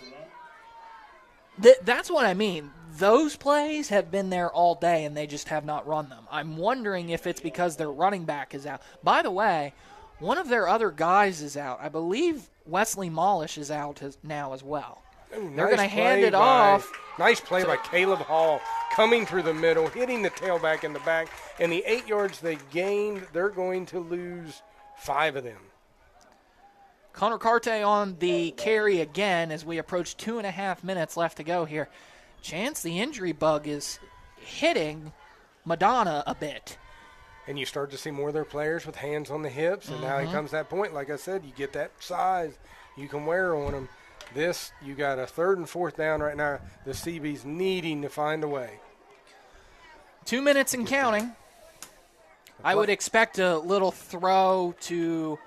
That's what I mean. Those plays have been there all day, and they just have not run them. I'm wondering if it's because their running back is out. By the way, one of their other guys is out. I believe Wesley Mollish is out now as well. Ooh, They're going to hand it off. Nice play by Caleb Hall, coming through the middle, hitting the tailback in the back. And the 8 yards they gained, they're going to lose 5 of them. Connor Carte on the carry again as we approach 2.5 minutes left to go here. Chance, the injury bug is hitting Madonna a bit. And you start to see more of their players with hands on the hips, and now it comes that point, like I said, you get that size you can wear on them. You got a 3rd and 4th down right now. The CB's needing to find a way. 2 minutes and counting. I would expect a little throw to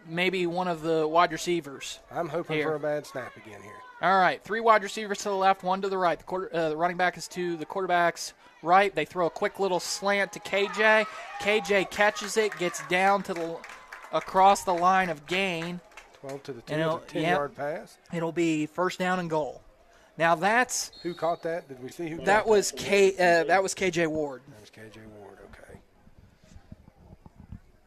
maybe one of the wide receivers. I'm hoping for a bad snap again here. All right, 3 wide receivers to the left, 1 to the right. The running back is to the quarterback's right. They throw a quick little slant to KJ. KJ catches it, gets down to across the line of gain. 12 to the 10-yard pass. It'll be 1st down and goal. Now that's who caught that? Did we see who? That was that was KJ Ward. That was KJ Ward. Okay.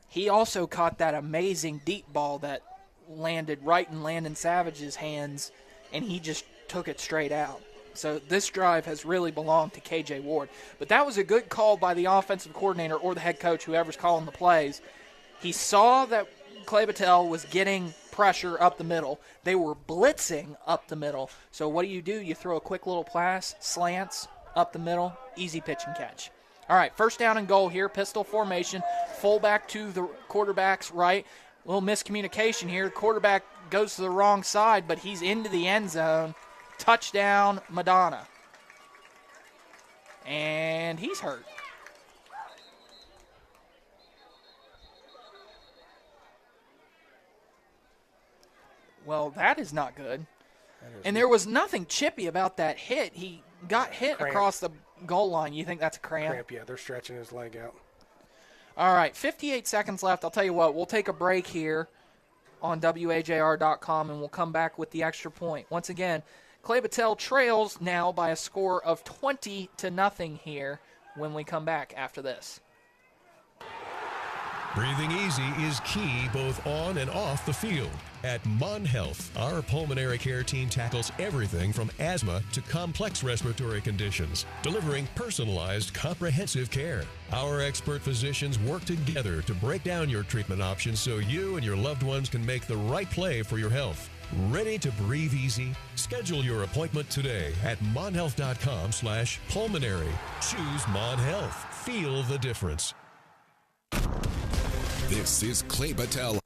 He also caught that amazing deep ball that landed right in Landon Savage's hands, and he just took it straight out. So this drive has really belonged to KJ Ward. But that was a good call by the offensive coordinator or the head coach, whoever's calling the plays. He saw that Clay-Battelle was getting pressure up the middle. They were blitzing up the middle. So what do? You throw a quick little pass, slants, up the middle, easy pitch and catch. All right, 1st down and goal here, pistol formation, fullback to the quarterback's right. A little miscommunication here. The quarterback goes to the wrong side, but he's into the end zone. Touchdown, Madonna. And he's hurt. Well, that is not good. And there was nothing chippy about that hit. He got hit across the goal line. You think that's a cramp? Yeah, they're stretching his leg out. All right, 58 seconds left. I'll tell you what, we'll take a break here on WAJR.com, and we'll come back with the extra point. Once again, Clay-Battelle trails now by a score of 20-0 here when we come back after this. Breathing easy is key both on and off the field. At Mon Health, our pulmonary care team tackles everything from asthma to complex respiratory conditions, delivering personalized, comprehensive care. Our expert physicians work together to break down your treatment options so you and your loved ones can make the right play for your health. Ready to breathe easy? Schedule your appointment today at monhealth.com/pulmonary. Choose Mon Health. Feel the difference. This is Clay-Battelle.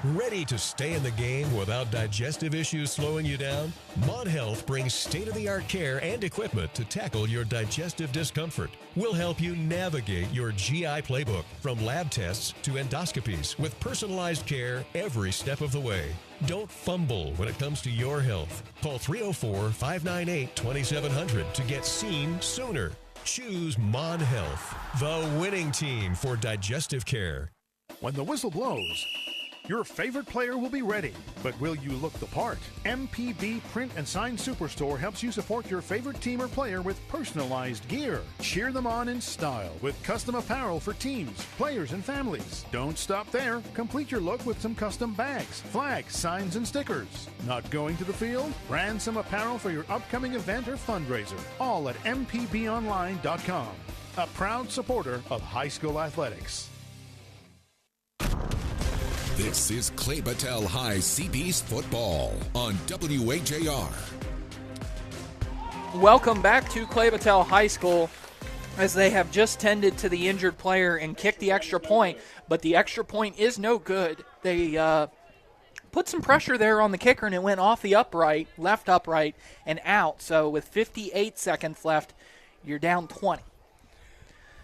Ready to stay in the game without digestive issues slowing you down? Mon Health brings state-of-the-art care and equipment to tackle your digestive discomfort. We'll help you navigate your GI playbook from lab tests to endoscopies with personalized care every step of the way. Don't fumble when it comes to your health. Call 304-598-2700 to get seen sooner. Choose Mon Health, the winning team for digestive care. When the whistle blows, your favorite player will be ready, but will you look the part? MPB Print and Sign Superstore helps you support your favorite team or player with personalized gear. Cheer them on in style with custom apparel for teams, players, and families. Don't stop there. Complete your look with some custom bags, flags, signs, and stickers. Not going to the field? Brand some apparel for your upcoming event or fundraiser. All at mpbonline.com. A proud supporter of high school athletics. This is Clay-Battelle High CB's football on WAJR. Welcome back to Clay-Battelle High School, as they have just tended to the injured player and kicked the extra point, but the extra point is no good. They put some pressure there on the kicker, and it went off the upright, left upright, and out. So with 58 seconds left, you're down 20.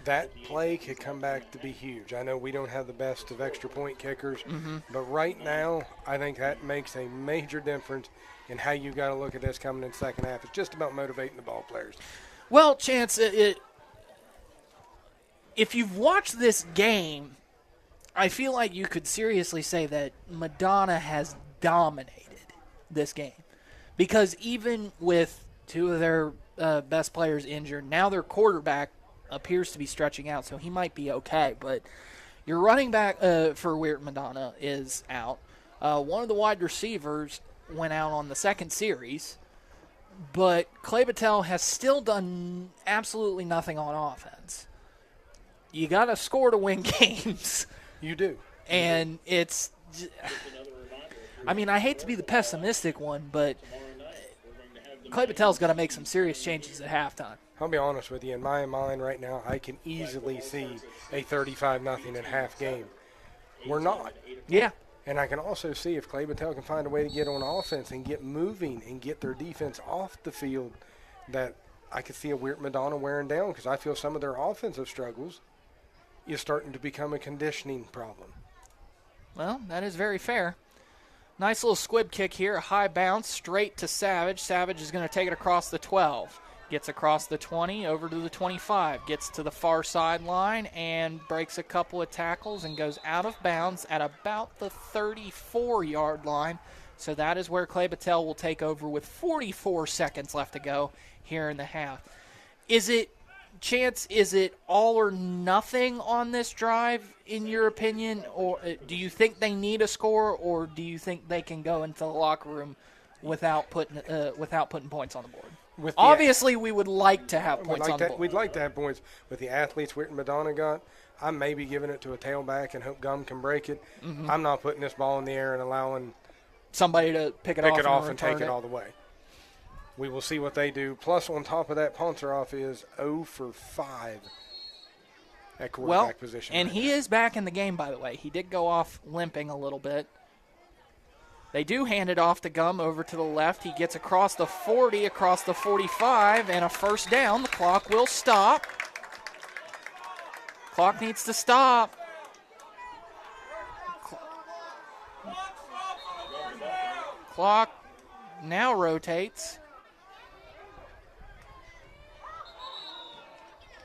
That play could come back to be huge. I know we don't have the best of extra point kickers, but right now I think that makes a major difference in how you got to look at this coming in second half. It's just about motivating the ball players. Well, Chance, if you've watched this game, I feel like you could seriously say that Madonna has dominated this game. Because even with two of their best players injured, now their quarterback appears to be stretching out, so he might be okay. But your running back for Wierton Madonna is out. One of the wide receivers went out on the second series, but Clay-Battelle has still done absolutely nothing on offense. You got to score to win games. You do. And it's, I mean, I hate to be the pessimistic one, but Clay-Battelle's got to make some serious changes at halftime. I'll be honest with you. In my mind right now, I can easily see a 35-0 at half game. We're not. Yeah. And I can also see if Clay-Battelle can find a way to get on offense and get moving and get their defense off the field, that I could see a Wierton Madonna wearing down, because I feel some of their offensive struggles is starting to become a conditioning problem. Well, that is very fair. Nice little squib kick here, a high bounce straight to Savage. Savage is going to take it across the 12. Gets across the 20, over to the 25. Gets to the far sideline and breaks a couple of tackles and goes out of bounds at about the 34-yard line. So that is where Clay-Battelle will take over with 44 seconds left to go here in the half. Is it all or nothing on this drive, in your opinion? Or do you think they need a score, or do you think they can go into the locker room without putting points on the board? Obviously, we would like to have points on the board. We'd like to have points. With the athletes Wierton Madonna got, I may be giving it to a tailback and hope Gum can break it. Mm-hmm. I'm not putting this ball in the air and allowing somebody to pick it off and take it all the way. We will see what they do. Plus, on top of that, Ponceroff is 0 for 5 at quarterback position. And he is back in the game, by the way. He did go off limping a little bit. They do hand it off to Gum over to the left. He gets across the 40, across the 45, and a first down. The clock will stop. Clock needs to stop. Clock now rotates.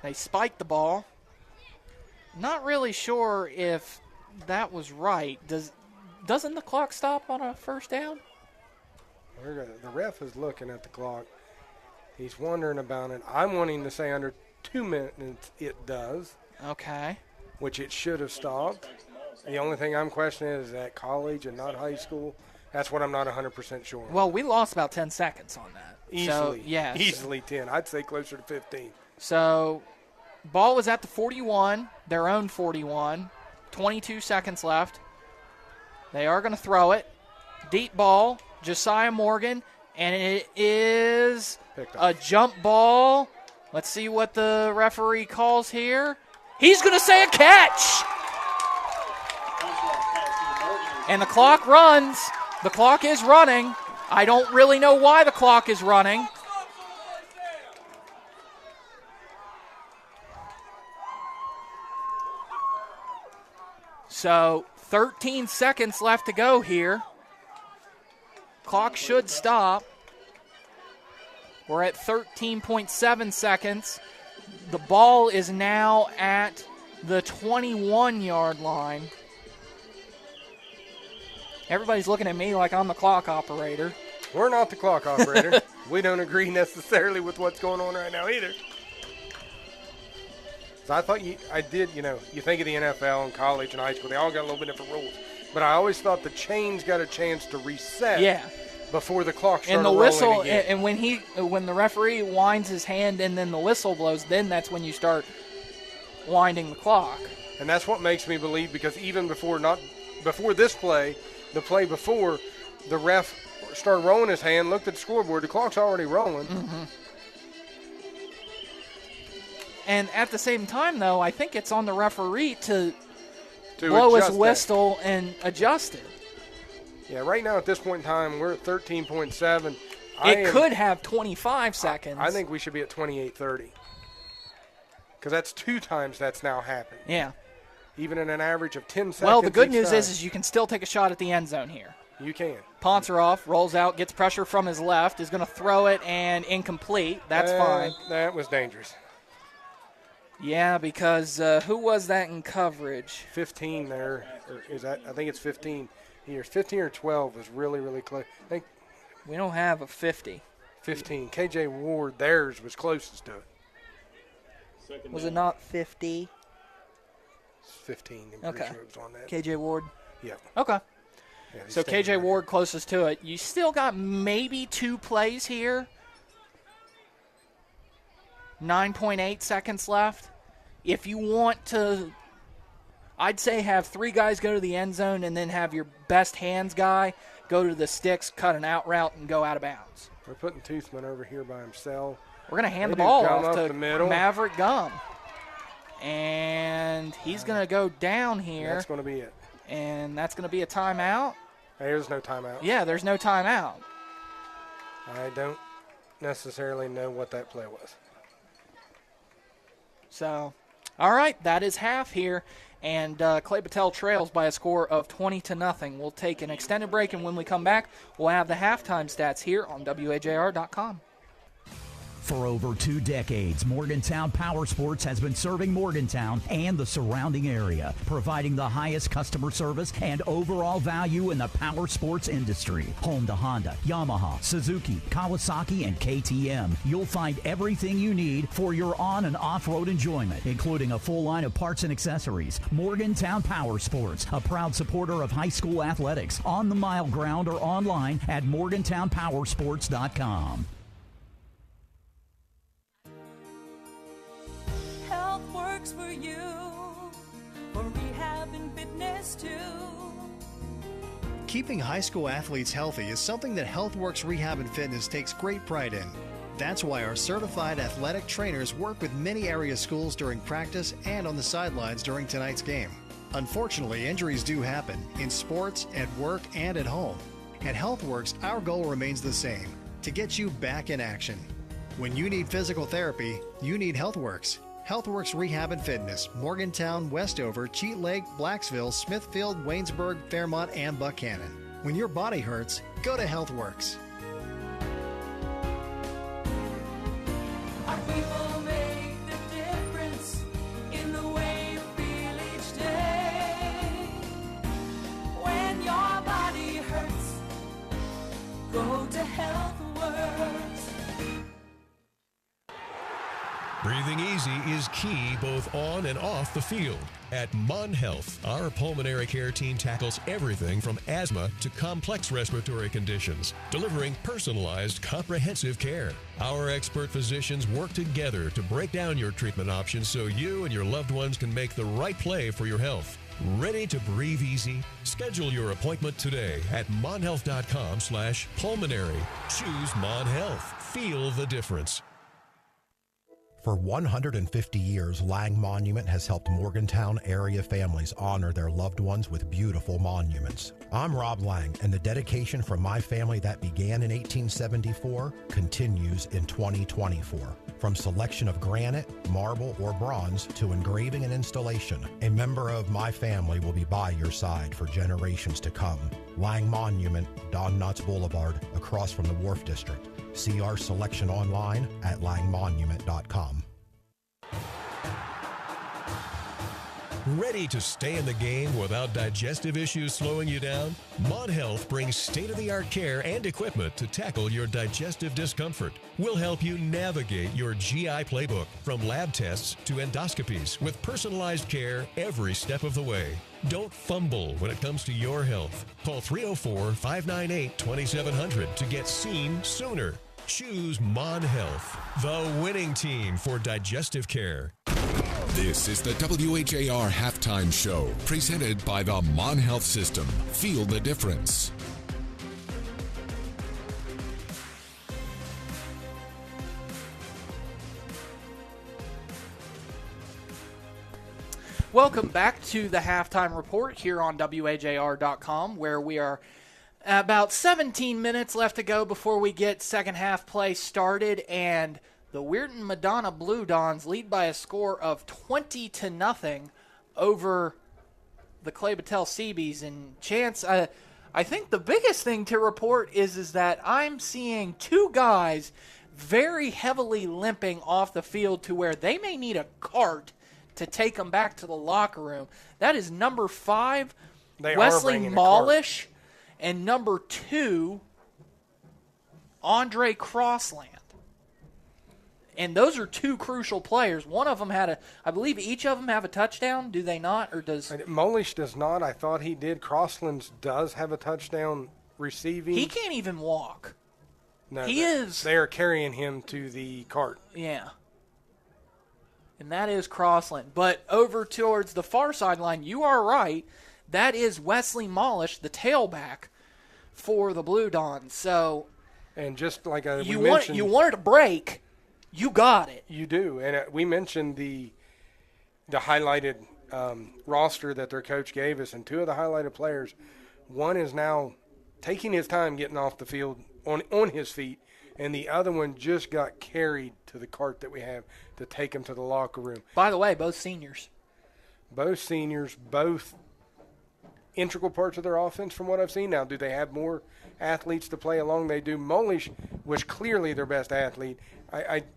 They spike the ball. Not really sure if that was right. Doesn't the clock stop on a first down? The ref is looking at the clock. He's wondering about it. I'm wanting to say under 2 minutes it does. Okay. Which it should have stopped. The only thing I'm questioning is at college and not high school. That's what I'm not 100% sure. Well, we lost about 10 seconds on that. Easily. So, yeah. Easily 10. I'd say closer to 15. So, ball was at the 41, their own 41. 22 seconds left. They are going to throw it. Deep ball, Josiah Morgan, and it is a jump ball. Let's see what the referee calls here. He's going to say a catch. And the clock runs. The clock is running. I don't really know why the clock is running. So 13 seconds left to go here. Clock should stop. We're at 13.7 seconds. The ball is now at the 21-yard line. Everybody's looking at me like I'm the clock operator. We're not the clock operator. We don't agree necessarily with what's going on right now either. So I thought you think of the NFL and college and high school, they all got a little bit different rules. But I always thought the chains got a chance to reset before the clock started and the whistle, rolling again. And when the referee winds his hand and then the whistle blows, then that's when you start winding the clock. And that's what makes me believe, because even before this play, the play before, the ref started rolling his hand, looked at the scoreboard, the clock's already rolling. Mm-hmm. And at the same time, though, I think it's on the referee to blow his whistle and adjust it. Yeah, right now at this point in time, we're at 13.7. It could have 25 seconds. I think we should be at 28:30. Because that's 2 times that's now happened. Yeah. Even in an average of 10 seconds. Well, the good news is you can still take a shot at the end zone here. You can. Ponceroff rolls out, gets pressure from his left, is going to throw it, and incomplete. That's fine. That was dangerous. Yeah, because who was that in coverage? 15 there. I think it's 15 here. 15 or 12 was really, really close. I think we don't have a 50. 15. KJ Ward, theirs was closest to it. Was it not 50? It's 15. I'm pretty sure it was on that. KJ Ward? Yeah. Okay. Yeah, So KJ Ward closest to it. You still got maybe 2 plays here. 9.8 seconds left. If you want to, I'd say have 3 guys go to the end zone and then have your best hands guy go to the sticks, cut an out route, and go out of bounds. We're putting Toothman over here by himself. We're going to hand the ball off to Maverick Gum. And he's going to go down here. That's going to be it. And that's going to be a timeout. There's no timeout. Yeah, there's no timeout. I don't necessarily know what that play was. So, all right, that is half here. And Clay-Battelle trails by a score of 20-0. We'll take an extended break, and when we come back, we'll have the halftime stats here on WAJR.com. For over 2 decades, Morgantown Power Sports has been serving Morgantown and the surrounding area, providing the highest customer service and overall value in the power sports industry. Home to Honda, Yamaha, Suzuki, Kawasaki, and KTM. You'll find everything you need for your on- and off-road enjoyment, including a full line of parts and accessories. Morgantown Power Sports, a proud supporter of high school athletics, on the mile ground or online at morgantownpowersports.com. Health works for you, for rehab and fitness too. Keeping high school athletes healthy is something that HealthWorks Rehab and Fitness takes great pride in. That's why our certified athletic trainers work with many area schools during practice and on the sidelines during tonight's game. Unfortunately, injuries do happen in sports, at work, and at home. At HealthWorks, our goal remains the same, to get you back in action. When you need physical therapy, you need HealthWorks. HealthWorks Rehab and Fitness, Morgantown, Westover, Cheat Lake, Blacksville, Smithfield, Waynesburg, Fairmont, and Buchanan. When your body hurts, go to HealthWorks. Our people make the difference in the way you feel each day. When your body hurts, go to HealthWorks. Breathing easy is key both on and off the field. At Mon Health, our pulmonary care team tackles everything from asthma to complex respiratory conditions, delivering personalized, comprehensive care. Our expert physicians work together to break down your treatment options so you and your loved ones can make the right play for your health. Ready to breathe easy? Schedule your appointment today at monhealth.com/pulmonary. Choose Mon Health. Feel the difference. For 150 years, Lang Monument has helped Morgantown area families honor their loved ones with beautiful monuments. I'm Rob Lang, and the dedication from my family that began in 1874 continues in 2024. From selection of granite, marble, or bronze to engraving and installation, a member of my family will be by your side for generations to come. Lang Monument, Don Knotts Boulevard, across from the Wharf District. See our selection online at langmonument.com. Ready to stay in the game without digestive issues slowing you down? Mon Health brings state-of-the-art care and equipment to tackle your digestive discomfort. We'll help you navigate your GI playbook from lab tests to endoscopies with personalized care every step of the way. Don't fumble when it comes to your health. Call 304-598-2700 to get seen sooner. Choose Mon Health, the winning team for digestive care. This is the WHAR Halftime Show, presented by the Mon Health System. Feel the difference. Welcome back to the Halftime Report here on WAJR.com, where we are about 17 minutes left to go before we get second half play started, and the Wierton Madonna Blue Dons lead by a score of 20-0 over the Clay-Battelle Seabees. And Chance, I think the biggest thing to report is that I'm seeing 2 guys very heavily limping off the field to where they may need a cart to take them back to the locker room. That is number 5, Wesley Molish, and number 2, Andre Crossland. And those are 2 crucial players. One of them I believe each of them have a touchdown. Do they not? Or does Molish does not. I thought he did. Crossland does have a touchdown receiving. He can't even walk. No, is. They are carrying him to the cart. Yeah. And that is Crossland. But over towards the far sideline, you are right. That is Wesley Molish, the tailback for the Blue Dons. So, and just like you wanted a break. You got it. You do. And we mentioned the highlighted roster that their coach gave us, and 2 of the highlighted players, one is now taking his time getting off the field on his feet, and the other one just got carried to the cart that we have to take him to the locker room. By the way, both seniors. Both integral parts of their offense from what I've seen. Now, do they have more athletes to play along? They do. Molish was clearly their best athlete.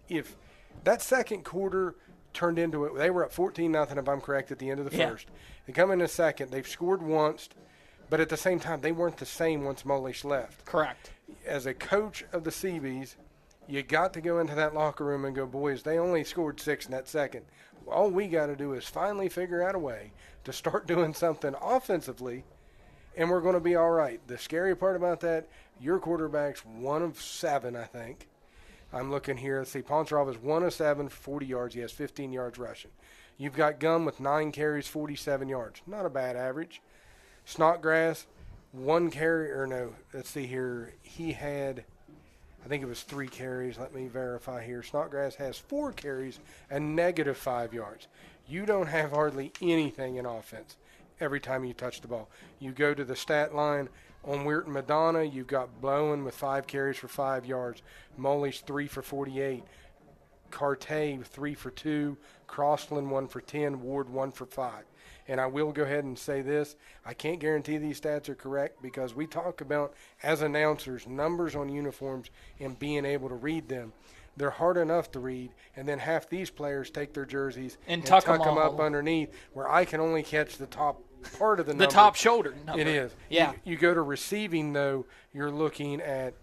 If that second quarter turned into it, they were up 14-0 if I'm correct at the end of the first. They come in the second. They've scored once, but at the same time, they weren't the same once Molish left. Correct. As a coach of the Seabees, you got to go into that locker room and go, boys, they only scored 6 in that second. All we got to do is finally figure out a way to start doing something offensively, and we're going to be all right. The scary part about that, your quarterback's 1 of 7, I think. I'm looking here. Let's see, Poncerov is 1 of 7 for 40 yards. He has 15 yards rushing. You've got Gum with 9 carries, 47 yards. Not a bad average. Snodgrass, 1 carry, or no, let's see here. He had, I think it was 3 carries. Let me verify here. Snodgrass has 4 carries and -5 yards. You don't have hardly anything in offense every time you touch the ball. You go to the stat line. On Wierton Madonna, you've got Bowen with 5 carries for 5 yards. Molish 3 for 48. Carte 3 for 2. Crossland 1 for 10. Ward 1 for 5. And I will go ahead and say this. I can't guarantee these stats are correct because we talk about, as announcers, numbers on uniforms and being able to read them. They're hard enough to read, and then half these players take their jerseys and tuck them up underneath where I can only catch the top part of the number. The top shoulder number. It is. Yeah. You go to receiving, though, you're looking at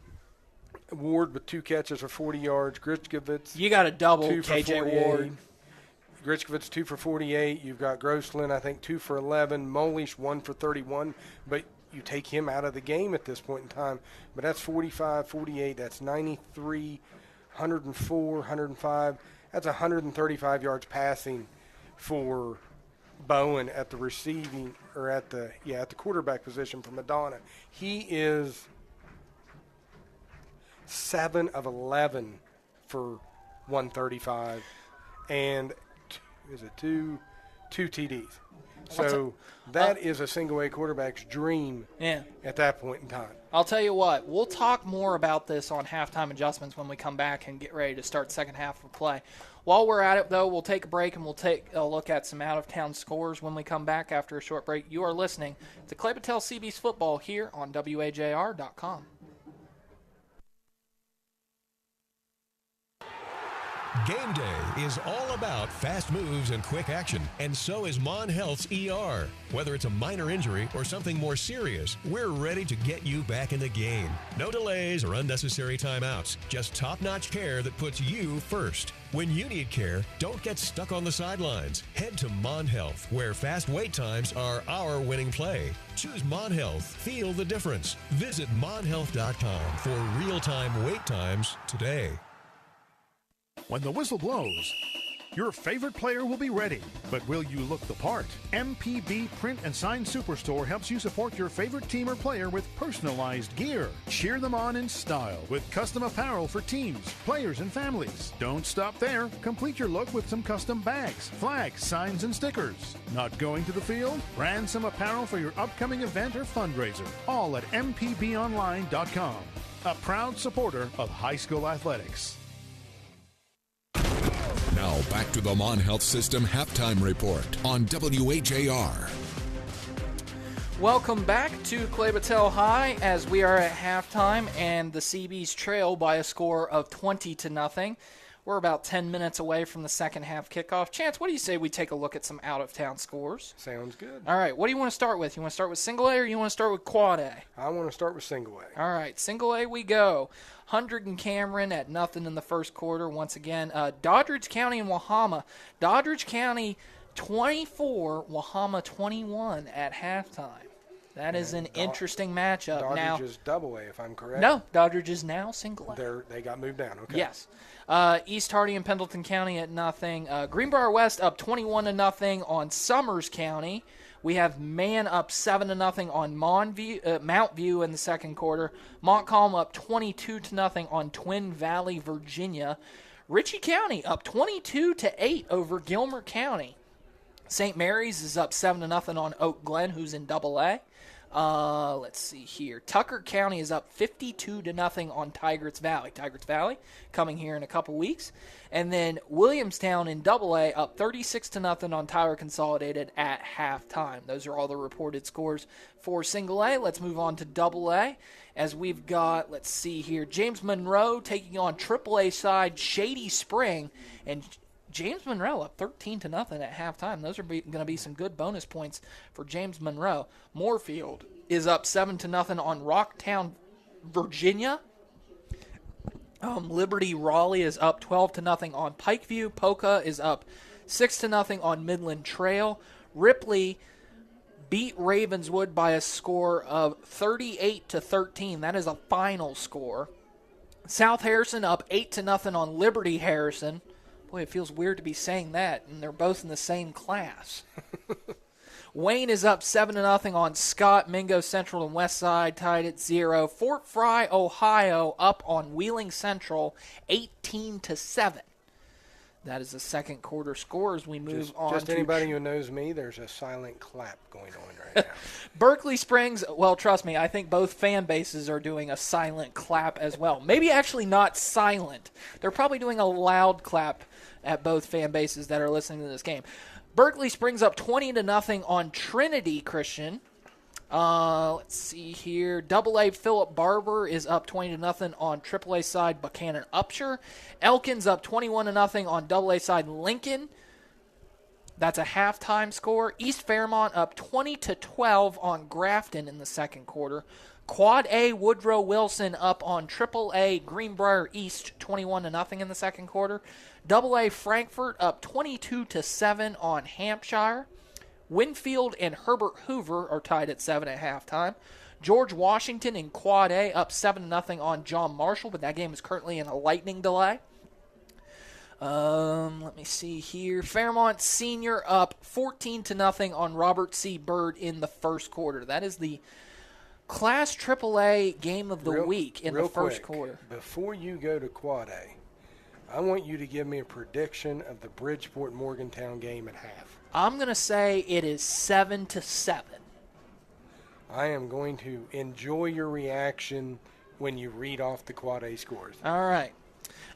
Ward with 2 catches for 40 yards. Grichkovitz. You got a double 2 for KJ 48. Ward. Grichkovitz 2 for 48. You've got Grossland, I think, 2 for 11. Molish 1 for 31. But you take him out of the game at this point in time. But that's 45, 48. That's 93, 104, 105. That's 135 yards passing for Bowen at the receiving, or at the quarterback position for Madonna. He is 7 of 11 for 135, and two TDs. So that is a single-A quarterback's dream at that point in time. I'll tell you what, we'll talk more about this on halftime adjustments when we come back and get ready to start second half of play. While we're at it, though, we'll take a break and we'll take a look at some out-of-town scores when we come back after a short break. You are listening to Clay-Battelle Seabees football here on WAJR.com. Game day is all about fast moves and quick action, and so is Mon Health's ER. Whether it's a minor injury or something more serious, we're ready to get you back in the game. No delays or unnecessary timeouts, just top-notch care that puts you first. When you need care, don't get stuck on the sidelines. Head to Mon Health, where fast wait times are our winning play. Choose Mon Health. Feel the difference. Visit monhealth.com for real-time wait times today. When the whistle blows, your favorite player will be ready, but will you look the part? MPB Print and Sign Superstore helps you support your favorite team or player with personalized gear. Cheer them on in style with custom apparel for teams, players, and families. Don't stop there. Complete your look with some custom bags, flags, signs, and stickers. Not going to the field? Brand some apparel for your upcoming event or fundraiser. All at mpbonline.com. A proud supporter of high school athletics. Now back to the Mon Health System halftime report on WHAR. Welcome back to Clay-Battelle High as we are at halftime and the CBs trail by a score of 20-0. We're about 10 minutes away from the second half kickoff. Chance, what do you say we take a look at some out-of-town scores? Sounds good. All right, what do you want to start with? You want to start with single A or you want to start with quad A? I want to start with single A. All right, single A we go. 100 and Cameron at nothing in the first quarter. Once again, Doddridge County and Wahama. Doddridge County 24, Wahama 21 at halftime. That is an interesting matchup. Doddridge is double A, if I'm correct. No, Doddridge is now single A. They got moved down. Okay. Yes. East Hardy and Pendleton County at nothing. Greenbrier West up 21-0 on Summers County. We have Man up 7-0 on Mount View in the second quarter. Montcalm up 22-0 on Twin Valley, Virginia. Ritchie County up 22-8 over Gilmer County. St. Mary's is up 7-0 on Oak Glen, who's in Double A. Let's see here. Tucker County is up 52-0 on Tigris Valley. Tigris Valley coming here in a couple weeks. And then Williamstown in Double A up 36-0 on Tyler Consolidated at halftime. Those are all the reported scores for Single A. Let's move on to Double A as we've got, let's see here, James Monroe taking on Triple A side Shady Spring. And James Monroe up 13-0 at halftime. Those are going to be some good bonus points for James Monroe. Moorfield is up 7-0 on Rocktown, Virginia. Liberty Raleigh is up 12-0 on Pikeview. Polka is up 6-0 on Midland Trail. Ripley beat Ravenswood by a score of 38-13. That is a final score. South Harrison up 8-0 on Liberty Harrison. Boy, it feels weird to be saying that, and they're both in the same class. Wayne is up 7-0 on Scott. Mingo Central and Westside tied at 0. Fort Fry, Ohio, up on Wheeling Central, 18-7. That is the second quarter score as we move on. Just anybody who knows me, there's a silent clap going on right now. Berkeley Springs, well, trust me, I think both fan bases are doing a silent clap as well. Maybe actually not silent. They're probably doing a loud clap at both fan bases that are listening to this game. Berkeley Springs up 20-0 on Trinity Christian. Let's see here. Double A Philip Barber is up 20-0 on Triple A side Buchanan Upshur. Elkins up 21-0 on Double A side Lincoln. That's a halftime score. East Fairmont up 20-12 on Grafton in the second quarter. Quad A Woodrow Wilson up on Triple A Greenbrier East 21-0 in the second quarter. Double A Frankfort up 22-7 on Hampshire. Winfield and Herbert Hoover are tied at 7 at halftime. George Washington in Quad A up 7-0 on John Marshall, but that game is currently in a lightning delay. Let me see here. Fairmont Senior up 14-0 on Robert C. Byrd in the first quarter. That is the Class AAA game of the week in the first quarter. Before you go to Quad A, I want you to give me a prediction of the Bridgeport-Morgantown game at half. I'm going to say it is 7-7. I am going to enjoy your reaction when you read off the Quad A scores. All right.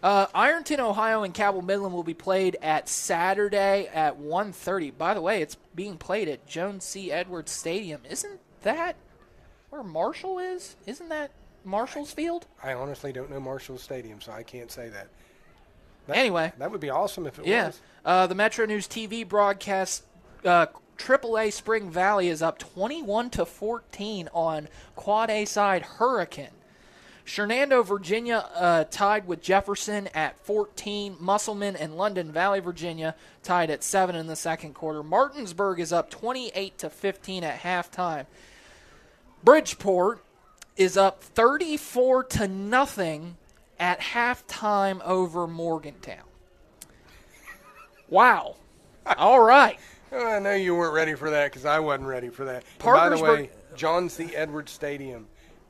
Ironton, Ohio, and Cabell Midland will be played at Saturday at 1:30. By the way, it's being played at Jones C. Edwards Stadium. Isn't that where Marshall is? Isn't that Marshall's field? I honestly don't know Marshall Stadium, so I can't say that. Anyway. That would be awesome if it was. The Metro News TV broadcast, AAA Spring Valley is up 21-14 on Quad A side Hurricane. Shenandoah, Virginia tied with Jefferson at 14. Musselman and London Valley, Virginia tied at 7 in the second quarter. Martinsburg is up 28-15 at halftime. Bridgeport is up 34-0 at halftime over Morgantown. Wow. All right. I know you weren't ready for that because I wasn't ready for that. By the way, John C. Edwards Stadium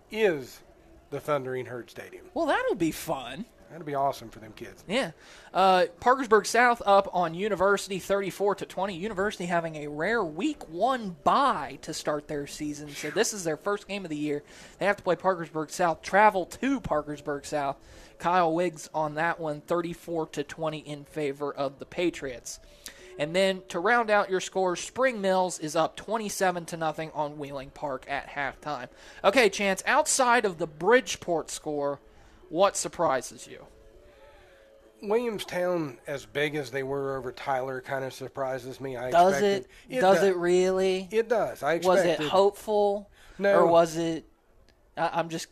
is the Thundering Herd Stadium. Well, that'll be fun. That'll be awesome for them kids. Yeah. Parkersburg South up on University 34-20. University having a rare week 1 bye to start their season. So this is their first game of the year. They have to play Parkersburg South, travel to Parkersburg South. Kyle Wiggs on that one, 34-20 in favor of the Patriots. And then to round out your scores, Spring Mills is up 27-0 on Wheeling Park at halftime. Okay, Chance, outside of the Bridgeport score, what surprises you? Williamstown, as big as they were over Tyler, kind of surprises me. Does it? Does it really? It does. I was expected. it hopeful? No. Or was it? I'm just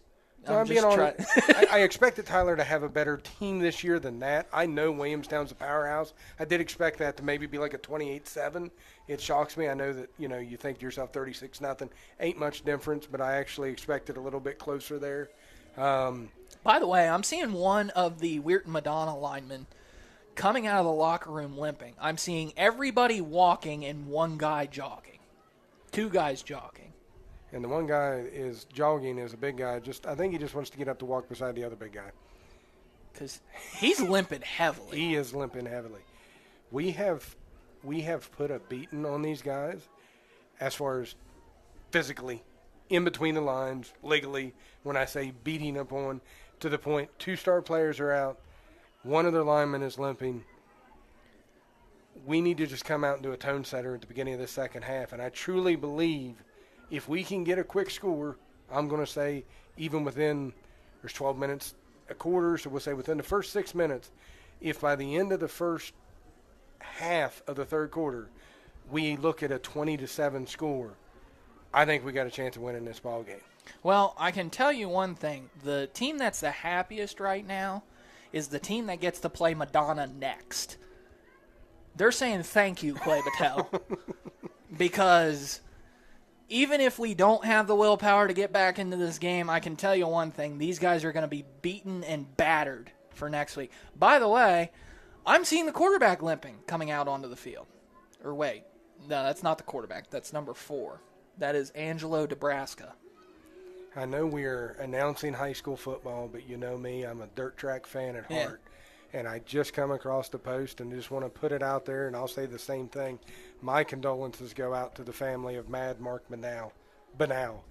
being honest. trying. I expected Tyler to have a better team this year than that. I know Williamstown's a powerhouse. I did expect that to maybe be like a 28-7. It shocks me. I know that you think to yourself 36-0 ain't much difference, but I actually expected a little bit closer there. By the way, I'm seeing one of the Wierton Madonna linemen coming out of the locker room limping. I'm seeing everybody walking and one guy jogging. Two guys jogging. And the one guy is jogging is a big guy. I think he just wants to get up to walk beside the other big guy. Because he's limping heavily. He is limping heavily. We have put a beating on these guys as far as physically, in between the lines, legally, when I say beating up on, to the point 2 star players are out, one of their linemen is limping. We need to just come out and do a tone setter at the beginning of the second half. And I truly believe if we can get a quick score, I'm going to say even within, there's 12 minutes, a quarter, so we'll say within the first 6 minutes, if by the end of the first half of the third quarter we look at a 20-7 score, I think we got a chance of winning this ball game. Well, I can tell you one thing. The team that's the happiest right now is the team that gets to play Madonna next. They're saying thank you, Clay-Battelle, because even if we don't have the willpower to get back into this game, I can tell you one thing. These guys are going to be beaten and battered for next week. By the way, I'm seeing the quarterback limping coming out onto the field. Or wait, no, that's not the quarterback. That's number 4. That is Angelo Nebraska. I know we're announcing high school football, but you know me, I'm a dirt track fan at heart. And I just come across the post and just want to put it out there, and I'll say the same thing. My condolences go out to the family of Mad Mark Banau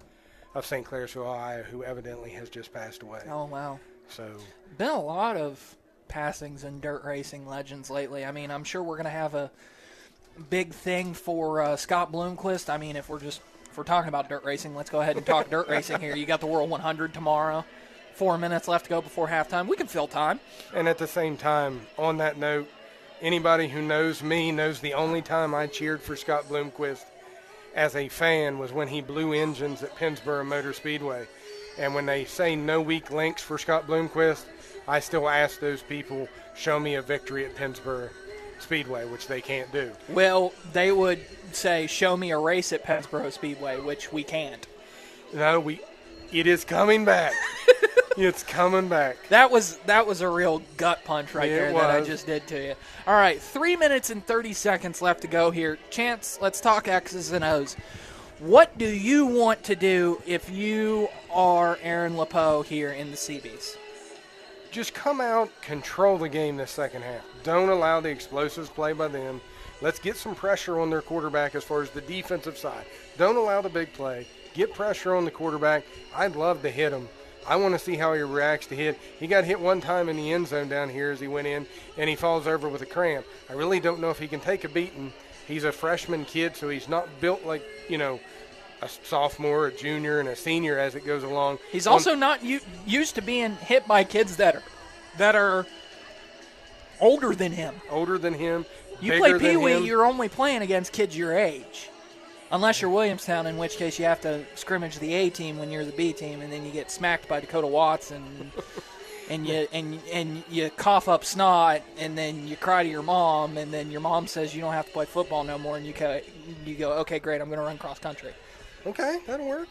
of St. Clairsville, Ohio, who evidently has just passed away. Oh, wow. So, been a lot of passings in dirt racing legends lately. I mean, I'm sure we're going to have a big thing for Scott Bloomquist. I mean, if we're talking about dirt racing, let's go ahead and talk dirt racing here. You got the World 100 tomorrow. 4 minutes left to go before halftime. We can fill time. And at the same time, on that note, anybody who knows me knows the only time I cheered for Scott Bloomquist as a fan was when he blew engines at Pennsboro Motor Speedway. And when they say no weak links for Scott Bloomquist, I still ask those people, show me a victory at Pennsboro Speedway, which they can't do. Well, they would say, show me a race at Pennsboro Speedway, which we can't. No, it is coming back. It's coming back. That was a real gut punch right there that I just did to you. All right, 3 minutes and 30 seconds left to go here. Chance, let's talk X's and O's. What do you want to do if you are Aaron Lepeau here in the Seabees? Just come out, control the game this second half. Don't allow the explosives play by them. Let's get some pressure on their quarterback as far as the defensive side. Don't allow the big play. Get pressure on the quarterback. I'd love to hit him. I want to see how he reacts to hit. He got hit one time in the end zone down here as he went in, and he falls over with a cramp. I really don't know if he can take a beating. He's a freshman kid, so he's not built like, a sophomore, a junior, and a senior as it goes along. He's also not used to being hit by kids that are older than him. Older than him. You play Pee Wee, you're only playing against kids your age. Unless you're Williamstown, in which case you have to scrimmage the A team when you're the B team, and then you get smacked by Dakota Watts, and you cough up snot, and then you cry to your mom, and then your mom says you don't have to play football no more, and you go, okay, great, I'm going to run cross country. Okay, that'll work.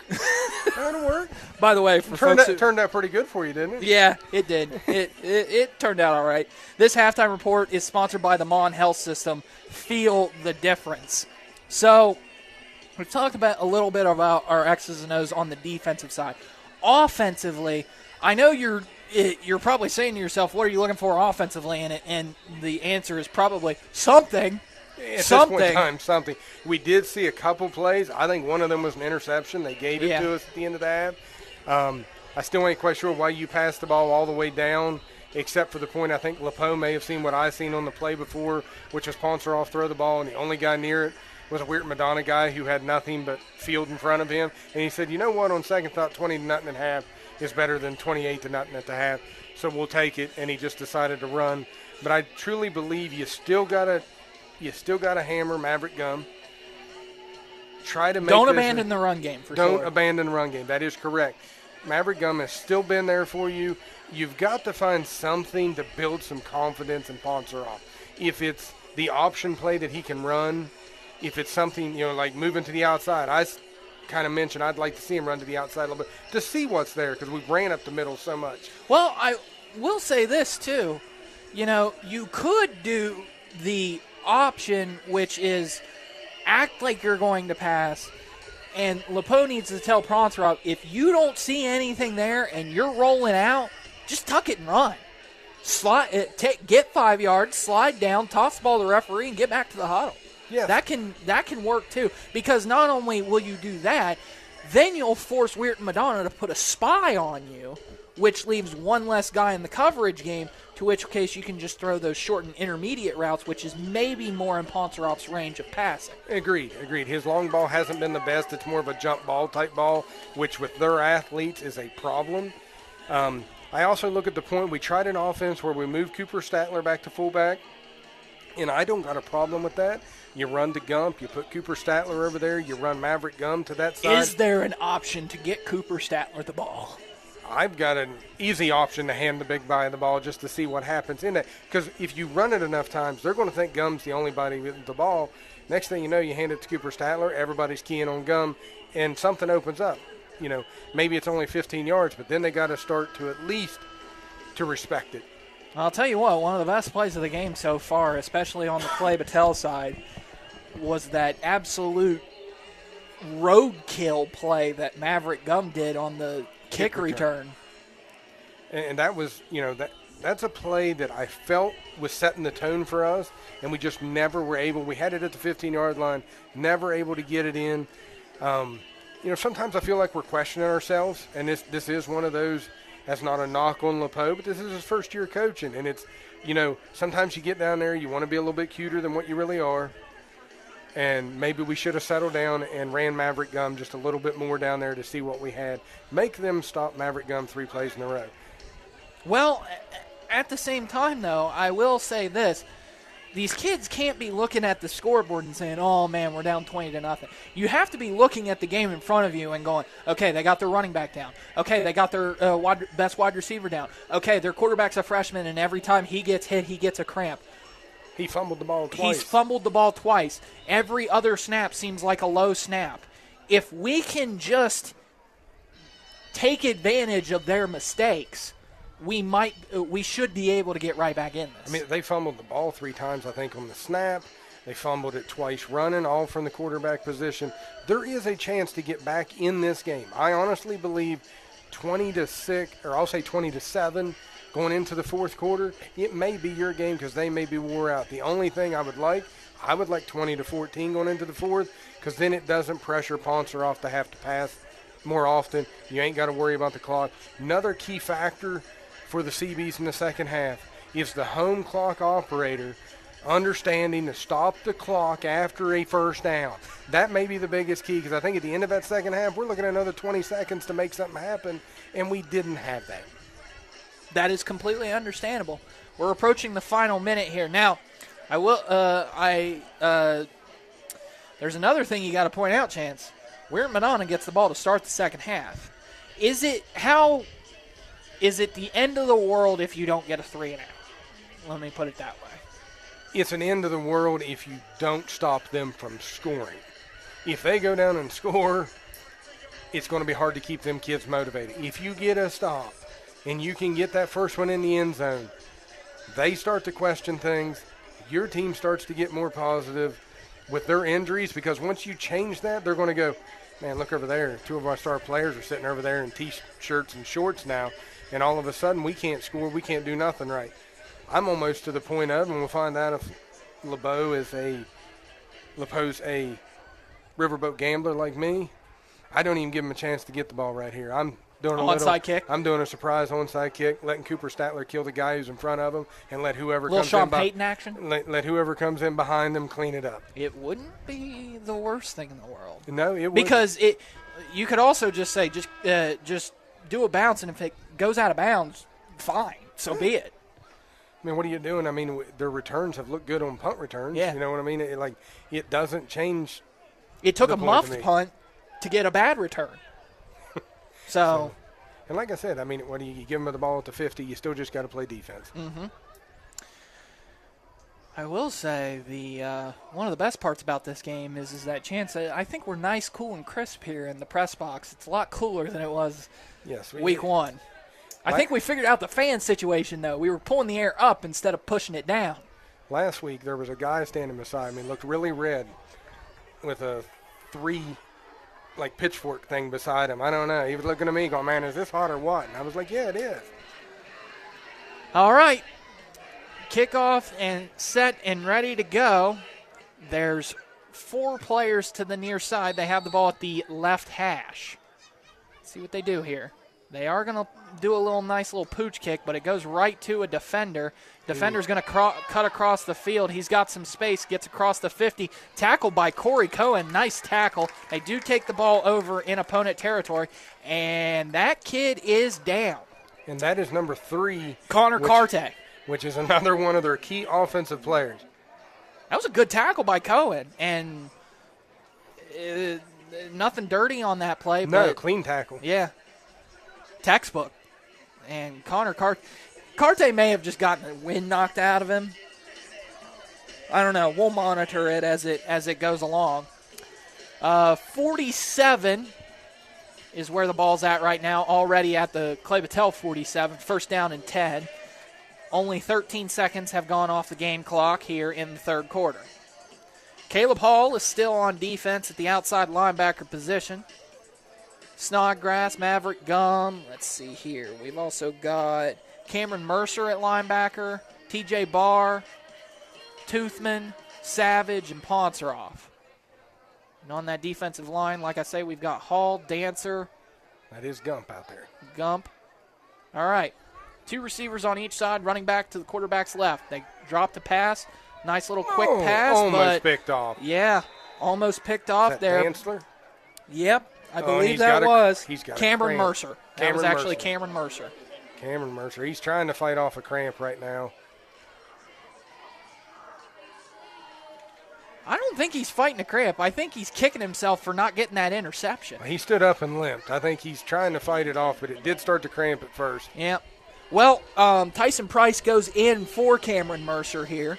That'll work. By the way, turned out pretty good for you, didn't it? Yeah, it did. It turned out all right. This halftime report is sponsored by the Mon Health System. Feel the difference. So we've talked about a little bit about our X's and O's on the defensive side. Offensively, I know you're probably saying to yourself, what are you looking for offensively in it? And the answer is probably something. At this point in time, something. We did see a couple plays. I think one of them was an interception. They gave it to us at the end of the half. I still ain't quite sure why you passed the ball all the way down except for the point I think LePeau may have seen what I seen on the play before, which was Ponceroff throw the ball, and the only guy near it was a Wierton Madonna guy who had nothing but field in front of him. And he said, you know what, on second thought, 20-0 at half is better than 28-0 at the half, so we'll take it. And he just decided to run. But I truly believe you still gotta hammer Maverick Gum. Try to make don't abandon the run game for Don't sure. abandon the run game. That is correct. Maverick Gum has still been there for you. You've got to find something to build some confidence in Ponceroff. If it's the option play that he can run, if it's something, like moving to the outside. I kind of mentioned I'd like to see him run to the outside a little bit to see what's there because we ran up the middle so much. Well, I will say this, too. You could do the option, which is act like you're going to pass, and LePeau needs to tell Ponceroff, if you don't see anything there and you're rolling out, just tuck it and run. Get 5 yards, slide down, toss the ball to the referee, and get back to the huddle. Yeah, that can work too, because not only will you do that, then you'll force Wierton Madonna to put a spy on you, which leaves one less guy in the coverage game, to which case you can just throw those short and intermediate routes, which is maybe more in Ponceroff's range of passing. Agreed. His long ball hasn't been the best. It's more of a jump ball type ball, which with their athletes is a problem. I also look at the point we tried an offense where we moved Cooper Statler back to fullback, and I don't got a problem with that. You run to Gump, you put Cooper Statler over there, you run Maverick Gum to that side. Is there an option to get Cooper Statler the ball? I've got an easy option to hand the big guy the ball just to see what happens in that. Because if you run it enough times, they're going to think Gum's the only body with the ball. Next thing you know, you hand it to Cooper Statler, everybody's keying on Gum, and something opens up. Maybe it's only 15 yards, but then they got to start to at least to respect it. I'll tell you what, one of the best plays of the game so far, especially on the Clay-Battelle side, was that absolute roadkill play that Maverick Gum did on the kick return. And that was, that's a play that I felt was setting the tone for us, and we just never were able. We had it at the 15-yard line, never able to get it in. Sometimes I feel like we're questioning ourselves, and this is one of those. That's not a knock on LePeau, but this is his first year coaching, and it's, sometimes you get down there, you want to be a little bit cuter than what you really are. And maybe we should have settled down and ran Maverick Gum just a little bit more down there to see what we had. Make them stop Maverick Gum 3 plays in a row. Well, at the same time, though, I will say this. These kids can't be looking at the scoreboard and saying, oh, man, we're down 20-0. You have to be looking at the game in front of you and going, okay, they got their running back down. Okay, they got their best wide receiver down. Okay, their quarterback's a freshman, and every time he gets hit, he gets a cramp. He fumbled the ball twice. He's fumbled the ball twice. Every other snap seems like a low snap. If we can just take advantage of their mistakes, we should be able to get right back in this. I mean, they fumbled the ball 3 times, I think, on the snap. They fumbled it twice running, all from the quarterback position. There is a chance to get back in this game. I honestly believe 20-6, or I'll say 20-7, going into the fourth quarter, it may be your game because they may be wore out. The only thing I would like 20-14 going into the fourth, because then it doesn't pressure Ponceroff to have to pass more often. You ain't got to worry about the clock. Another key factor for the CBs in the second half is the home clock operator understanding to stop the clock after a first down. That may be the biggest key, because I think at the end of that second half, we're looking at another 20 seconds to make something happen, and we didn't have that. That is completely understandable. We're approaching the final minute here. Now, there's another thing you got to point out, Chance. Wierton Madonna gets the ball to start the second half. Is it the end of the world if you don't get a 3-and-out? Let me put it that way. It's an end of the world if you don't stop them from scoring. If they go down and score, it's going to be hard to keep them kids motivated. If you get a stop and you can get that first one in the end zone, they start to question things. Your team starts to get more positive with their injuries, because once you change that, they're going to go, man, look over there. 2 of our star players are sitting over there in T-shirts and shorts now, and all of a sudden we can't score, we can't do nothing right. I'm almost to the point of, and we'll find out if LePeau's a riverboat gambler like me, I don't even give him a chance to get the ball right here. I'm doing onside kick. I'm doing a surprise onside kick, letting Cooper Statler kill the guy who's in front of him, and let whoever little comes Sean in Payton action. Let whoever comes in behind them clean it up. It wouldn't be the worst thing in the world. No, it wouldn't. Because you could also just say just do a bounce, and if it goes out of bounds, fine, so be it. I mean, what are you doing? I mean, their returns have looked good on punt returns. Yeah. You know what I mean? It doesn't change. It took a point muffed to me. punt to get a bad return. So, and like I said, I mean, when you give them the ball at the 50, you still just got to play defense. Mm-hmm. I will say one of the best parts about this game is that chance. I think we're nice, cool, and crisp here in the press box. It's a lot cooler than it was week one. I think we figured out the fan situation, though. We were pulling the air up instead of pushing it down. Last week, there was a guy standing beside me, looked really red, with a 3 pitchfork thing beside him. I don't know. He was looking at me going, man, is this hot or what? And I was like, yeah, it is. All right. Kickoff and set and ready to go. There's 4 players to the near side. They have the ball at the left hash. Let's see what they do here. They are going to do a nice little pooch kick, but it goes right to a defender. Defender's going to cut across the field. He's got some space, gets across the 50. Tackled by Corey Cohen. Nice tackle. They do take the ball over in opponent territory, and that kid is down. And that is number 3. Connor Carte. Which is another one of their key offensive players. That was a good tackle by Cohen, and nothing dirty on that play. No, but clean tackle. Yeah. Textbook. And Connor Carte may have just gotten the wind knocked out of him. I don't know. We'll monitor it as it goes along. 47 is where the ball's at right now, already at the Clay-Battelle 47, first down and 10. Only 13 seconds have gone off the game clock here in the third quarter. Caleb Hall is still on defense at the outside linebacker position. Snodgrass, Maverick Gum. Let's see here. We've also got Cameron Mercer at linebacker, TJ Barr, Toothman, Savage, and Ponceroff. And on that defensive line, like I say, we've got Hall, Dancer. That is Gump out there. Gump. All right. 2 receivers on each side, running back to the quarterback's left. They drop the pass. Nice little quick pass. Almost picked off. Yeah, almost picked off Is that there. Dantzler? Yep, I believe that was Cameron cramp. Mercer. That was actually Cameron Mercer. Cameron Mercer. He's trying to fight off a cramp right now. I don't think he's fighting a cramp. I think he's kicking himself for not getting that interception. He stood up and limped. I think he's trying to fight it off, but it did start to cramp at first. Yep. Well, Tyson Price goes in for Cameron Mercer here.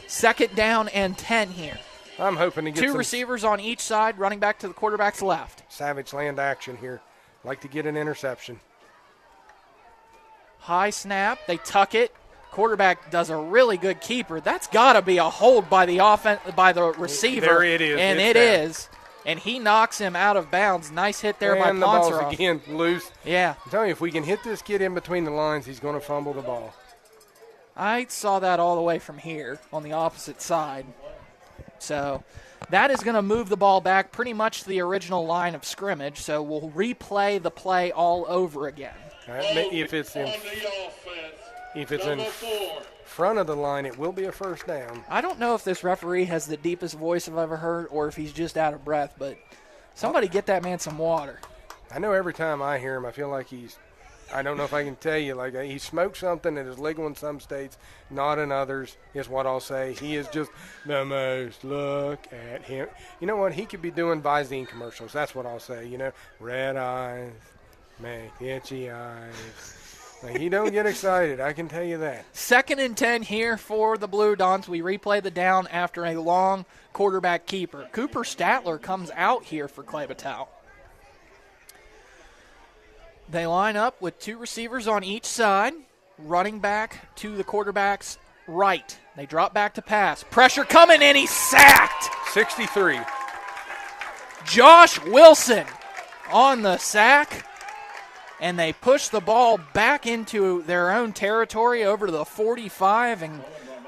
Second down and 10 here. I'm hoping to get 2 receivers on each side, running back to the quarterback's left. Savage land action here. Like to get an interception. High snap. They tuck it. Quarterback does a really good keeper. That's got to be a hold by the receiver. There it is. And it is. And he knocks him out of bounds. Nice hit there by Ponceroff. And the ball's again loose. Yeah. I'm telling you, if we can hit this kid in between the lines, he's going to fumble the ball. I saw that all the way from here on the opposite side. So that is going to move the ball back pretty much to the original line of scrimmage. So we'll replay the play all over again. If it's in front of the line, it will be a first down. I don't know if this referee has the deepest voice I've ever heard or if he's just out of breath, but somebody get that man some water. I know every time I hear him, I feel like I don't know if I can tell you, like he smoked something that is legal in some states, not in others, is what I'll say. He is just the most. Look at him. You know what? He could be doing Visine commercials. That's what I'll say. You know, red eyes make itchy eyes. Like, he don't get excited, I can tell you that. Second and 10 here for the Blue Dons. We replay the down after a long quarterback keeper. Cooper Statler comes out here for Clay-Battelle. They line up with 2 receivers on each side, running back to the quarterback's right. They drop back to pass. Pressure coming, and he's sacked. 63. Josh Wilson on the sack. And they push the ball back into their own territory over to the 45, and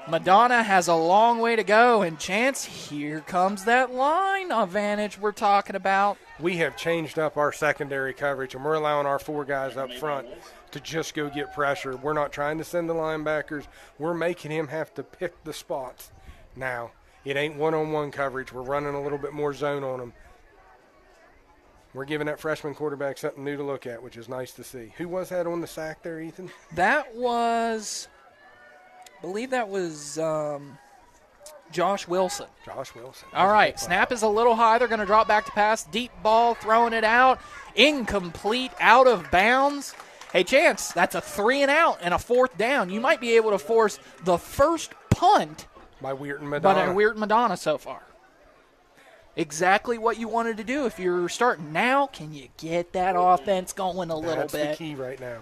Madonna has a long way to go, and Chance, here comes that line advantage we're talking about. We have changed up our secondary coverage, and we're allowing our 4 guys up front to just go get pressure. We're not trying to send the linebackers. We're making him have to pick the spots. Now, it ain't one-on-one coverage. We're running a little bit more zone on him. We're giving that freshman quarterback something new to look at, which is nice to see. Who was that on the sack there, Ethan? That was, I believe that was Josh Wilson. Josh Wilson. All right, snap is a little high. They're going to drop back to pass. Deep ball, throwing it out. Incomplete, out of bounds. Hey, Chance, that's a 3-and-out and a 4th down. You might be able to force the first punt by Wierton Madonna. Wierton Madonna so far. Exactly what you wanted to do if you're starting. Now, can you get that offense going a little bit? That's the key right now.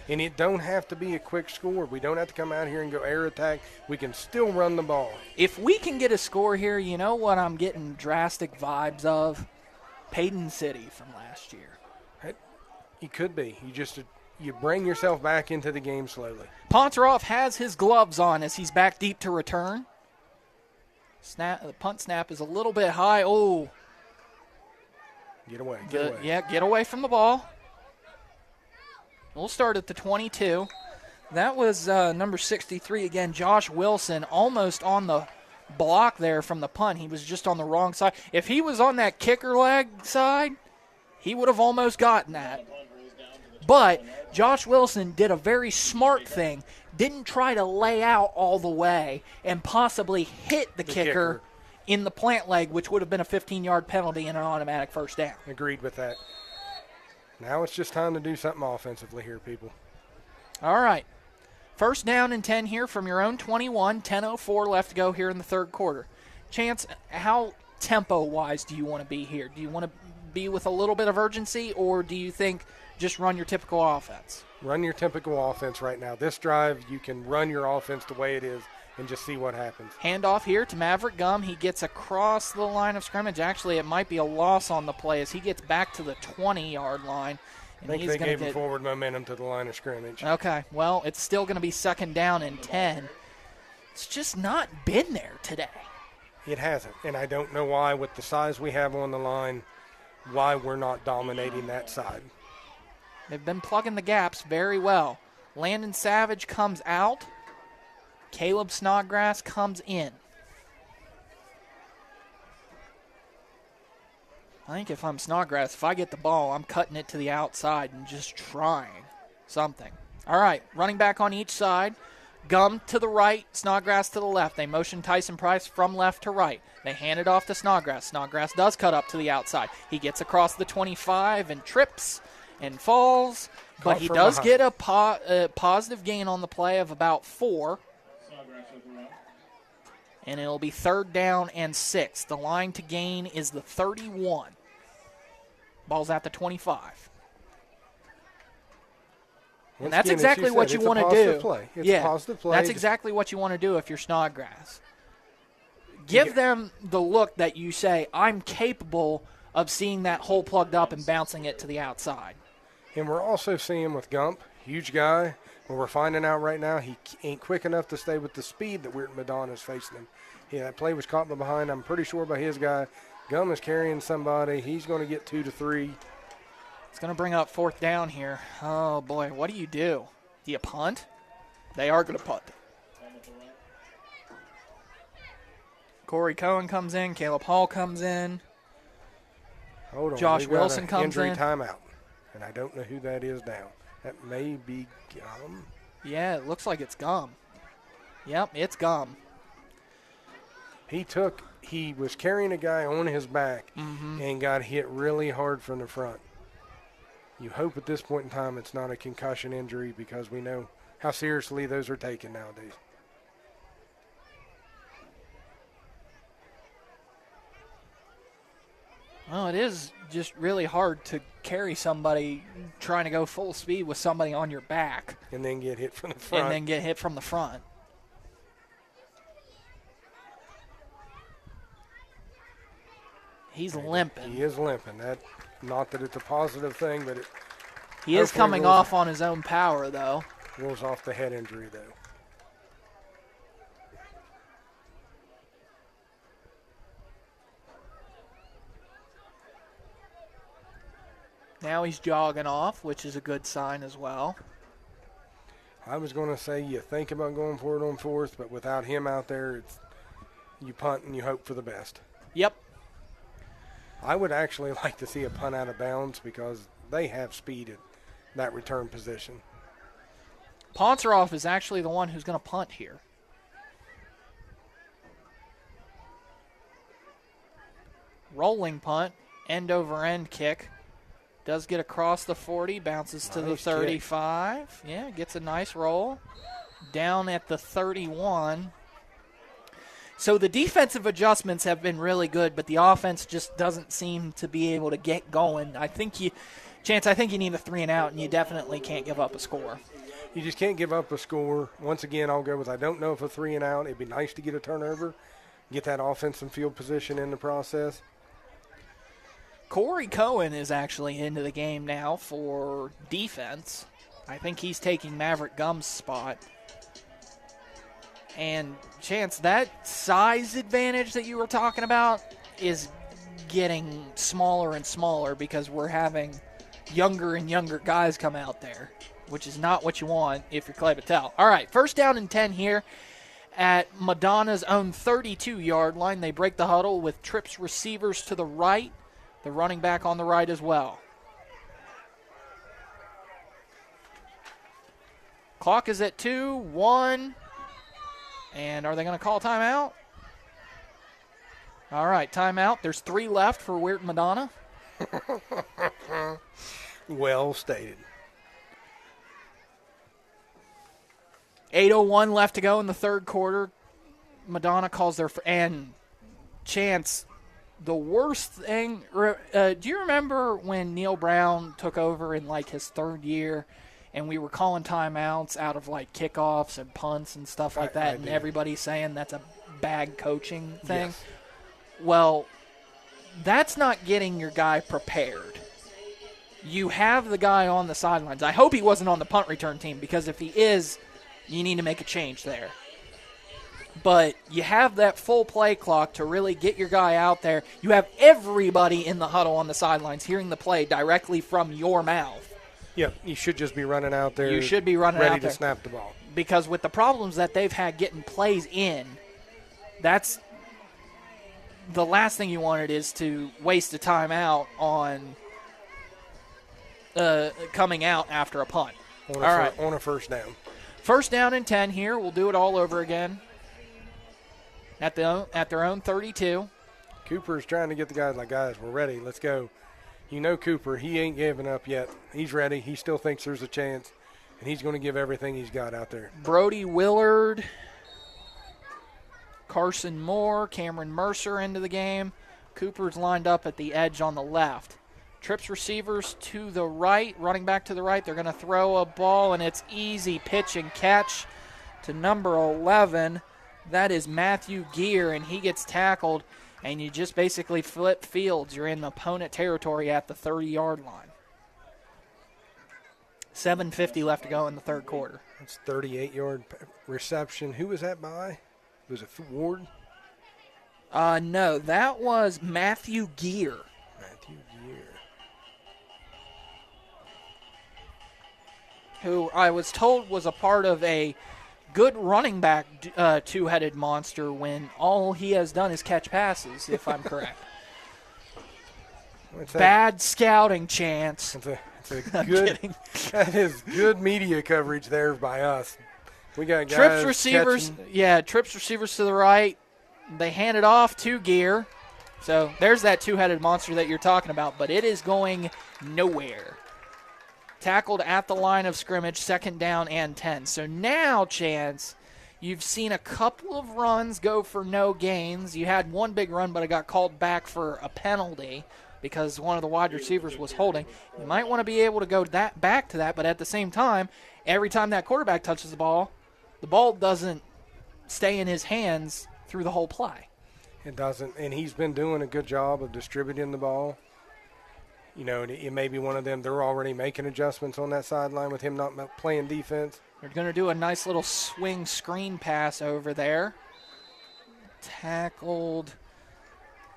And it don't have to be a quick score. We don't have to come out here and go air attack. We can still run the ball. If we can get a score here, you know what I'm getting drastic vibes of? Payton City from last year. It could be. You bring yourself back into the game slowly. Ponteroff has his gloves on as he's back deep to return. The punt snap is a little bit high. Oh. Get away. Yeah, get away from the ball. We'll start at the 22. That was number 63 again, Josh Wilson, almost on the block there from the punt. He was just on the wrong side. If he was on that kicker leg side, he would have almost gotten that. But Josh Wilson did a very smart thing. Didn't try to lay out all the way and possibly hit the kicker in the plant leg, which would have been a 15-yard penalty and an automatic first down. Agreed with that. Now it's just time to do something offensively here, people. All right. First down and 10 here from your own 21. 10:04 left to go here in the third quarter. Chance, how tempo-wise do you want to be here? Do you want to be with a little bit of urgency, or do you think just run your typical offense? Run your typical offense right now. This drive, you can run your offense the way it is and just see what happens. Handoff here to Maverick Gum. He gets across the line of scrimmage. Actually, it might be a loss on the play as he gets back to the 20-yard line. I think they gave him forward momentum to the line of scrimmage. Okay, well, it's still going to be 2nd down and 10. It's just not been there today. It hasn't, and I don't know why, with the size we have on the line, why we're not dominating that side. They've been plugging the gaps very well. Landon Savage comes out. Caleb Snodgrass comes in. I think if I'm Snodgrass, if I get the ball, I'm cutting it to the outside and just trying something. All right, running back on each side. Gum to the right, Snodgrass to the left. They motion Tyson Price from left to right. They hand it off to Snodgrass. Snodgrass does cut up to the outside. He gets across the 25 and trips and falls, but he does get a positive gain on the play of about 4. And it'll be 3rd down and 6. The line to gain is the 31. Ball's at the 25. And that's exactly what you want to do. It's a positive play. That's exactly what you want to do if you're Snodgrass. Give them the look that you say, I'm capable of seeing that hole plugged up and bouncing it to the outside. And we're also seeing with Gump, huge guy, but we're finding out right now he ain't quick enough to stay with the speed that Wierton Madonna is facing him. Yeah, that play was caught by behind, I'm pretty sure, by his guy. Gum is carrying somebody. He's going to get 2 to 3. It's going to bring up 4th down here. Oh, boy, what do? Do you punt? They are going to punt. Corey Cohen comes in. Caleb Hall comes in. Hold on. Josh Wilson comes in. Injury timeout. And I don't know who that is now. That may be Gum. Yeah, it looks like it's Gum. Yep, it's Gum. He was carrying a guy on his back and got hit really hard from the front. You hope at this point in time it's not a concussion injury because we know how seriously those are taken nowadays. Well, it is just really hard to carry somebody trying to go full speed with somebody on your back. And then get hit from the front. He's limping. He is limping. Not that it's a positive thing, but he is coming off on his own power, though. Rolls off the head injury, though. Now he's jogging off, which is a good sign as well. I was going to say you think about going for it on fourth, but without him out there, you punt and you hope for the best. Yep. I would actually like to see a punt out of bounds because they have speed at that return position. Ponceroff is actually the one who's going to punt here. Rolling punt, end over end kick. Does get across the 40, bounces to the 35. Kick. Yeah, gets a nice roll. Down at the 31. So the defensive adjustments have been really good, but the offense just doesn't seem to be able to get going. I think you need a 3 and out, and you definitely can't give up a score. You just can't give up a score. Once again, I'll go with I don't know if a 3 and out. It'd be nice to get a turnover, get that offensive field position in the process. Corey Cohen is actually into the game now for defense. I think he's taking Maverick Gum's spot. And, Chance, that size advantage that you were talking about is getting smaller and smaller because we're having younger and younger guys come out there, which is not what you want if you're Clay-Battelle. All right, 1st down and 10 here at Madonna's own 32-yard line. They break the huddle with trips receivers to the right. The running back on the right as well. Clock is at 2, 1. And are they going to call timeout? All right, timeout. There's 3 left for Wierton Madonna. Well stated. 8:01 left to go in the 3rd quarter. Madonna calls their and Chance. The worst thing, do you remember when Neil Brown took over in like his 3rd year and we were calling timeouts out of like kickoffs and punts and stuff like that, and everybody's saying that's a bad coaching thing? Yes. Well, that's not getting your guy prepared. You have the guy on the sidelines. I hope he wasn't on the punt return team because if he is, you need to make a change there. But you have that full play clock to really get your guy out there. You have everybody in the huddle on the sidelines hearing the play directly from your mouth. Yeah, you should just be running out there. You should be running out there. Ready to snap the ball. Because with the problems that they've had getting plays in, that's the last thing you wanted is to waste a timeout on coming out after a punt. On a 1st down. 1st down and 10 here. We'll do it all over again. At their own 32. Cooper's trying to get the guys like, guys, we're ready. Let's go. You know Cooper, he ain't giving up yet. He's ready. He still thinks there's a chance, and he's going to give everything he's got out there. Brody Willard, Carson Moore, Cameron Mercer into the game. Cooper's lined up at the edge on the left. Trips receivers to the right, running back to the right. They're going to throw a ball, and it's easy pitch and catch to number 11. That is Matthew Gear, and he gets tackled, and you just basically flip fields. You're in opponent territory at the 30-yard line. 7:50 left to go in the 3rd quarter. That's 38-yard reception. Who was that by? Was it Ward? No, that was Matthew Gear. Matthew Gear. Who I was told was a part of a good running back two-headed monster when all he has done is catch passes, if I'm correct. Bad scouting, Chance. It's a good. That is good media coverage there by us. We got guys trips receivers. catching. Yeah, trips receivers to the right. They hand it off to Gear. So there's that two-headed monster that you're talking about, but it is going nowhere. Tackled at the line of scrimmage, 2nd down and 10. So now, Chance, you've seen a couple of runs go for no gains. You had one big run, but it got called back for a penalty because one of the wide receivers was holding. You might want to be able to go back to that, but at the same time, every time that quarterback touches the ball doesn't stay in his hands through the whole play. It doesn't, and he's been doing a good job of distributing the ball. You know, it may be one of them. They're already making adjustments on that sideline with him not playing defense. They're going to do a nice little swing screen pass over there. Tackled.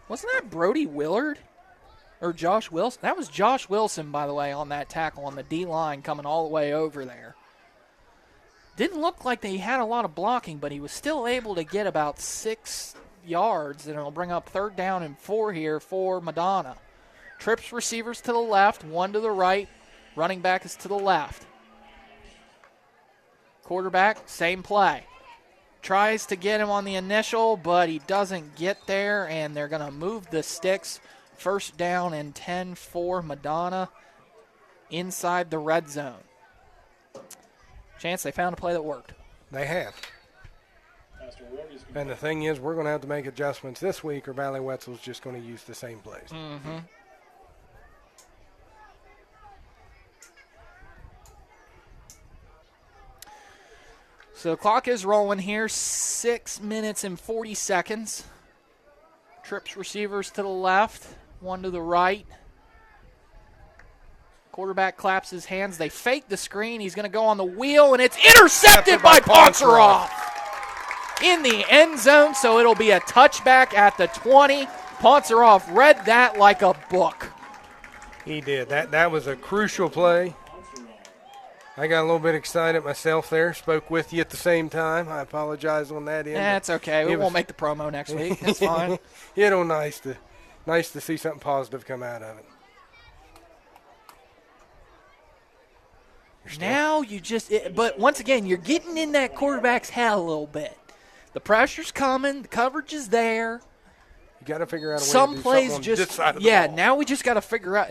Wasn't that Brody Willard? Or Josh Wilson. That was Josh Wilson, by the way, on that tackle on the D-line coming all the way over there. Didn't look like they had a lot of blocking, but he was still able to get about 6 yards, and it'll bring up 3rd down and 4 here for Madonna. Trips receivers to the left, 1 to the right. Running back is to the left. Quarterback, same play. Tries to get him on the initial, but he doesn't get there, and they're going to move the sticks. 1st down and 10 for Madonna inside the red zone. Chance, they found a play that worked. They have. And the thing is, we're going to have to make adjustments this week, or Valley Wetzel's just going to use the same plays. Mm-hmm. So the clock is rolling here, 6 minutes and 40 seconds. Trips receivers to the left, 1 to the right. Quarterback claps his hands. They fake the screen. He's going to go on the wheel, and it's intercepted by Ponceroff in the end zone, so it'll be a touchback at the 20. Ponceroff read that like a book. He did. That was a crucial play. I got a little bit excited myself there. Spoke with you at the same time. I apologize on that end. That's okay. We won't make the promo next week. It's fine. Nice to see something positive come out of it. Now you just – but once again, you're getting in that quarterback's head a little bit. The pressure's coming. The coverage is there. You got to figure out a way Some to do plays something just on this side of the ball. now we just got to figure out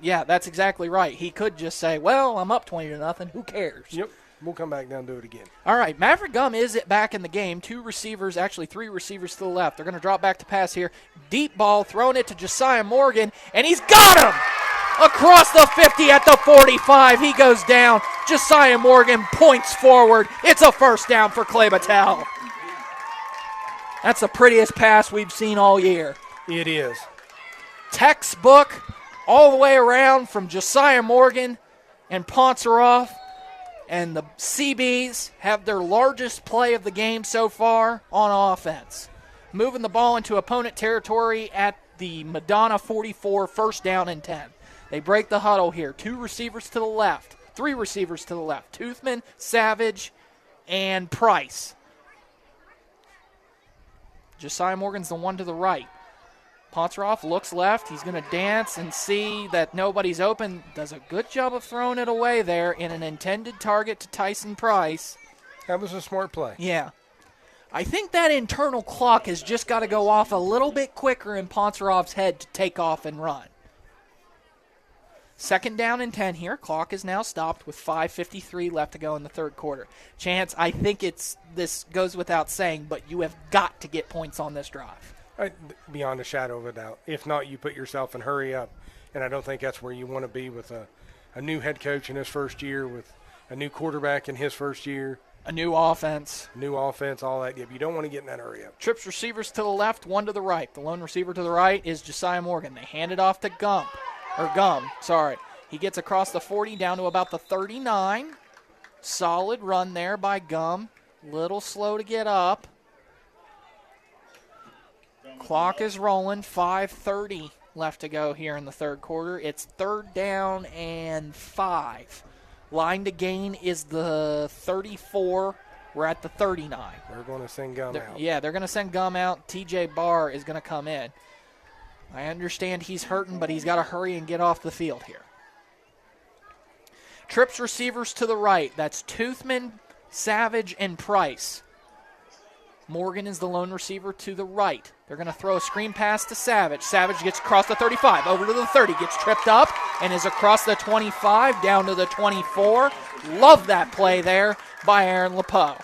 yeah, that's exactly right. He could just say, well, I'm up 20-0. Who cares? Yep. We'll come back down and do it again. All right, Maverick Gum is back in the game. 2 receivers, actually 3 receivers to the left. They're going to drop back to pass here. Deep ball, throwing it to Josiah Morgan, and he's got him! Across the 50 at the 45. He goes down. Josiah Morgan points forward. It's a 1st down for Clay-Battelle. That's the prettiest pass we've seen all year. It is. Textbook all the way around from Josiah Morgan and Ponceroff. And the CBs have their largest play of the game so far on offense. Moving the ball into opponent territory at the Madonna 44, 1st down and 10. They break the huddle here. 2 receivers to the left. 3 receivers to the left. Toothman, Savage, and Price. Josiah Morgan's the 1 to the right. Ponceroff looks left. He's going to dance and see that nobody's open. Does a good job of throwing it away there in an intended target to Tyson Price. That was a smart play. Yeah. I think that internal clock has just got to go off a little bit quicker in Ponceroff's head to take off and run. 2nd down and 10 here. Clock is now stopped with 5:53 left to go in the 3rd quarter. Chance, I think this goes without saying, but you have got to get points on this drive. Beyond a shadow of a doubt. If not, you put yourself in hurry up. And I don't think that's where you want to be with a new head coach in his first year, with a new quarterback in his first year. A new offense. All that. You don't want to get in that hurry up. Trips receivers to the left, 1 to the right. The lone receiver to the right is Josiah Morgan. They hand it off to Gum. He gets across the 40 down to about the 39. Solid run there by Gum. Little slow to get up. Clock is rolling. 5:30 left to go here in the 3rd quarter. It's 3rd down and 5. Line to gain is the 34. We're at the 39. They're going to send Gum out. Yeah, they're going to send Gum out. TJ Barr is going to come in. I understand he's hurting, but he's got to hurry and get off the field here. Trips receivers to the right. That's Toothman, Savage, and Price. Morgan is the lone receiver to the right. They're going to throw a screen pass to Savage. Savage gets across the 35, over to the 30, gets tripped up, and is across the 25, down to the 24. Love that play there by Aaron LePeau.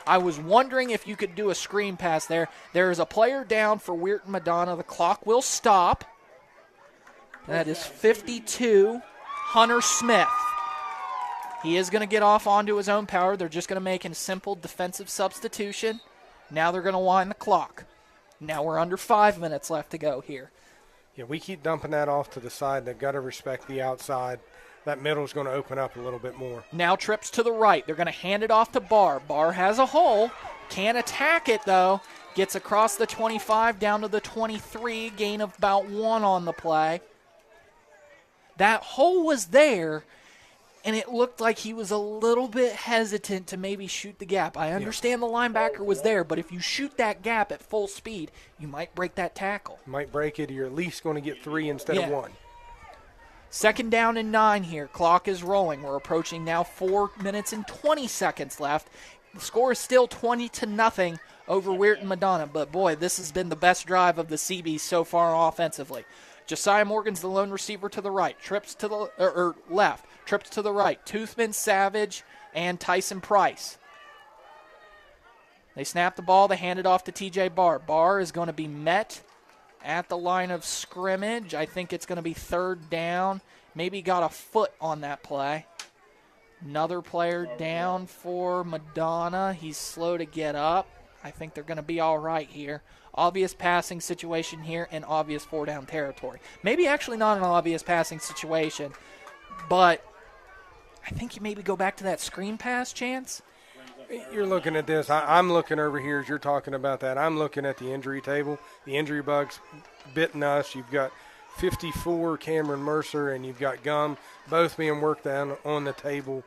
I was wondering if you could do a screen pass there. There is a player down for Wierton Madonna. The clock will stop. That is 52, Hunter Smith. He is going to get off onto his own power. They're just going to make a simple defensive substitution. Now they're going to wind the clock. Now we're under 5 minutes left to go here. Yeah, we keep dumping that off to the side. They've got to respect the outside. That middle is going to open up a little bit more. Now trips to the right. They're going to hand it off to Barr. Barr has a hole. Can't attack it, though. Gets across the 25 down to the 23. Gain of about 1 on the play. That hole was there, and it looked like he was a little bit hesitant to maybe shoot the gap. I understand the linebacker was there, but if you shoot that gap at full speed, you might break that tackle. Might break it, or you're at least going to get 3 instead of 1. 2nd down and 9 here. Clock is rolling. We're approaching now 4 minutes and 20 seconds left. The score is still 20-0 over Wierton Madonna. But, boy, this has been the best drive of the Seabees so far offensively. Josiah Morgan's the lone receiver to the right. Trips to the left. Trips to the right. Toothman, Savage, and Tyson Price. They snap the ball. They hand it off to T.J. Barr. Barr is going to be met at the line of scrimmage. I think it's going to be 3rd down. Maybe got a foot on that play. Another player down for Madonna. He's slow to get up. I think they're going to be all right here. Obvious passing situation here and obvious 4-down territory. Maybe actually not an obvious passing situation, but I think you maybe go back to that screen pass chance. You're looking at this. I'm looking over here as you're talking about that. I'm looking at the injury table. The injury bug's bitten us. You've got 54 Cameron Mercer and you've got Gum, both being worked on the table.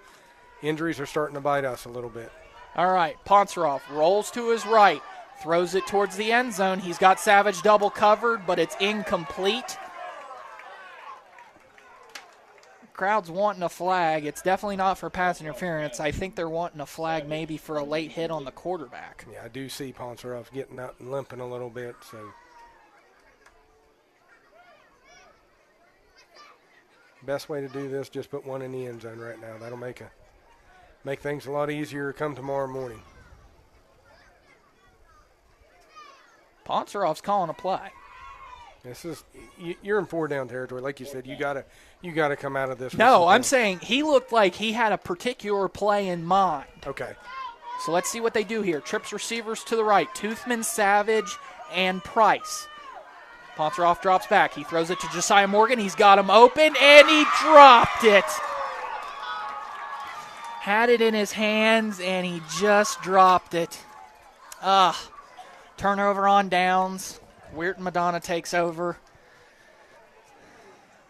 Injuries are starting to bite us a little bit. All right, Ponceroff rolls to his right, throws it towards the end zone. He's got Savage double covered, but it's incomplete. Crowd's wanting a flag. It's definitely not for pass interference. I think they're wanting a flag maybe for a late hit on the quarterback. Yeah, I do see Ponceroff getting up and limping a little bit. So best way to do this, just put one in the end zone right now. That'll make things a lot easier come tomorrow morning. Ponceroff's calling a play. This is you're in 4-down territory, like you said. You gotta come out of this. No, I'm saying he looked like he had a particular play in mind. Okay. So let's see what they do here. Trips receivers to the right. Toothman, Savage, and Price. Ponceroff drops back. He throws it to Josiah Morgan. He's got him open, and he dropped it. Had it in his hands, and he just dropped it. Turnover on downs. Wierton Madonna takes over.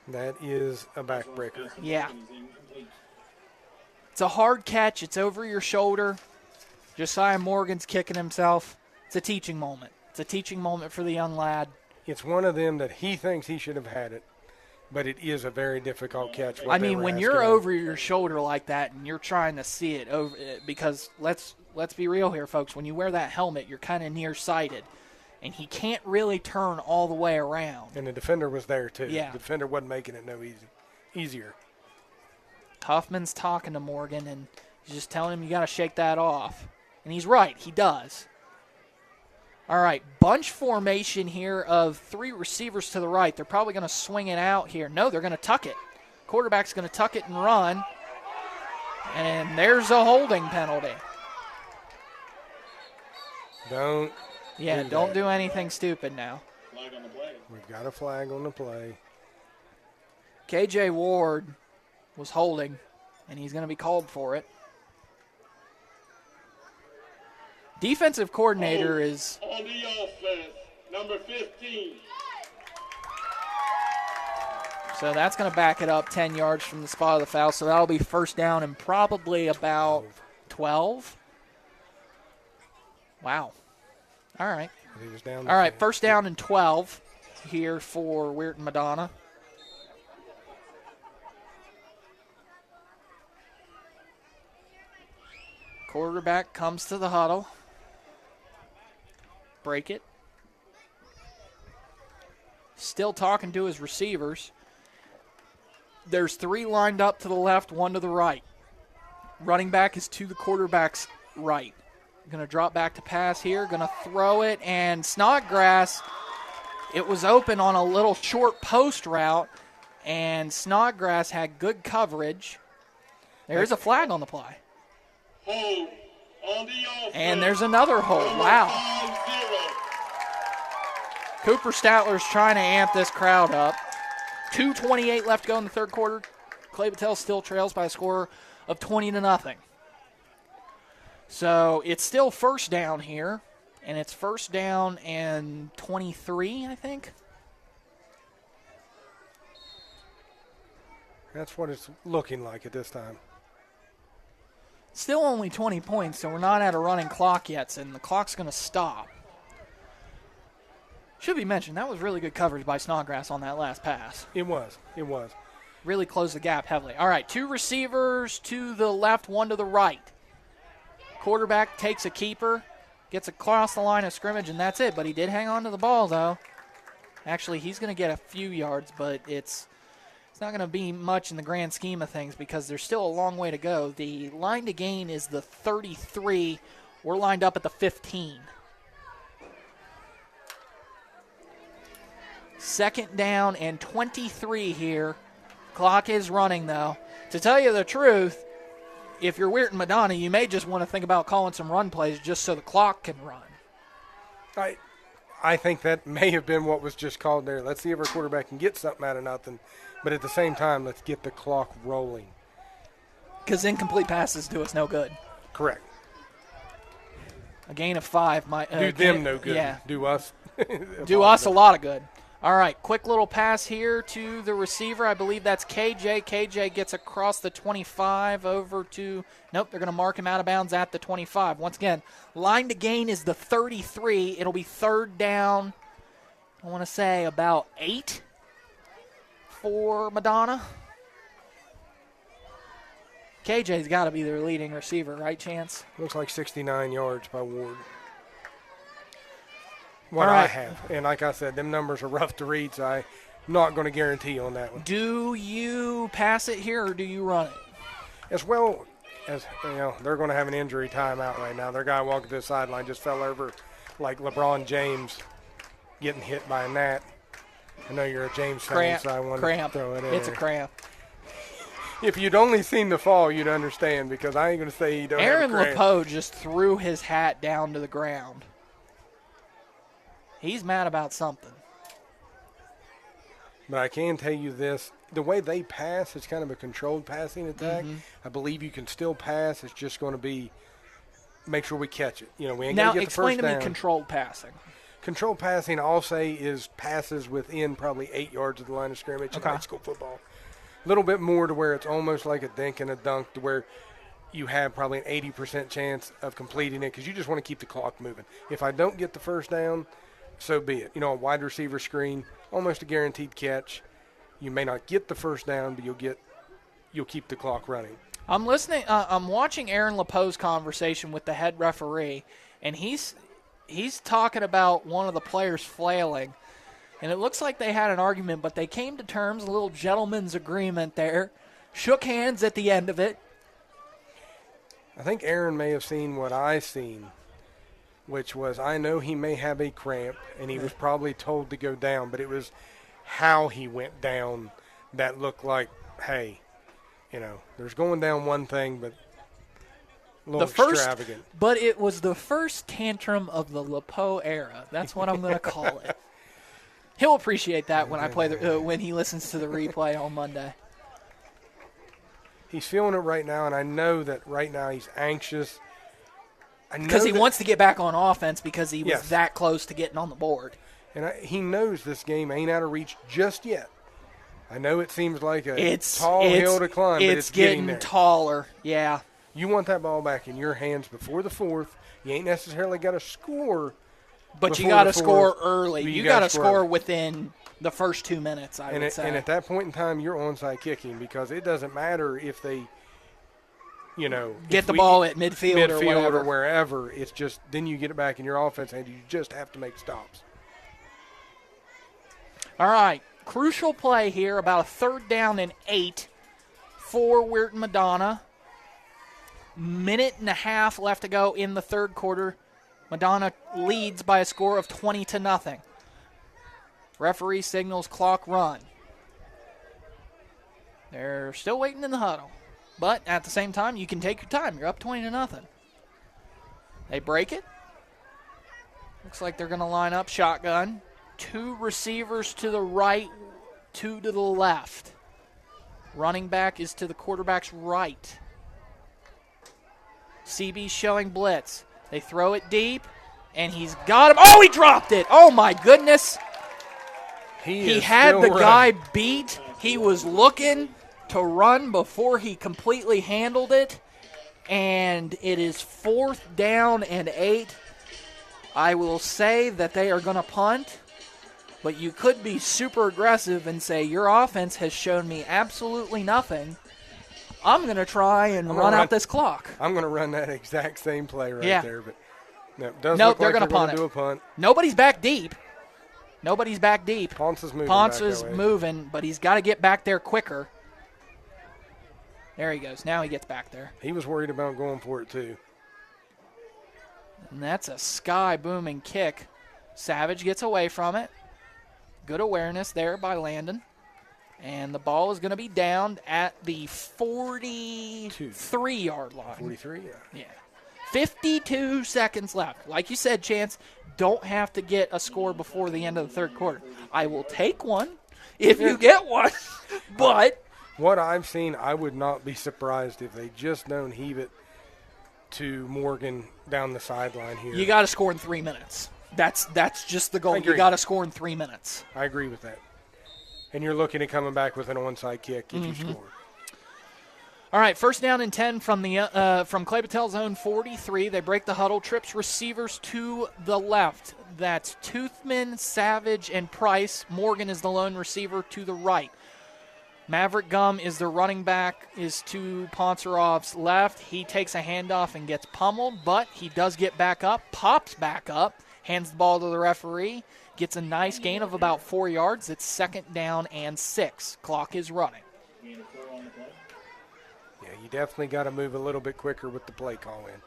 That is a backbreaker. Yeah. It's a hard catch. It's over your shoulder. Josiah Morgan's kicking himself. It's a teaching moment. It's a teaching moment for the young lad. It's one of them that he thinks he should have had it, but it is a very difficult catch. I mean, when you're over your shoulder like that and you're trying to see it over, because let's be real here, folks. When you wear that helmet, you're kind of nearsighted, and he can't really turn all the way around. And the defender was there too. Yeah. The defender wasn't making it easier. Huffman's talking to Morgan, and he's just telling him you got to shake that off. And he's right. He does. All right, bunch formation here of 3 receivers to the right. They're probably going to swing it out here. No, they're going to tuck it. Quarterback's going to tuck it and run. And there's a holding penalty. Don't do anything stupid now. Flag on the play. We've got a flag on the play. KJ Ward was holding, and he's going to be called for it. Defensive coordinator is on the offense, number 15. So that's going to back it up 10 yards from the spot of the foul. So that'll be 1st down and probably about 12. Wow. All right. He was down. All right, 1st down and 12 here for Wierton Madonna. Quarterback comes to the huddle. Break it. Still talking to his receivers. There's 3 lined up to the left, 1 to the right. Running back is to the quarterback's right. Going to drop back to pass here. Going to throw it, and Snodgrass, it was open on a little short post route, and Snodgrass had good coverage. There's a flag on the play. Hold on the offense. And there's another hold. Wow. Cooper Statler's trying to amp this crowd up. 2:28 left to go in the 3rd quarter. Clay-Battelle still trails by a score of 20-0. So it's still 1st down here, and it's 1st down and 23, I think. That's what it's looking like at this time. Still only 20 points, so we're not at a running clock yet, and the clock's going to stop. Should be mentioned, that was really good coverage by Snodgrass on that last pass. It was. Really closed the gap heavily. All right, 2 receivers to the left, 1 to the right. Quarterback takes a keeper, gets across the line of scrimmage, and that's it. But he did hang on to the ball, though. Actually, he's going to get a few yards, but it's not going to be much in the grand scheme of things because there's still a long way to go. The line to gain is the 33. We're lined up at the 15. Second down and 23 here. Clock is running, though. To tell you the truth, if you're Wierton Madonna, you may just want to think about calling some run plays just so the clock can run. I think that may have been what was just called there. Let's see if our quarterback can get something out of nothing. But at the same time, let's get the clock rolling. Because incomplete passes do us no good. Correct. A gain of 5 might do them no good. Yeah. Do us. Do us a lot of good. All right, quick little pass here to the receiver. I believe that's KJ. KJ gets across the 25 over to – nope, they're going to mark him out of bounds at the 25. Once again, line to gain is the 33. It'll be third down, I want to say about 8 for Madonna. KJ's got to be their leading receiver, right, Chance? Looks like 69 yards by Ward. All right. I have. And like I said, them numbers are rough to read, so I'm not going to guarantee on that one. Do you pass it here or do you run it? As well as, they're going to have an injury timeout right now. Their guy walking to the sideline just fell over like LeBron James getting hit by a gnat. I know you're a James fan, so I wanted to throw it in. It's a cramp. If you'd only seen the fall, you'd understand, because I ain't going to say you don't have a cramp. Aaron LePeau just threw his hat down to the ground. He's mad about something. But I can tell you this. The way they pass, it's kind of a controlled passing attack. Mm-hmm. I believe you can still pass. It's just going to be make sure we catch it. We ain't going to get the first down. Now, explain to me controlled passing. Controlled passing, I'll say, is passes within probably 8 yards of the line of scrimmage in high school football. A little bit more to where it's almost like a dink and a dunk, to where you have probably an 80% chance of completing it because you just want to keep the clock moving. If I don't get the first down, so be it. A wide receiver screen, almost a guaranteed catch. You may not get the first down, but you'll keep the clock running. I'm listening. I'm watching Aaron LePeau's conversation with the head referee, and he's talking about one of the players flailing, and it looks like they had an argument, but they came to terms, a little gentleman's agreement there, shook hands at the end of it. I think Aaron may have seen what I seen, which was, I know he may have a cramp, and he was probably told to go down, but it was how he went down that looked like, hey, there's going down one thing, but a little extravagant. But it was the first tantrum of the LePeau era. That's what I'm going to call it. He'll appreciate that when I play when he listens to the replay on Monday. He's feeling it right now, and I know that right now he's anxious. Because he wants to get back on offense because he was that close to getting on the board. And he knows this game ain't out of reach just yet. I know it seems like a tall hill to climb, but it's getting there. Taller, yeah. You want that ball back in your hands before the fourth. You ain't necessarily got to score. But you got to score early. You got to score within the first 2 minutes, I would say. And at that point in time, you're onside kicking because it doesn't matter if they – get the ball at midfield or wherever. It's just then you get it back in your offense, and you just have to make stops. All right, crucial play here, about a third down and 8 for Wierton Madonna. Minute and a half left to go in the third quarter. Madonna leads by a score of 20-0. Referee signals clock run. They're still waiting in the huddle. But at the same time, you can take your time. You're up 20-0. They break it. Looks like they're going to line up shotgun. 2 receivers to the right, 2 to the left. Running back is to the quarterback's right. CB's showing blitz. They throw it deep, and he's got him. Oh, he dropped it. Oh, my goodness. He had the guy beat. He was looking to run before he completely handled it, and it is 4th down and 8. I will say that they are going to punt, but you could be super aggressive and say, your offense has shown me absolutely nothing. I'm going to try and run out this clock. I'm going to run that exact same play right there. But no, it doesn't nope, look like they're going to do a punt. Nobody's back deep. Ponce is moving. Ponce is moving, but he's got to get back there quicker. There he goes. Now he gets back there. He was worried about going for it, too. And that's a sky-booming kick. Savage gets away from it. Good awareness there by Landon. And the ball is going to be downed at the 43-yard line. 43, yeah. 52 seconds left. Like you said, Chance, don't have to get a score before the end of the third quarter. I will take one if you get one, but what I've seen, I would not be surprised if they just don't heave it to Morgan down the sideline here. You got to score in 3 minutes. That's just the goal. You got to score in 3 minutes. I agree with that. And you're looking at coming back with an onside kick if you score. All right, 1st down and 10 from Clay-Battelle's own 43. They break the huddle, trips receivers to the left. That's Toothman, Savage, and Price. Morgan is the lone receiver to the right. Maverick Gum is the running back, is to Poncerov's left. He takes a handoff and gets pummeled, but he does get back up, pops back up, hands the ball to the referee, gets a nice gain of about 4 yards. It's 2nd down and 6. Clock is running. Yeah, you definitely got to move a little bit quicker with the play call in.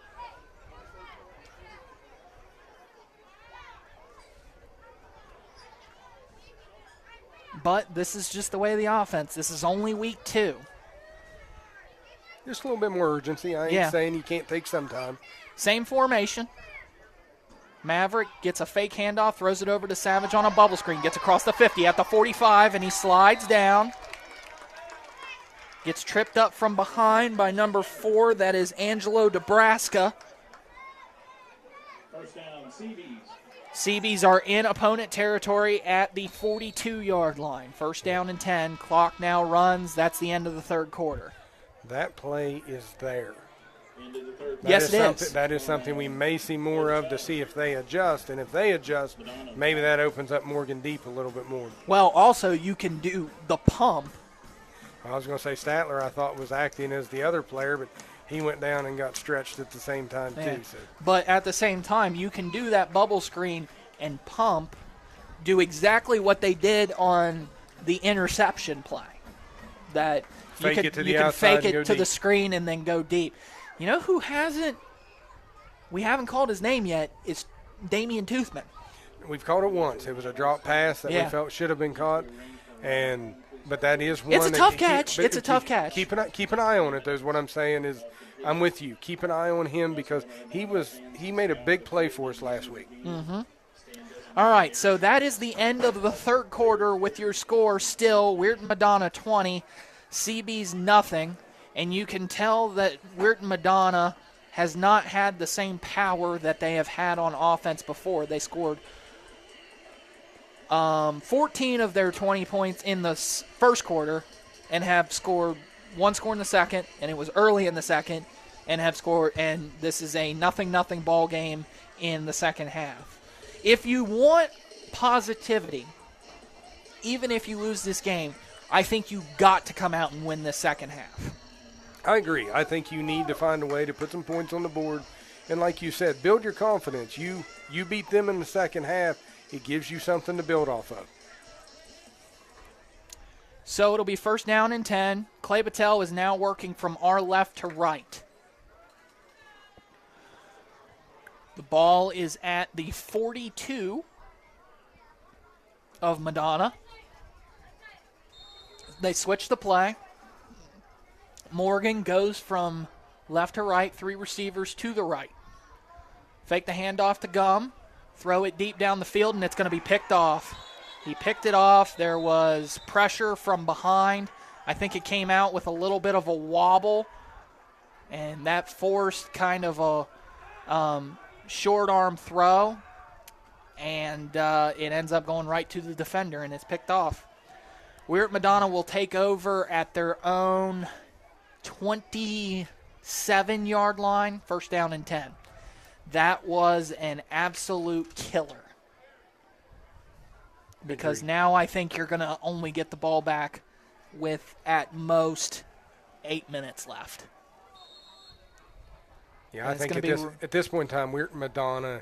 But this is just the way of the offense. This is only week 2. Just a little bit more urgency. I ain't saying you can't take some time. Same formation. Maverick gets a fake handoff, throws it over to Savage on a bubble screen, gets across the 50 at the 45, and he slides down. Gets tripped up from behind by number 4. That is Angelo Nebraska. 1st down, CBs. CBs are in opponent territory at the 42-yard line. 1st down and 10. Clock now runs. That's the end of the third quarter. That play is there. Yes, it is. That is something we may see more of to see if they adjust. And if they adjust, maybe that opens up Morgan deep a little bit more. Well, also you can do the pump. I was going to say Statler I thought was acting as the other player, but he went down and got stretched at the same time too. So. But at the same time, you can do that bubble screen and pump, do exactly what they did on the interception play. That you can fake it to the screen and then go deep. You know who hasn't? We haven't called his name yet. It's Damian Toothman. We've called it once. It was a drop pass that we felt should have been caught, but that is one. It's a tough catch. It's a tough catch. Keep an eye on it. Though, is what I'm saying is, I'm with you. Keep an eye on him because he made a big play for us last week. Mm-hmm. All right, so that is the end of the third quarter with your score still Wierton Madonna 20, CB's nothing, and you can tell that Wierton Madonna has not had the same power that they have had on offense before. They scored 14 of their 20 points in the first quarter and have scored one score in the second, and it was early in the second, and have scored, and this is a 0-0 ball game in the second half. If you want positivity, even if you lose this game, I think you got to come out and win this second half. I agree. I think you need to find a way to put some points on the board. And like you said, build your confidence. You beat them in the second half. It gives you something to build off of. So it'll be 1st down and 10. Clay-Battelle is now working from our left to right. The ball is at the 42 of Madonna. They switch the play. Morgan goes from left to right, 3 receivers to the right. Fake the handoff to Gum, throw it deep down the field, and it's going to be picked off. He picked it off. There was pressure from behind. I think it came out with a little bit of a wobble, and that forced kind of a short arm throw, and it ends up going right to the defender, and it's picked off. Wierton Madonna will take over at their own 27-yard line, first down and 10. That was an absolute killer. Because now I think you're going to only get the ball back with, at most, 8 minutes left. Yeah, I think at this point in time, Wierton Madonna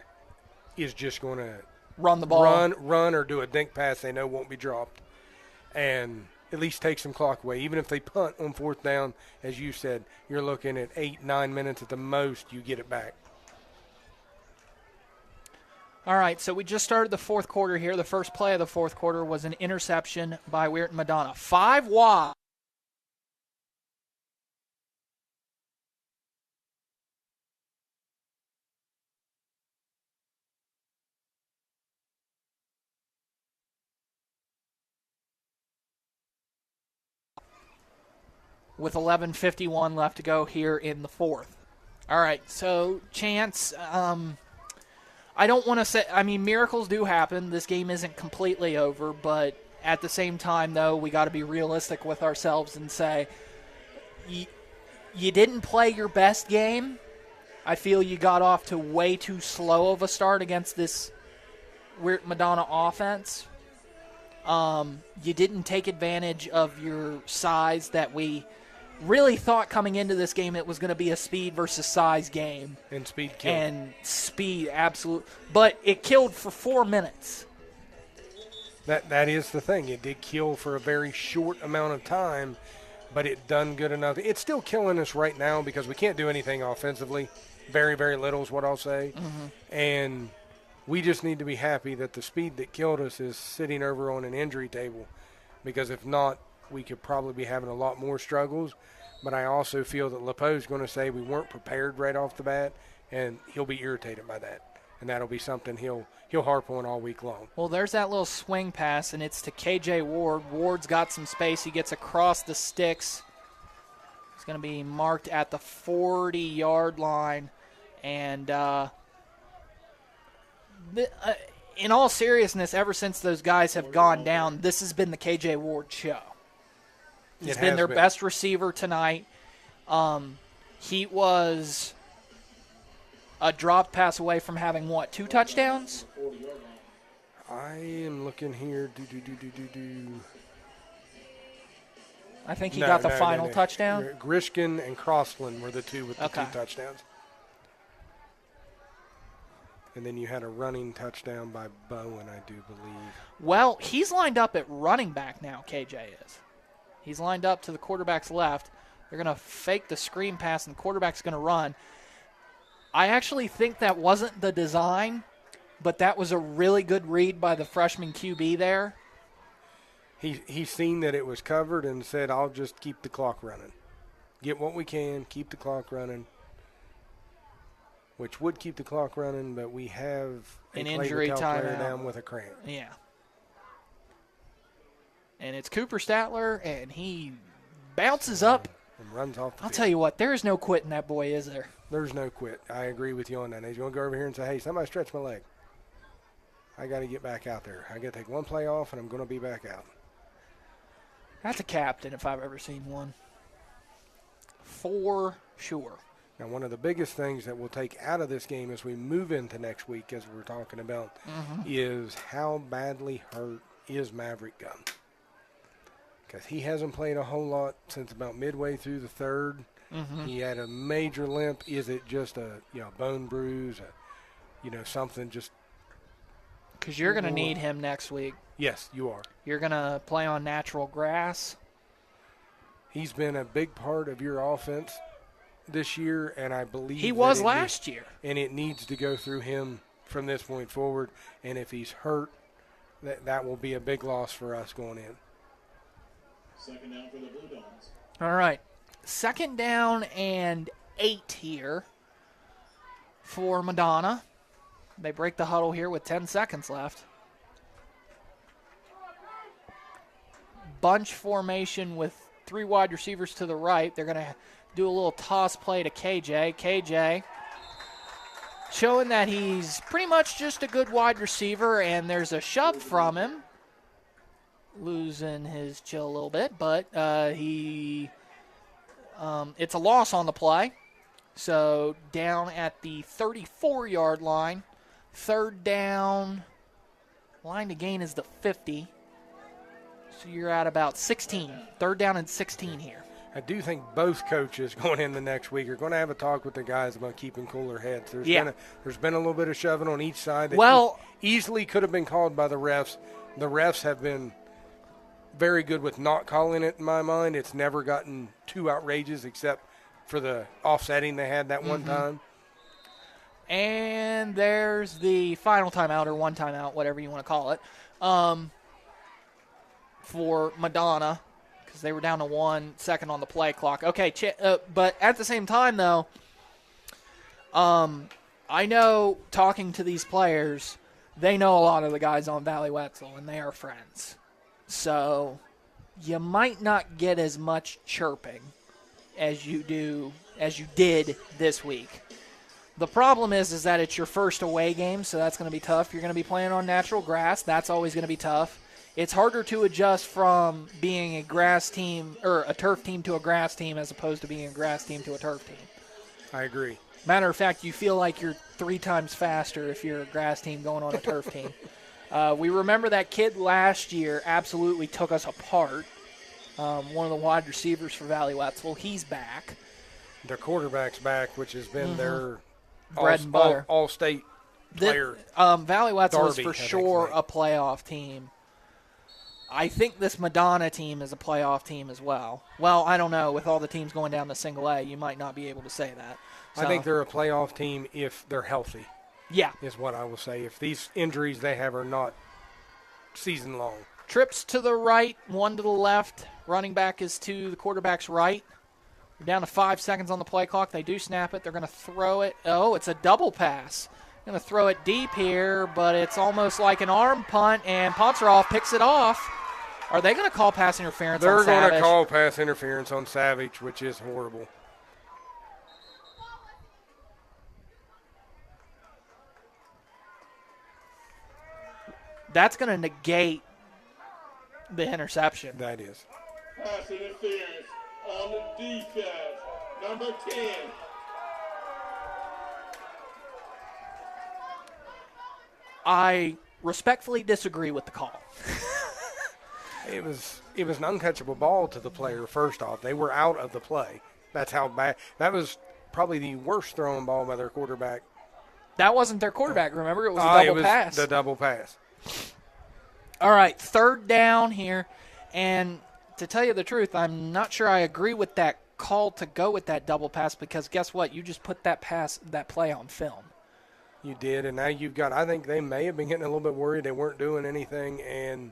is just going to run the ball. Run or do a dink pass they know won't be dropped. And at least take some clock away. Even if they punt on fourth down, as you said, you're looking at 8-9 minutes at the most, you get it back. All right, so we just started the fourth quarter here. The first play of the fourth quarter was an interception by Wierton Madonna. 5 wide. With 11:51 left to go here in the fourth. All right, so Chance, I don't want to say, miracles do happen. This game isn't completely over, but at the same time, though, we got to be realistic with ourselves and say, you didn't play your best game. I feel you got off to way too slow of a start against this Wierton Madonna offense. You didn't take advantage of your size that we really thought coming into this game it was going to be a speed versus size game. And speed killed. And speed, absolute. But it killed for 4 minutes. That is the thing. It did kill for a very short amount of time, but it done good enough. It's still killing us right now because we can't do anything offensively. Very, very little is what I'll say. Mm-hmm. And we just need to be happy that the speed that killed us is sitting over on an injury table, because if not, we could probably be having a lot more struggles. But I also feel that LePau's going to say we weren't prepared right off the bat, and he'll be irritated by that. And that'll be something he'll harp on all week long. Well, there's that little swing pass, and it's to KJ Ward. Ward's got some space. He gets across the sticks. It's going to be marked at the 40-yard line. And in all seriousness, ever since those guys have gone down, this has been the KJ Ward show. He's been their best receiver tonight. He was a drop pass away from having, 2 touchdowns? I am looking here. I think he got the final touchdown. Grishkin and Crossland were the two with the 2 touchdowns. And then you had a running touchdown by Bowen, I do believe. Well, he's lined up at running back now, KJ is. He's lined up to the quarterback's left. They're going to fake the screen pass, and the quarterback's going to run. I actually think that wasn't the design, but that was a really good read by the freshman QB there. He seen that it was covered and said, I'll just keep the clock running. Get what we can, keep the clock running. Which would keep the clock running, but we have an injury player down with a cramp. Yeah. And it's Cooper Statler, and he bounces up. And runs off the I'll field. tell you what, there is no quitting that boy, is there? There's no quit. I agree with you on that. He's going to go over here and say, hey, somebody stretch my leg. I got to get back out there. I got to take one play off, and I'm going to be back out. That's a captain if I've ever seen one. For sure. Now, one of the biggest things that we'll take out of this game as we move into next week, as we're talking about, is how badly hurt is Maverick Gunn. Because he hasn't played a whole lot since about midway through the third. Mm-hmm. He had a major limp. Is it just a bone bruise, something just? Because you're going to need him next week. Yes, you are. You're going to play on natural grass. He's been a big part of your offense this year, and I believe he was last year. And it needs to go through him from this point forward. And if he's hurt, that will be a big loss for us going in. Second down for the Blue Dogs. All right. 2nd down and 8 here for Madonna. They break the huddle here with 10 seconds left. Bunch formation with 3 wide receivers to the right. They're going to do a little toss play to KJ. KJ showing that he's pretty much just a good wide receiver, and there's a shove from him. losing his chill a little bit, but it's a loss on the play. So down at the 34-yard line, third down, line to gain is the 50. So you're at about 16, third down and 16 here. I do think both coaches going in the next week are going to have a talk with the guys about keeping cooler heads. There's been a little bit of shoving on each side that easily could have been called by the refs. The refs have been very good with not calling it, in my mind. It's never gotten too outrageous except for the offsetting they had that one time. And there's the final timeout, or one timeout, whatever you want to call it, for Madonna, because they were down to 1 second on the play clock. Okay, but at the same time, though, I know talking to these players, they know a lot of the guys on Valley Wetzel, and they are friends. So you might not get as much chirping as you did this week. The problem is that it's your first away game, so that's going to be tough. You're going to be playing on natural grass. That's always going to be tough. It's harder to adjust from being a grass team or a turf team to a grass team as opposed to being a grass team to a turf team. I agree. Matter of fact, you feel like you're 3 times faster if you're a grass team going on a turf team. We remember that kid last year absolutely took us apart. One of the wide receivers for Valley Wetzel. He's back. Their quarterback's back, which has been their bread and butter. All-state player. Valley Wetzel is Darby, for sure a playoff team. I think this Madonna team is a playoff team as well. Well, I don't know. With all the teams going down to single A, you might not be able to say that. So, I think they're a playoff team if they're healthy. Yeah. Is what I will say. If these injuries they have are not season long. Trips to the right, 1 to the left. Running back is to the quarterback's right. We're down to 5 seconds on the play clock. They do snap it. They're going to throw it. Oh, it's a double pass. Going to throw it deep here, but it's almost like an arm punt, and Ponceroff picks it off. Are they going to call pass interference on Savage? They're going to call pass interference on Savage, which is horrible. That's going to negate the interception. That is. Pass interference on the defense, number 10. I respectfully disagree with the call. It was an uncatchable ball to the player, first off. They were out of the play. That's how bad. That was probably the worst thrown ball by their quarterback. That wasn't their quarterback, remember? It was a double pass. The double pass. All right, third down here. And to tell you the truth, I'm not sure I agree with that call to go with that double pass because guess what? You just put that play on film. You did, and now you've got – I think they may have been getting a little bit worried. They weren't doing anything, and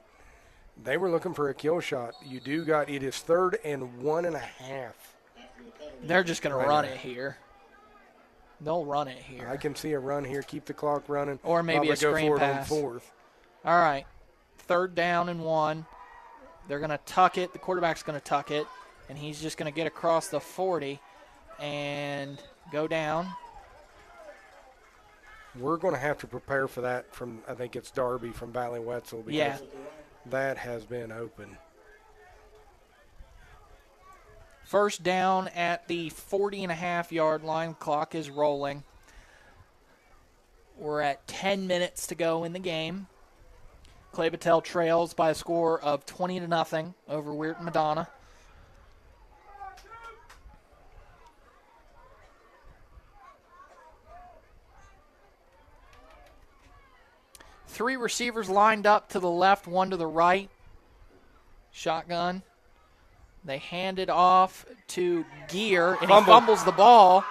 they were looking for a kill shot. You do got – it is 3rd and 1.5. They're just going to run it here. They'll run it here. I can see a run here, keep the clock running. Or maybe probably a screen go for pass. It on 4th. All right, 3rd down and 1. They're going to tuck it. The quarterback's going to tuck it, and he's just going to get across the 40 and go down. We're going to have to prepare for that from, I think it's Darby from Valley Wetzel, because that has been open. First down at the 40.5-yard line. Clock is rolling. We're at 10 minutes to go in the game. Clay-Battelle trails by a score of 20-0 over Wierton Madonna. Three receivers lined up to the left, one to the right. Shotgun. They hand it off to Gear, and he fumbles the ball.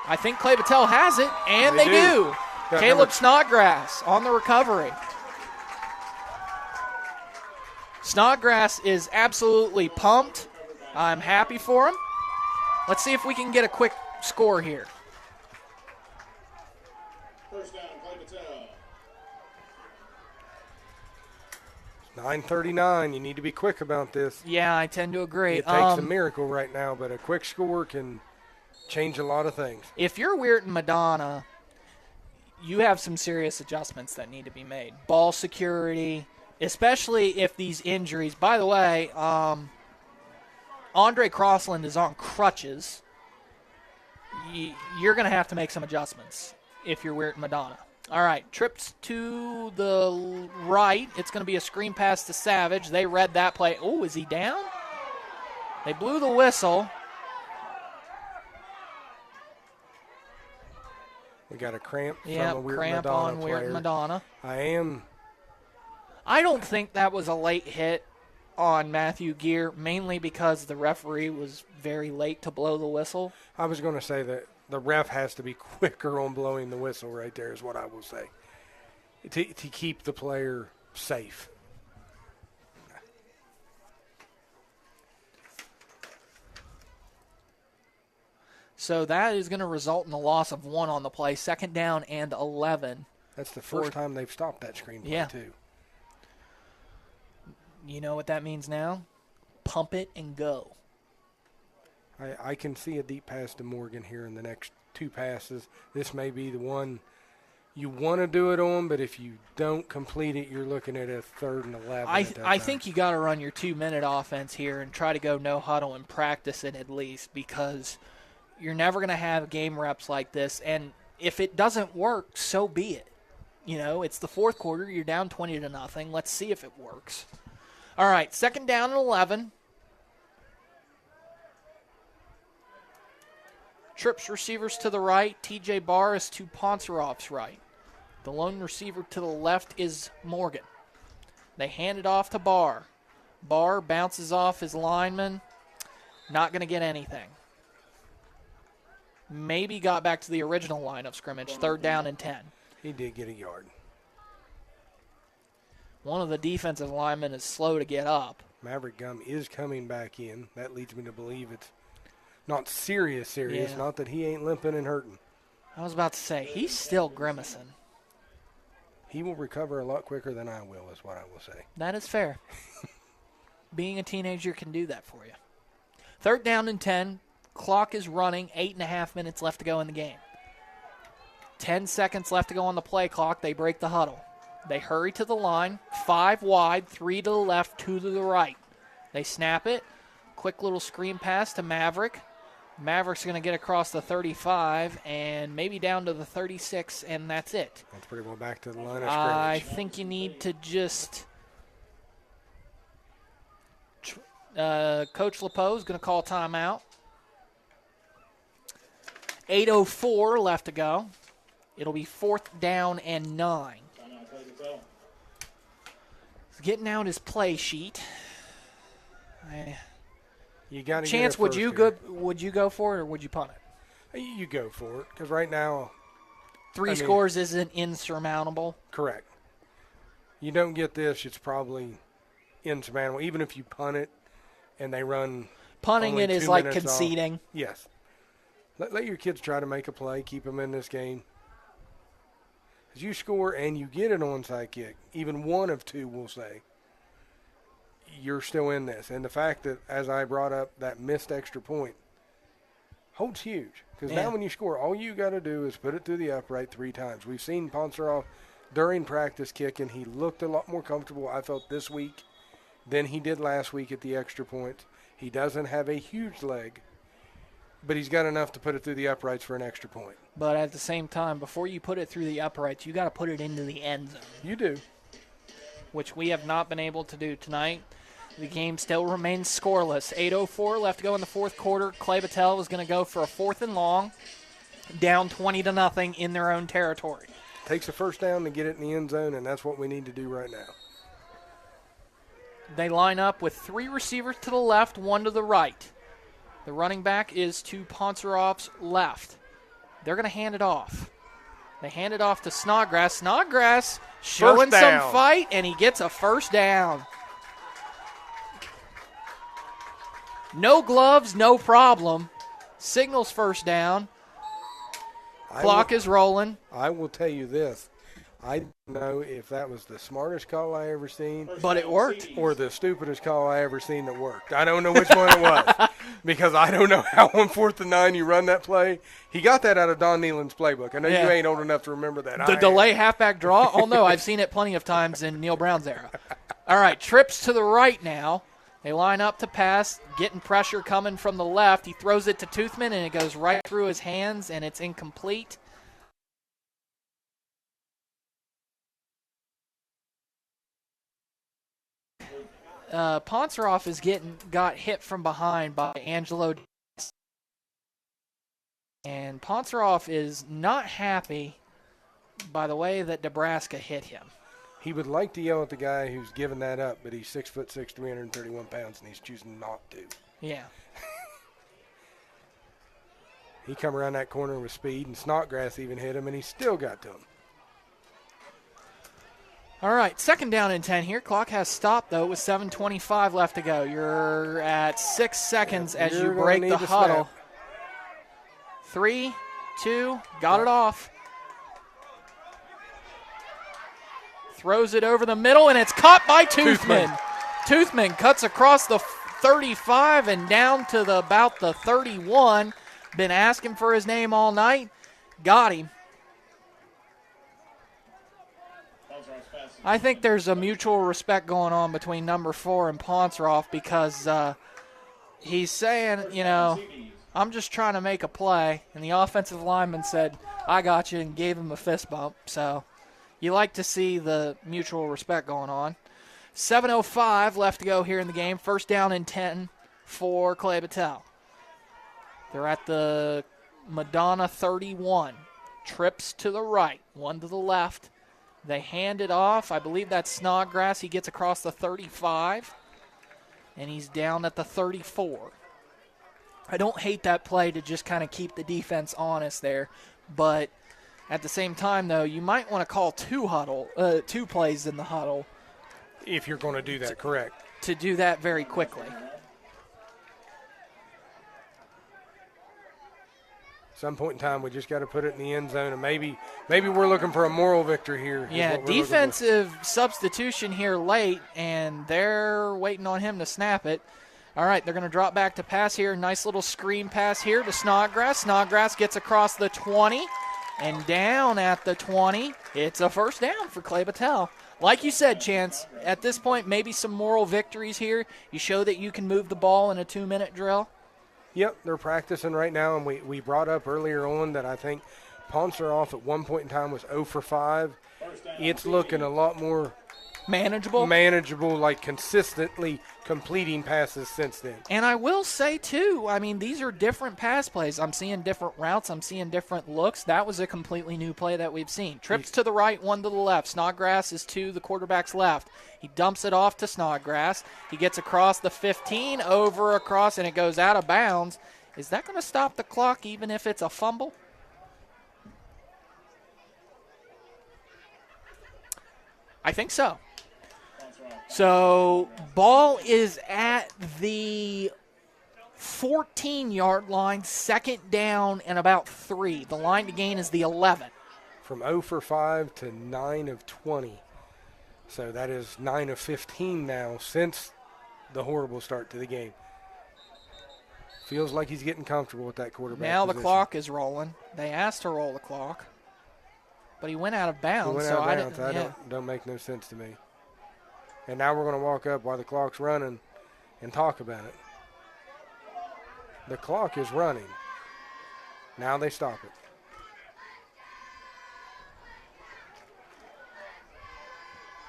I think Clay-Battelle has it, and they do. Caleb Snodgrass on the recovery. Snodgrass is absolutely pumped. I'm happy for him. Let's see if we can get a quick score here. First down, Clay-Battelle. 9:39. You need to be quick about this. Yeah, I tend to agree. It takes a miracle right now, but a quick score can change a lot of things. If you're Wierton Madonna, you have some serious adjustments that need to be made. Ball security, especially if these injuries. By the way, Andre Crossland is on crutches. You're going to have to make some adjustments if you're Wierton Madonna. All right, trips to the right. It's going to be a screen pass to Savage. They read that play. Oh, is he down? They blew the whistle. We got a cramp from a Wierton cramp Madonna on player. Wierton Madonna. I don't think that was a late hit on Matthew Gear, mainly because the referee was very late to blow the whistle. I was going to say that the ref has to be quicker on blowing the whistle right there is what I will say, to keep the player safe. So that is going to result in a loss of 1 on the play, 2nd down and 11. That's the first time they've stopped that screen play, too. You know what that means now? Pump it and go. I can see a deep pass to Morgan here in the next 2 passes. This may be the one you want to do it on, but if you don't complete it, you're looking at a 3rd and 11. I think you got to run your 2-minute offense here and try to go no huddle and practice it at least, because you're never going to have game reps like this. And if it doesn't work, so be it. You know, it's the 4th quarter. You're down 20-0. Let's see if it works. All right, 2nd down and 11. Trips receivers to the right. TJ Barr is to Ponceroff's right. The lone receiver to the left is Morgan. They hand it off to Barr. Barr bounces off his lineman. Not going to get anything. Maybe got back to the original line of scrimmage. 3rd down and 10. He did get a yard. One of the defensive linemen is slow to get up. Maverick Gum is coming back in. That leads me to believe it's not serious. Yeah. Not that he ain't limping and hurting. I was about to say, he's still grimacing. He will recover a lot quicker than I will, is what I will say. That is fair. Being a teenager can do that for you. 3rd down and 10. Clock is running. 8.5 minutes left to go in the game. 10 seconds left to go on the play clock. They break the huddle. They hurry to the line. 5 wide, 3 to the left, 2 to the right. They snap it. Quick little screen pass to Maverick. Maverick's going to get across the 35 and maybe down to the 36, and that's it. That's pretty well back to the line of scrimmage. I think you need to just Coach LePeau is going to call timeout. 8:04 left to go. It'll be 4th down and 9. He's getting out his play sheet. You got to Chance, would you go for it or would you punt it? You go for it, because right now 3 scores isn't insurmountable. Correct. You don't get this, it's probably insurmountable. Even if you punt it and they run punting it is like conceding. Off. Yes. Let your kids try to make a play, keep them in this game. As you score and you get an onside kick, even one of 2 will say, you're still in this. And the fact that, as I brought up, that missed extra point holds huge. Because now when you score, all you got to do is put it through the upright 3 times. We've seen Ponceroff during practice kicking. He looked a lot more comfortable, I felt, this week than he did last week at the extra point. He doesn't have a huge leg, but he's got enough to put it through the uprights for an extra point. But at the same time, before you put it through the uprights, you got to put it into the end zone. You do. Which we have not been able to do tonight. The game still remains scoreless. 8:04 left to go in the 4th quarter. Clay-Battelle was going to go for a 4th and long, down 20-0 in their own territory. Takes a 1st down to get it in the end zone, and that's what we need to do right now. They line up with 3 receivers to the left, 1 to the right. The running back is to Ponceroff's left. They're going to hand it off. They hand it off to Snodgrass. Snodgrass showing some fight, and he gets a 1st down. No gloves, no problem. Signals 1st down. Clock is rolling. I will tell you this. I don't know if that was the smartest call I ever seen. But it worked. Or the stupidest call I ever seen that worked. I don't know which one it was. Because I don't know how on 4th and 9 you run that play. He got that out of Don Nealon's playbook. I know you ain't old enough to remember that. The delay halfback draw? Oh, no, I've seen it plenty of times in Neil Brown's era. All right, trips to the right now. They line up to pass, getting pressure coming from the left. He throws it to Toothman, and it goes right through his hands, and it's incomplete. Ponceroff got hit from behind by Angelo, and Ponceroff is not happy by the way that Nebraska hit him. He would like to yell at the guy who's giving that up, but he's 6'6", 331 pounds, and he's choosing not to. Yeah. He come around that corner with speed, and Snodgrass even hit him, and he still got to him. All right, second down and 10 here. Clock has stopped, though, with 7:25 left to go. You're at 6 seconds as you break the huddle. 3, 2, got it off. Throws it over the middle, and it's caught by Toothman. Toothman cuts across the 35 and down to about the 31. Been asking for his name all night. Got him. I think there's a mutual respect going on between number 4 and Ponceroff because he's saying, I'm just trying to make a play. And the offensive lineman said, I got you, and gave him a fist bump. So you like to see the mutual respect going on. 7:05 left to go here in the game. First down and 10 for Clay-Battelle. They're at the Madonna 31. Trips to the right, one to the left. They hand it off. I believe that's Snodgrass. He gets across the 35, and he's down at the 34. I don't hate that play to just kind of keep the defense honest there, but at the same time, though, you might want to call two plays in the huddle. If you're going to do that, correct. To do that very quickly. Some point in time, we just got to put it in the end zone, and maybe we're looking for a moral victory here. Yeah, defensive substitution here late, and they're waiting on him to snap it. All right, they're going to drop back to pass here. Nice little screen pass here to Snodgrass. Snodgrass gets across the 20 and down at the 20. It's a first down for Clay-Battelle. Like you said, Chance, at this point, maybe some moral victories here. You show that you can move the ball in a 2-minute drill. Yep, they're practicing right now, and we brought up earlier on that I think Ponceroff at one point in time was 0 for 5. It's looking a lot more manageable, like consistently completing passes since then. And I will say, too, I mean, these are different pass plays. I'm seeing different routes. I'm seeing different looks. That was a completely new play that we've seen. Trips to the right, one to the left. Snodgrass is to the quarterback's left. He dumps it off to Snodgrass. He gets across the 15, across, and it goes out of bounds. Is that going to stop the clock even if it's a fumble? I think so. So, ball is at the 14-yard line, second down and about 3. The line to gain is the 11. From 0 for 5 to 9 of 20. So that is 9 of 15 now since the horrible start to the game. Feels like he's getting comfortable with that quarterback Now position. The clock is rolling. They asked to roll the clock, but he went out of bounds. Don't make no sense to me. And now we're going to walk up while the clock's running and talk about it. The clock is running. Now they stop it.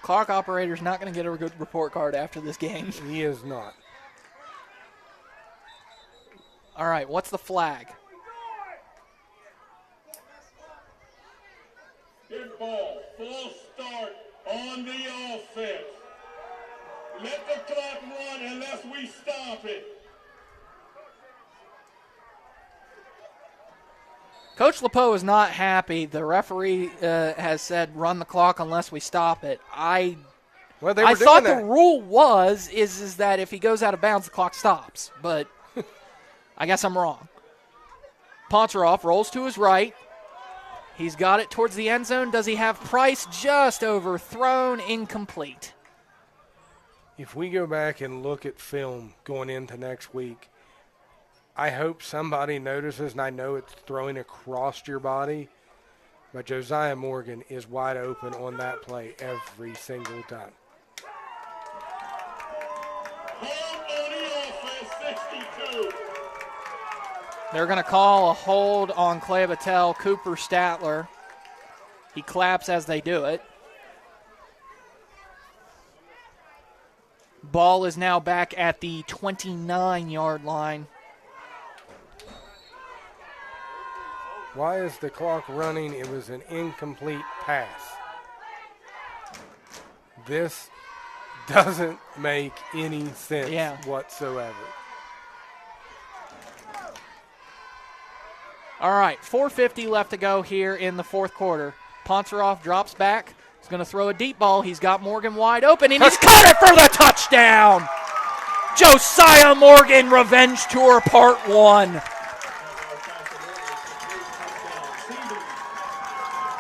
Clock operator's not going to get a good report card after this game. He is not. All right, what's the flag? Good ball. Full start on the offense. Let the clock run unless we stop it. Coach LePeau is not happy. The referee has said run the clock unless we stop it. I thought the rule was that if he goes out of bounds, the clock stops. But I guess I'm wrong. Ponceroff rolls to his right. He's got it towards the end zone. Does he have Price just overthrown? Incomplete. If we go back and look at film going into next week, I hope somebody notices, and I know it's throwing across your body, but Josiah Morgan is wide open on that play every single time. Hold on the offense, 62. They're going to call a hold on Clay-Battelle, Cooper Statler. He claps as they do it. Ball is now back at the 29-yard line. Why is the clock running? It was an incomplete pass. This doesn't make any sense whatsoever. All right, 4:50 left to go here in the fourth quarter. Ponceroff drops back. He's going to throw a deep ball. He's got Morgan wide open, and he's caught it for the touchdown. Josiah Morgan, Revenge Tour Part 1.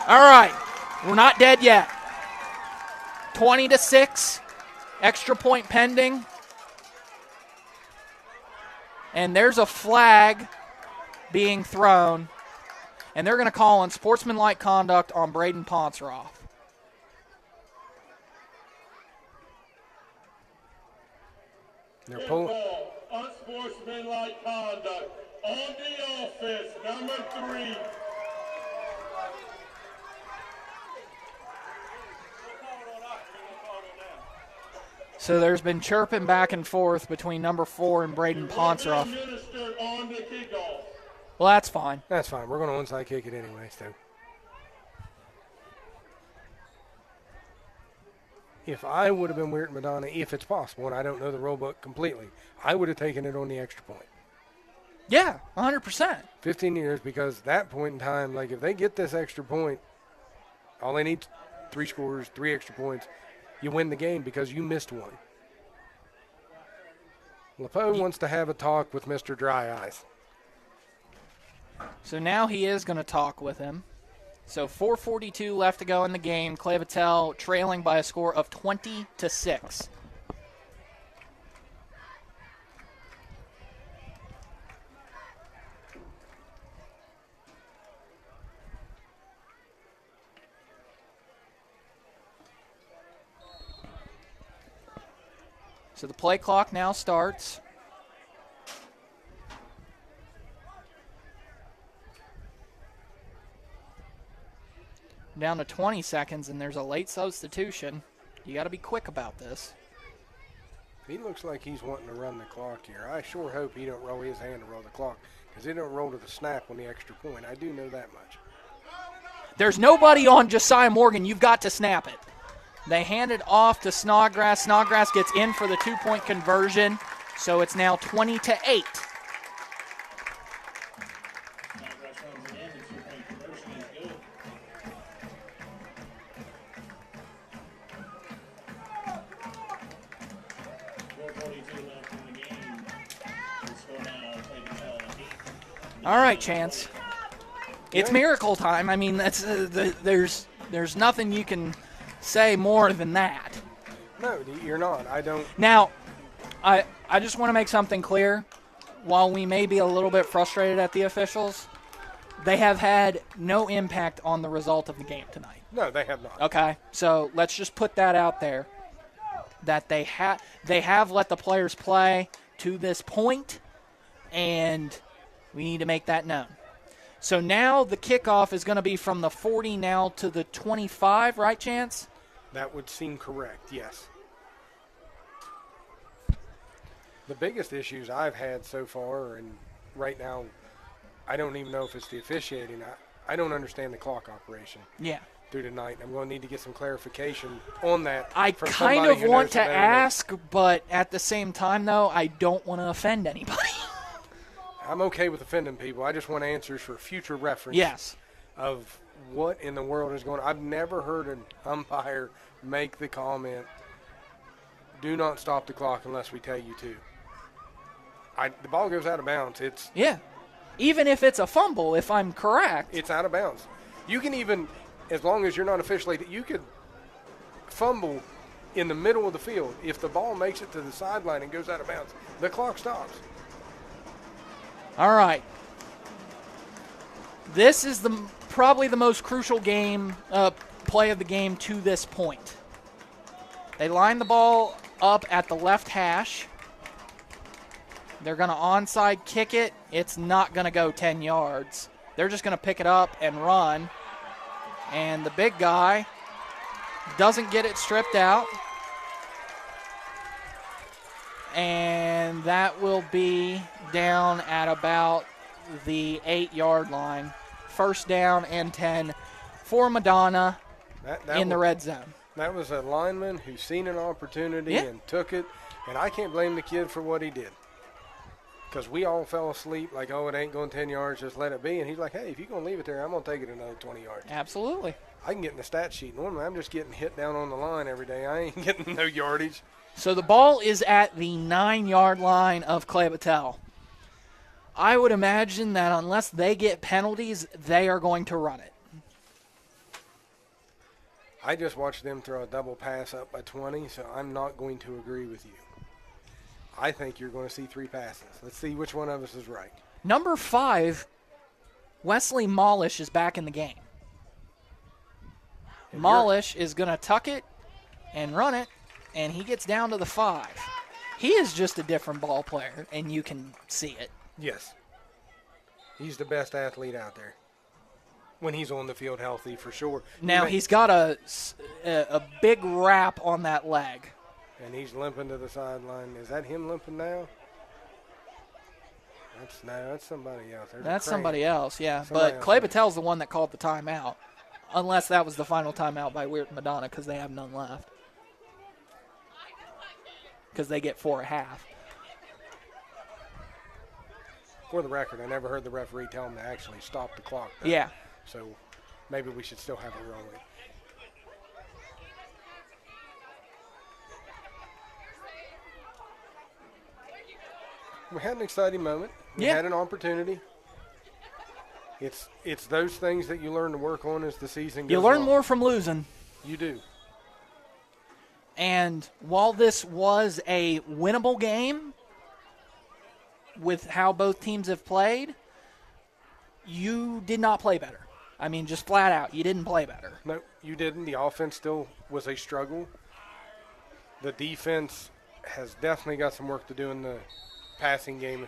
All right, we're not dead yet. 20-6, extra point pending. And there's a flag being thrown, and they're going to call unsportsmanlike conduct on Braden Ponceroff. They're pulling. Unsportsmanlike conduct on the offense, number 3. So there's been chirping back and forth between number 4 and Braden Ponceroff. On the kickoff. Well, that's fine. That's fine. We're going to onside kick it anyway, so. If I would have been Wierton Madonna, if it's possible, and I don't know the rule book completely, I would have taken it on the extra point. Yeah, 100%. 15 years, because that point in time, like if they get this extra point, all they need 3 scores, 3 extra points, you win the game because you missed one. LePeau wants to have a talk with Mr. Dry Eyes. So now he is going to talk with him. So 4:42 left to go in the game. Clay-Battelle trailing by a score of 20-6. So the play clock now starts. Down to 20 seconds, and there's a late substitution. You got to be quick about this. He looks like he's wanting to run the clock here. I sure hope he don't roll his hand to roll the clock, because he don't roll to the snap on the extra point. I do know that much. There's nobody on Josiah Morgan. You've got to snap it. They hand it off to Snodgrass. Snodgrass gets in for the 2-point conversion, so it's now 20-8. All right, Chance. It's miracle time. I mean, that's there's nothing you can say more than that. No, you're not. I don't. Now, I just want to make something clear. While we may be a little bit frustrated at the officials, they have had no impact on the result of the game tonight. No, they have not. Okay, so let's just put that out there. That they have let the players play to this point, and we need to make that known. So now the kickoff is going to be from the 40 now to the 25, right, Chance? That would seem correct, yes. The biggest issues I've had so far, and right now, I don't even know if it's the officiating. I don't understand the clock operation. Yeah. Through tonight. I'm going to need to get some clarification on that. I kind of want to ask, but at the same time, though, I don't want to offend anybody. I'm okay with offending people. I just want answers for future reference. Yes. Of what in the world is going on. I've never heard an umpire make the comment, do not stop the clock unless we tell you to. The ball goes out of bounds. Yeah. Even if it's a fumble, if I'm correct. It's out of bounds. You can even, as long as you're not officially, you could fumble in the middle of the field. If the ball makes it to the sideline and goes out of bounds, the clock stops. All right. This is probably the most crucial play of the game to this point. They line the ball up at the left hash. They're going to onside kick it. It's not going to go 10 yards. They're just going to pick it up and run. And the big guy doesn't get it stripped out. And that will be down at about the 8-yard line. First down and 10 for Madonna in the red zone. That was a lineman who seen an opportunity and took it. And I can't blame the kid for what he did. Because we all fell asleep like, oh, it ain't going 10 yards, just let it be. And he's like, hey, if you're going to leave it there, I'm going to take it another 20 yards. Absolutely. I can get in the stat sheet. Normally, I'm just getting hit down on the line every day. I ain't getting no yardage. So the ball is at the 9-yard line of Clay-Battelle. I would imagine that unless they get penalties, they are going to run it. I just watched them throw a double pass up by 20, so I'm not going to agree with you. I think you're going to see 3 passes. Let's see which one of us is right. Number 5, Wesley Molish is back in the game. Molish is going to tuck it and run it, and he gets down to the 5. He is just a different ball player, and you can see it. Yes. He's the best athlete out there when he's on the field healthy, for sure. Now, he's got a big wrap on that leg. And he's limping to the sideline. Is that him limping now? That's somebody else. That's somebody else, yeah. But Clay-Battelle's the one that called the timeout, unless that was the final timeout by Wierton Madonna, because they have none left. Because they get 4 at half. For the record, I never heard the referee tell him to actually stop the clock, though. Yeah. So maybe we should still have it rolling. We had an exciting moment. We had an opportunity. It's those things that you learn to work on as the season goes on. You learn more from losing. You do. And while this was a winnable game with how both teams have played, you did not play better. I mean, just flat out, you didn't play better. No, you didn't. The offense still was a struggle. The defense has definitely got some work to do in the passing game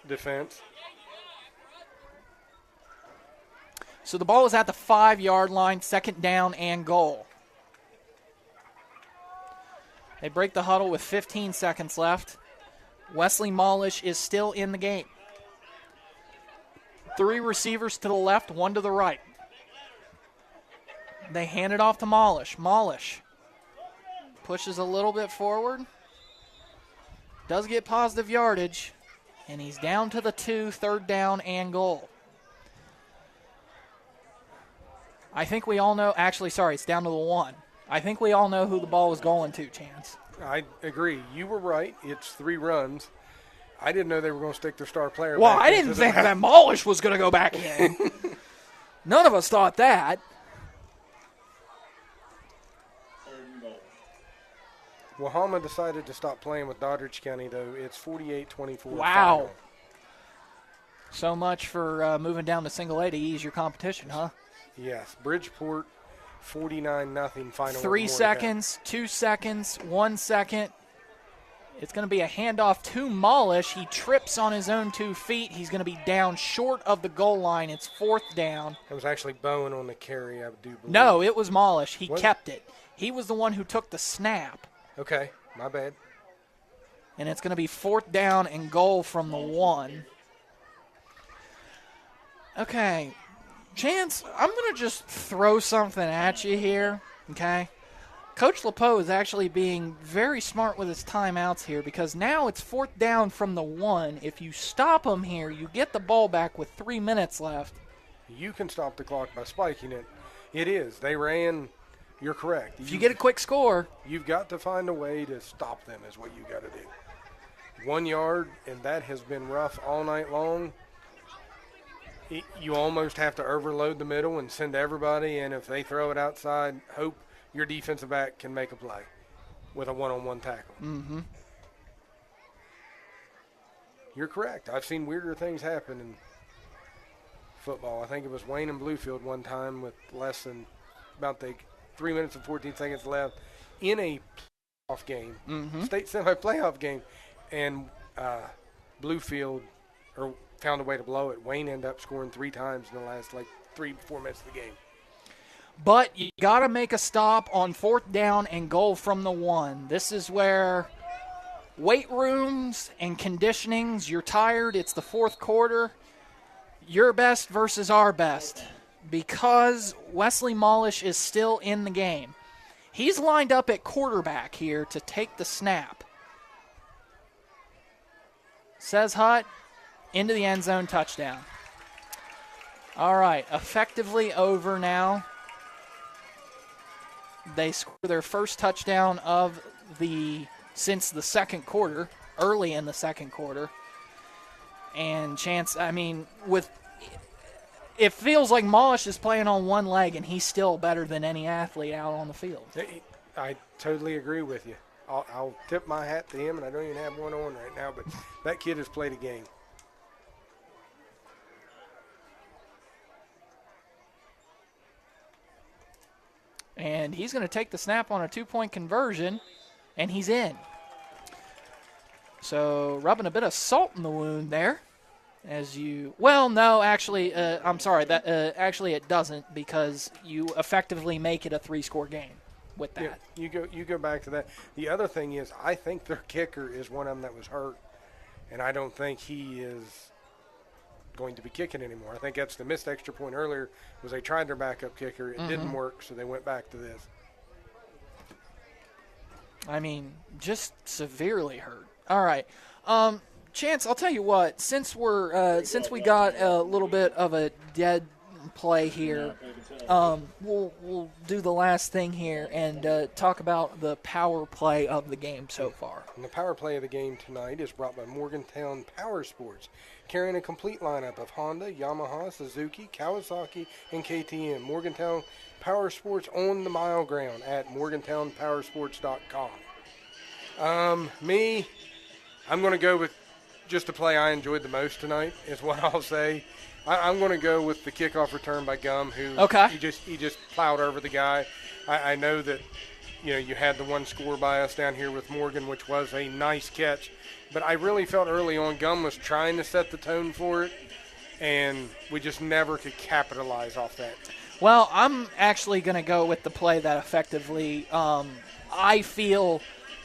defense. So the ball is at the 5-yard line, second down and goal. They break the huddle with 15 seconds left. Wesley Molish is still in the game. 3 receivers to the left, 1 to the right. They hand it off to Molish. Molish pushes a little bit forward. Does get positive yardage. And he's down to the 2, third down and goal. I think we all know, it's down to the 1. I think we all know who the ball was going to, Chance. I agree. You were right. It's 3 runs. I didn't know they were going to stick their star player Well, back I didn't think that Molish was going to go back in. None of us thought that. Wahama decided to stop playing with Doddridge County, though. It's 48-24. Wow. Final. So much for moving down to single A to ease your competition, huh? Yes. Bridgeport, 49-0 final. 3 seconds, 2 seconds, 1 second. It's going to be a handoff to Molish. He trips on his own 2 feet. He's going to be down short of the goal line. It's 4th down. It was actually Bowen on the carry, I do believe. No, it was Molish. He kept it. He was the one who took the snap. Okay, my bad. And it's going to be 4th down and goal from the 1. Okay, Chance, I'm going to just throw something at you here, okay? Coach LePeau is actually being very smart with his timeouts here because now it's 4th down from the 1. If you stop him here, you get the ball back with 3 minutes left. You can stop the clock by spiking it. It is. They ran. You're correct. If you get a quick score. You've got to find a way to stop them is what you got to do. 1 yard, and that has been rough all night long. You almost have to overload the middle and send everybody, and if they throw it outside, hope your defensive back can make a play with a one-on-one tackle. Mm-hmm. You're correct. I've seen weirder things happen in football. I think it was Wayne and Bluefield one time with less than about 3 minutes and 14 seconds left in a playoff game, state semi-playoff game, and Bluefield found a way to blow it. Wayne ended up scoring 3 times in the last 3-4 minutes of the game. But you got to make a stop on 4th down and goal from the 1. This is where weight rooms and conditionings, you're tired, it's the 4th quarter, your best versus our best, because Wesley Mollish is still in the game. He's lined up at quarterback here to take the snap. Says Hutt, into the end zone, touchdown. All right, effectively over now. They score their first touchdown since the second quarter, early in the second quarter. And Chance, it feels like Mollish is playing on one leg, and he's still better than any athlete out on the field. I totally agree with you. I'll tip my hat to him, and I don't even have one on right now, but that kid has played a game. And he's going to take the snap on a 2-point conversion, and he's in. So rubbing a bit of salt in the wound there. I'm sorry. Actually, it doesn't, because you effectively make it a 3-score game with that. Yeah, you go back to that. The other thing is, I think their kicker is one of them that was hurt, and I don't think he is going to be kicking anymore. I think that's the missed extra point earlier, was they tried their backup kicker. It didn't work, so they went back to this. Just severely hurt. All right. Chance, I'll tell you what, since we got a little bit of a dead play here, we'll do the last thing here and talk about the power play of the game so far. And the power play of the game tonight is brought by Morgantown Power Sports, carrying a complete lineup of Honda, Yamaha, Suzuki, Kawasaki, and KTM. Morgantown Power Sports on the mile ground at morgantownpowersports.com. I'm going to go with just the play I enjoyed the most tonight is what I'll say. I'm going to go with the kickoff return by Gum, who he just plowed over the guy. I know that you had the one score bias down here with Morgan, which was a nice catch, but I really felt early on Gum was trying to set the tone for it, and we just never could capitalize off that. Well, I'm actually going to go with the play that effectively, I feel,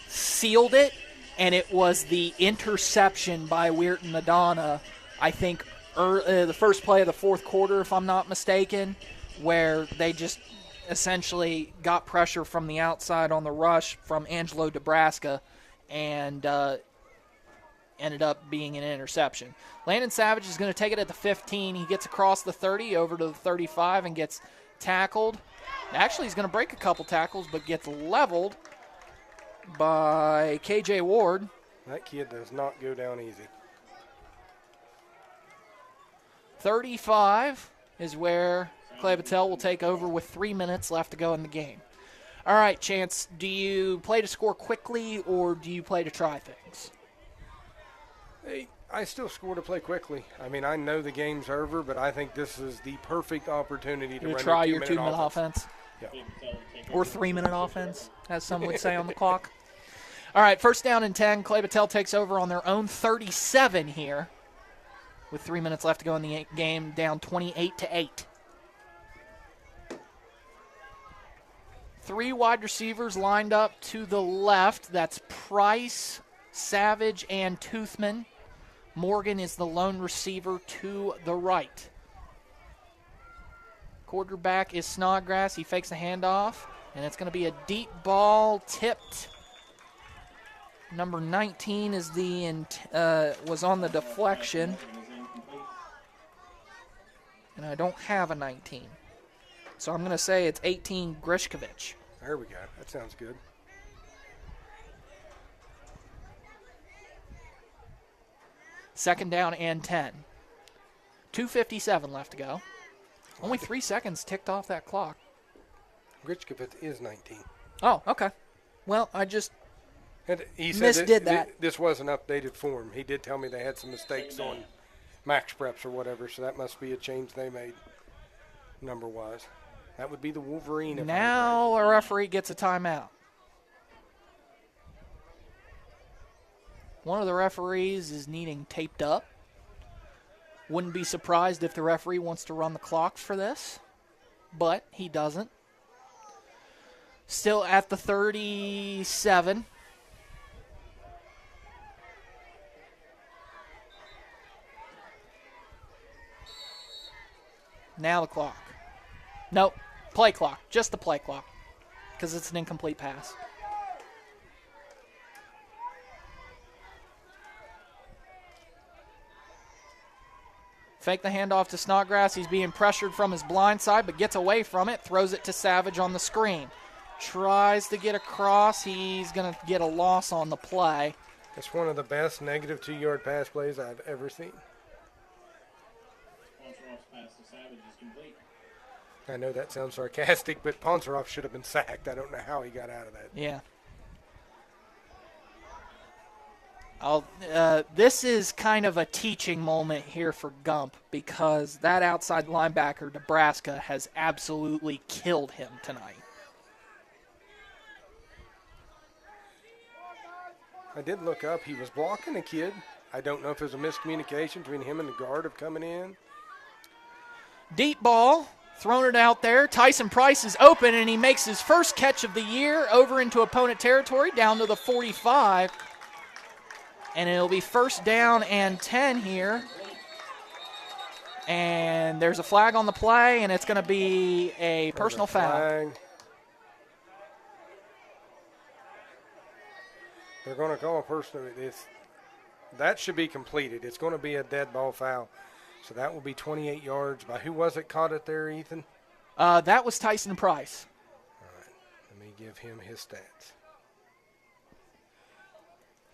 sealed it. And it was the interception by Wierton Madonna, I think, the first play of the 4th quarter, if I'm not mistaken, where they just essentially got pressure from the outside on the rush from Angelo Nebraska and ended up being an interception. Landon Savage is going to take it at the 15. He gets across the 30 over to the 35 and gets tackled. Actually, he's going to break a couple tackles, but gets leveled by K.J. Ward. That kid does not go down easy. 35 is where Clay-Battelle will take over with 3 minutes left to go in the game. All right, Chance, do you play to score quickly or do you play to try things? I still score to play quickly. I know the game's over, but I think this is the perfect opportunity to try your 2-minute offense. Yeah. Or 3-minute offense, as some would say on the clock. All right, 1st down and 10. Clay-Battelle takes over on their own 37 here with 3 minutes left to go in the game, down 28-8. 3 wide receivers lined up to the left. That's Price, Savage, and Toothman. Morgan is the lone receiver to the right. Quarterback is Snodgrass. He fakes a handoff, and it's going to be a deep ball tipped. Number 19 is was on the deflection, and I don't have a 19. So I'm going to say it's 18 Grishkovich. There we go. That sounds good. Second down and 10. 2:57 left to go. Only 3 seconds ticked off that clock. Grishkovich is 19. Oh, okay. Well, I just he misdid that. This was an updated form. He did tell me they had some mistakes on Max Preps or whatever, so that must be a change they made number-wise. That would be the Wolverine. Now a referee gets a timeout. One of the referees is needing taped up. Wouldn't be surprised if the referee wants to run the clock for this, but he doesn't. Still at the 37. Now the clock. Nope, play clock. Just the play clock, because it's an incomplete pass. Fake the handoff to Snodgrass. He's being pressured from his blind side, but gets away from it. Throws it to Savage on the screen. Tries to get across. He's going to get a loss on the play. It's one of the best negative 2-yard pass plays I've ever seen. I know that sounds sarcastic, but Ponceroff should have been sacked. I don't know how he got out of that. Yeah. This is kind of a teaching moment here for Gump, because that outside linebacker, Nebraska, has absolutely killed him tonight. I did look up. He was blocking a kid. I don't know if there's a miscommunication between him and the guard of coming in. Deep ball, thrown it out there. Tyson Price is open, and he makes his first catch of the year over into opponent territory, down to the 45. And it'll be first down and 10 here. And there's a flag on the play, and it's going to be a personal foul. They're going to call a personal. That should be completed. It's going to be a dead ball foul. So that will be 28 yards. By who was it caught it there, Ethan? That was Tyson Price. All right. Let me give him his stats.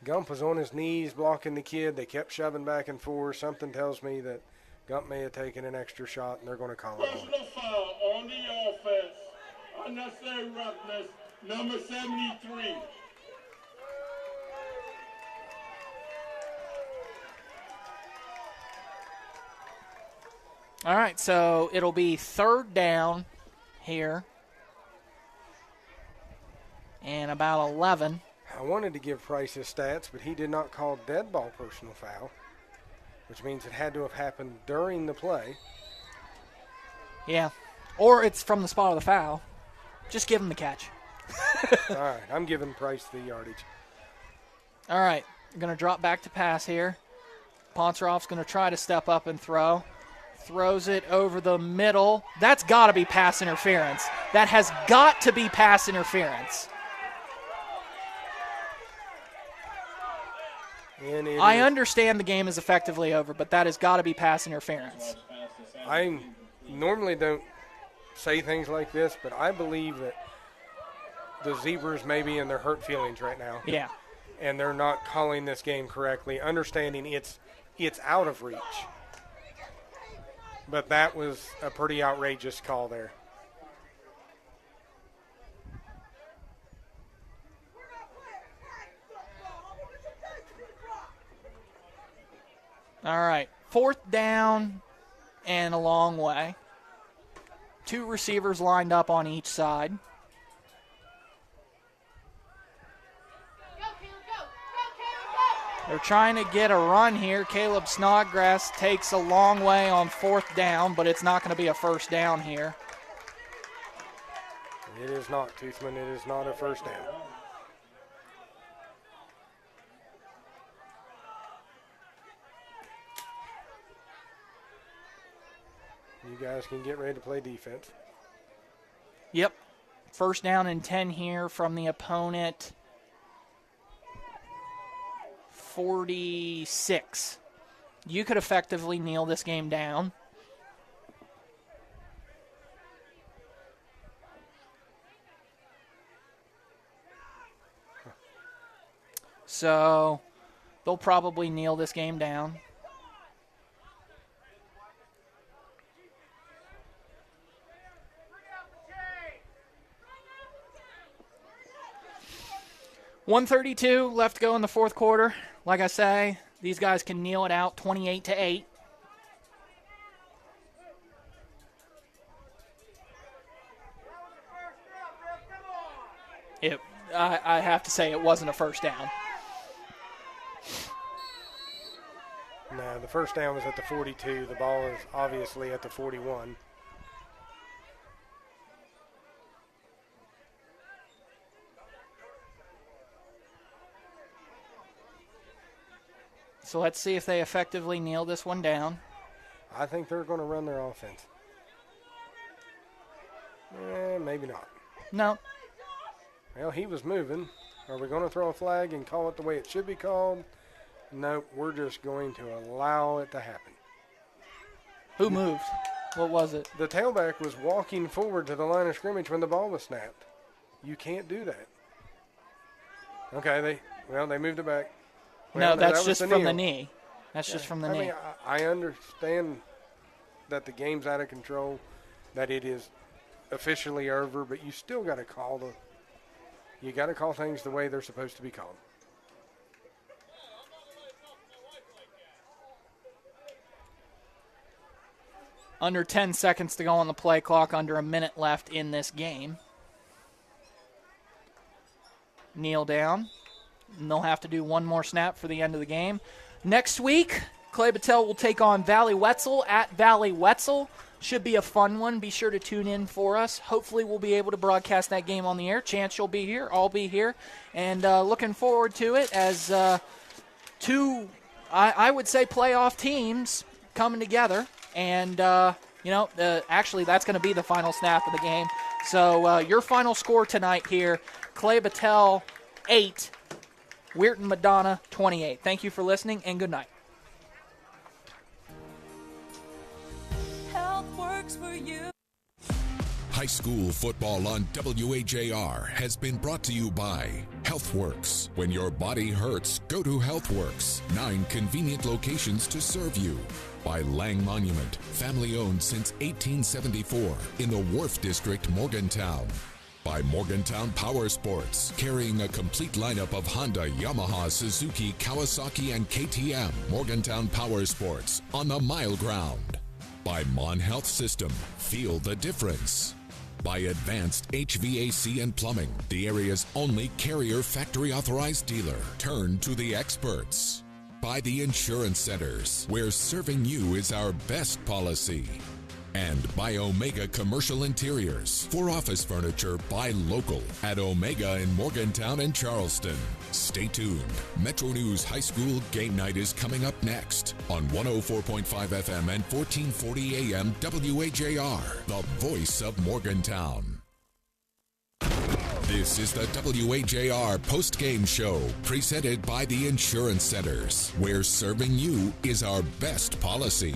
Gump was on his knees blocking the kid. They kept shoving back and forth. Something tells me that Gump may have taken an extra shot, and they're going to call it on. Personal foul on the offense. Unnecessary roughness, number 73. All right, so it'll be third down here. And about 11. I wanted to give Price his stats, but he did not call dead ball personal foul, which means it had to have happened during the play. Yeah, or it's from the spot of the foul. Just give him the catch. All right, I'm giving Price the yardage. All right, I'm going to drop back to pass here. Ponceroff's going to try to step up and throw. Throws it over the middle. That's got to be pass interference. That has got to be pass interference. I understand the game is effectively over, but that has got to be pass interference. I normally don't say things like this, but I believe that the Zebras may be in their hurt feelings right now. Yeah. And they're not calling this game correctly, understanding it's out of reach. But that was a pretty outrageous call there. All right, fourth down and a long way. Two receivers lined up on each side. They're trying to get a run here. Caleb Snodgrass takes a long way on fourth down, but it's not going to be a first down here. It is not, Toothman. It is not a first down. You guys can get ready to play defense. Yep. First down and 10 here from the opponent. 46. You could effectively kneel this game down. So they'll probably kneel this game down. .132 left to go in the fourth quarter. Like I say, these guys can kneel it out 28-8. I have to say it wasn't a first down. Yeah, the first down was at the 42. The ball is obviously at the 41. So let's see if they effectively kneel this one down. I think they're going to run their offense. Maybe not. No. Well, he was moving. Are we going to throw a flag and call it the way it should be called? Nope, we're just going to allow it to happen. Who moved? What was it? The tailback was walking forward to the line of scrimmage when the ball was snapped. You can't do that. Okay, they moved it back. Well, no, that's just from the knee. That's just from the knee. I mean, I understand that the game's out of control, that it is officially over, but you still got to call things the way they're supposed to be called. Under 10 seconds to go on the play clock, under a minute left in this game. Kneel down. And they'll have to do one more snap for the end of the game. Next week, Clay-Battelle will take on Valley Wetzel at Valley Wetzel. Should be a fun one. Be sure to tune in for us. Hopefully we'll be able to broadcast that game on the air. Chance you'll be here. I'll be here. And looking forward to it as two, I would say, playoff teams coming together. And, actually that's going to be the final snap of the game. So your final score tonight here, Clay-Battelle 8, Wierton Madonna 28. Thank you for listening, and good night. Health works for you. High school football on WHAR has been brought to you by HealthWorks. When your body hurts, go to HealthWorks. 9 convenient locations to serve you. By Lang Monument, family owned since 1874 in the Wharf District, Morgantown. By Morgantown Power Sports, carrying a complete lineup of Honda, Yamaha, Suzuki, Kawasaki, and KTM. Morgantown Power Sports on the mile ground. By Mon Health System, feel the difference. By Advanced HVAC and Plumbing, the area's only Carrier factory authorized dealer. Turn to the experts. By the Insurance Centers, where serving you is our best policy. And by Omega Commercial Interiors. For office furniture, buy local at Omega in Morgantown and Charleston. Stay tuned. Metro News High School Game Night is coming up next on 104.5 FM and 1440 AM WHAR, the voice of Morgantown. This is the WHAR post-game show presented by the Insurance Centers, where serving you is our best policy.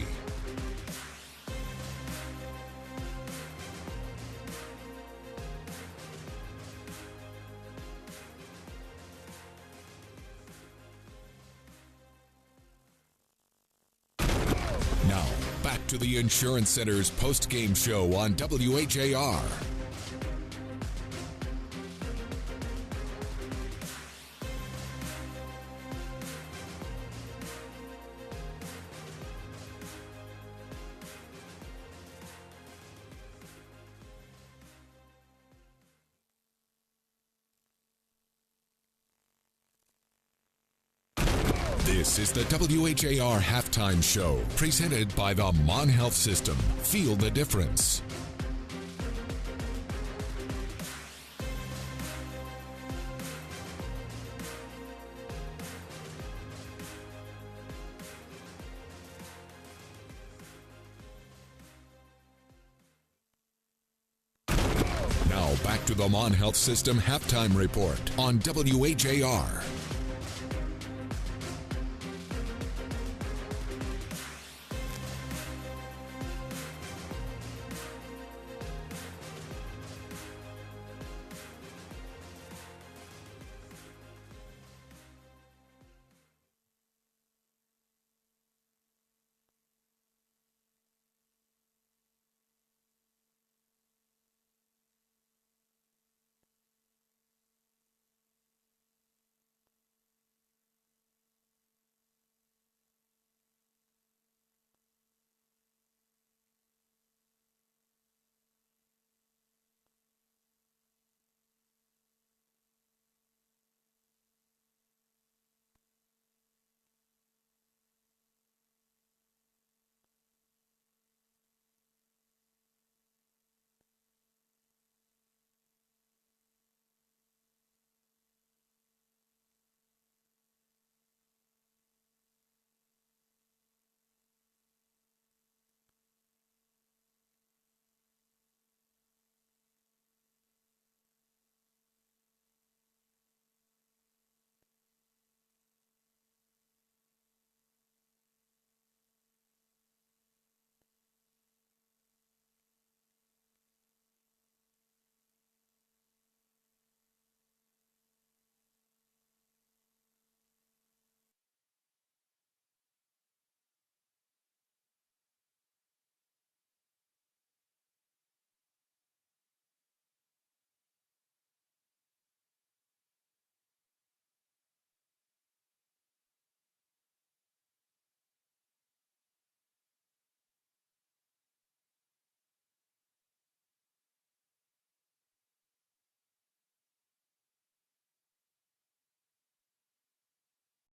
Now, back to the Insurance Center's post-game show on WHAR. This is the WHAR Halftime Show, presented by the Mon Health System. Feel the difference. Now back to the Mon Health System Halftime Report on WHAR.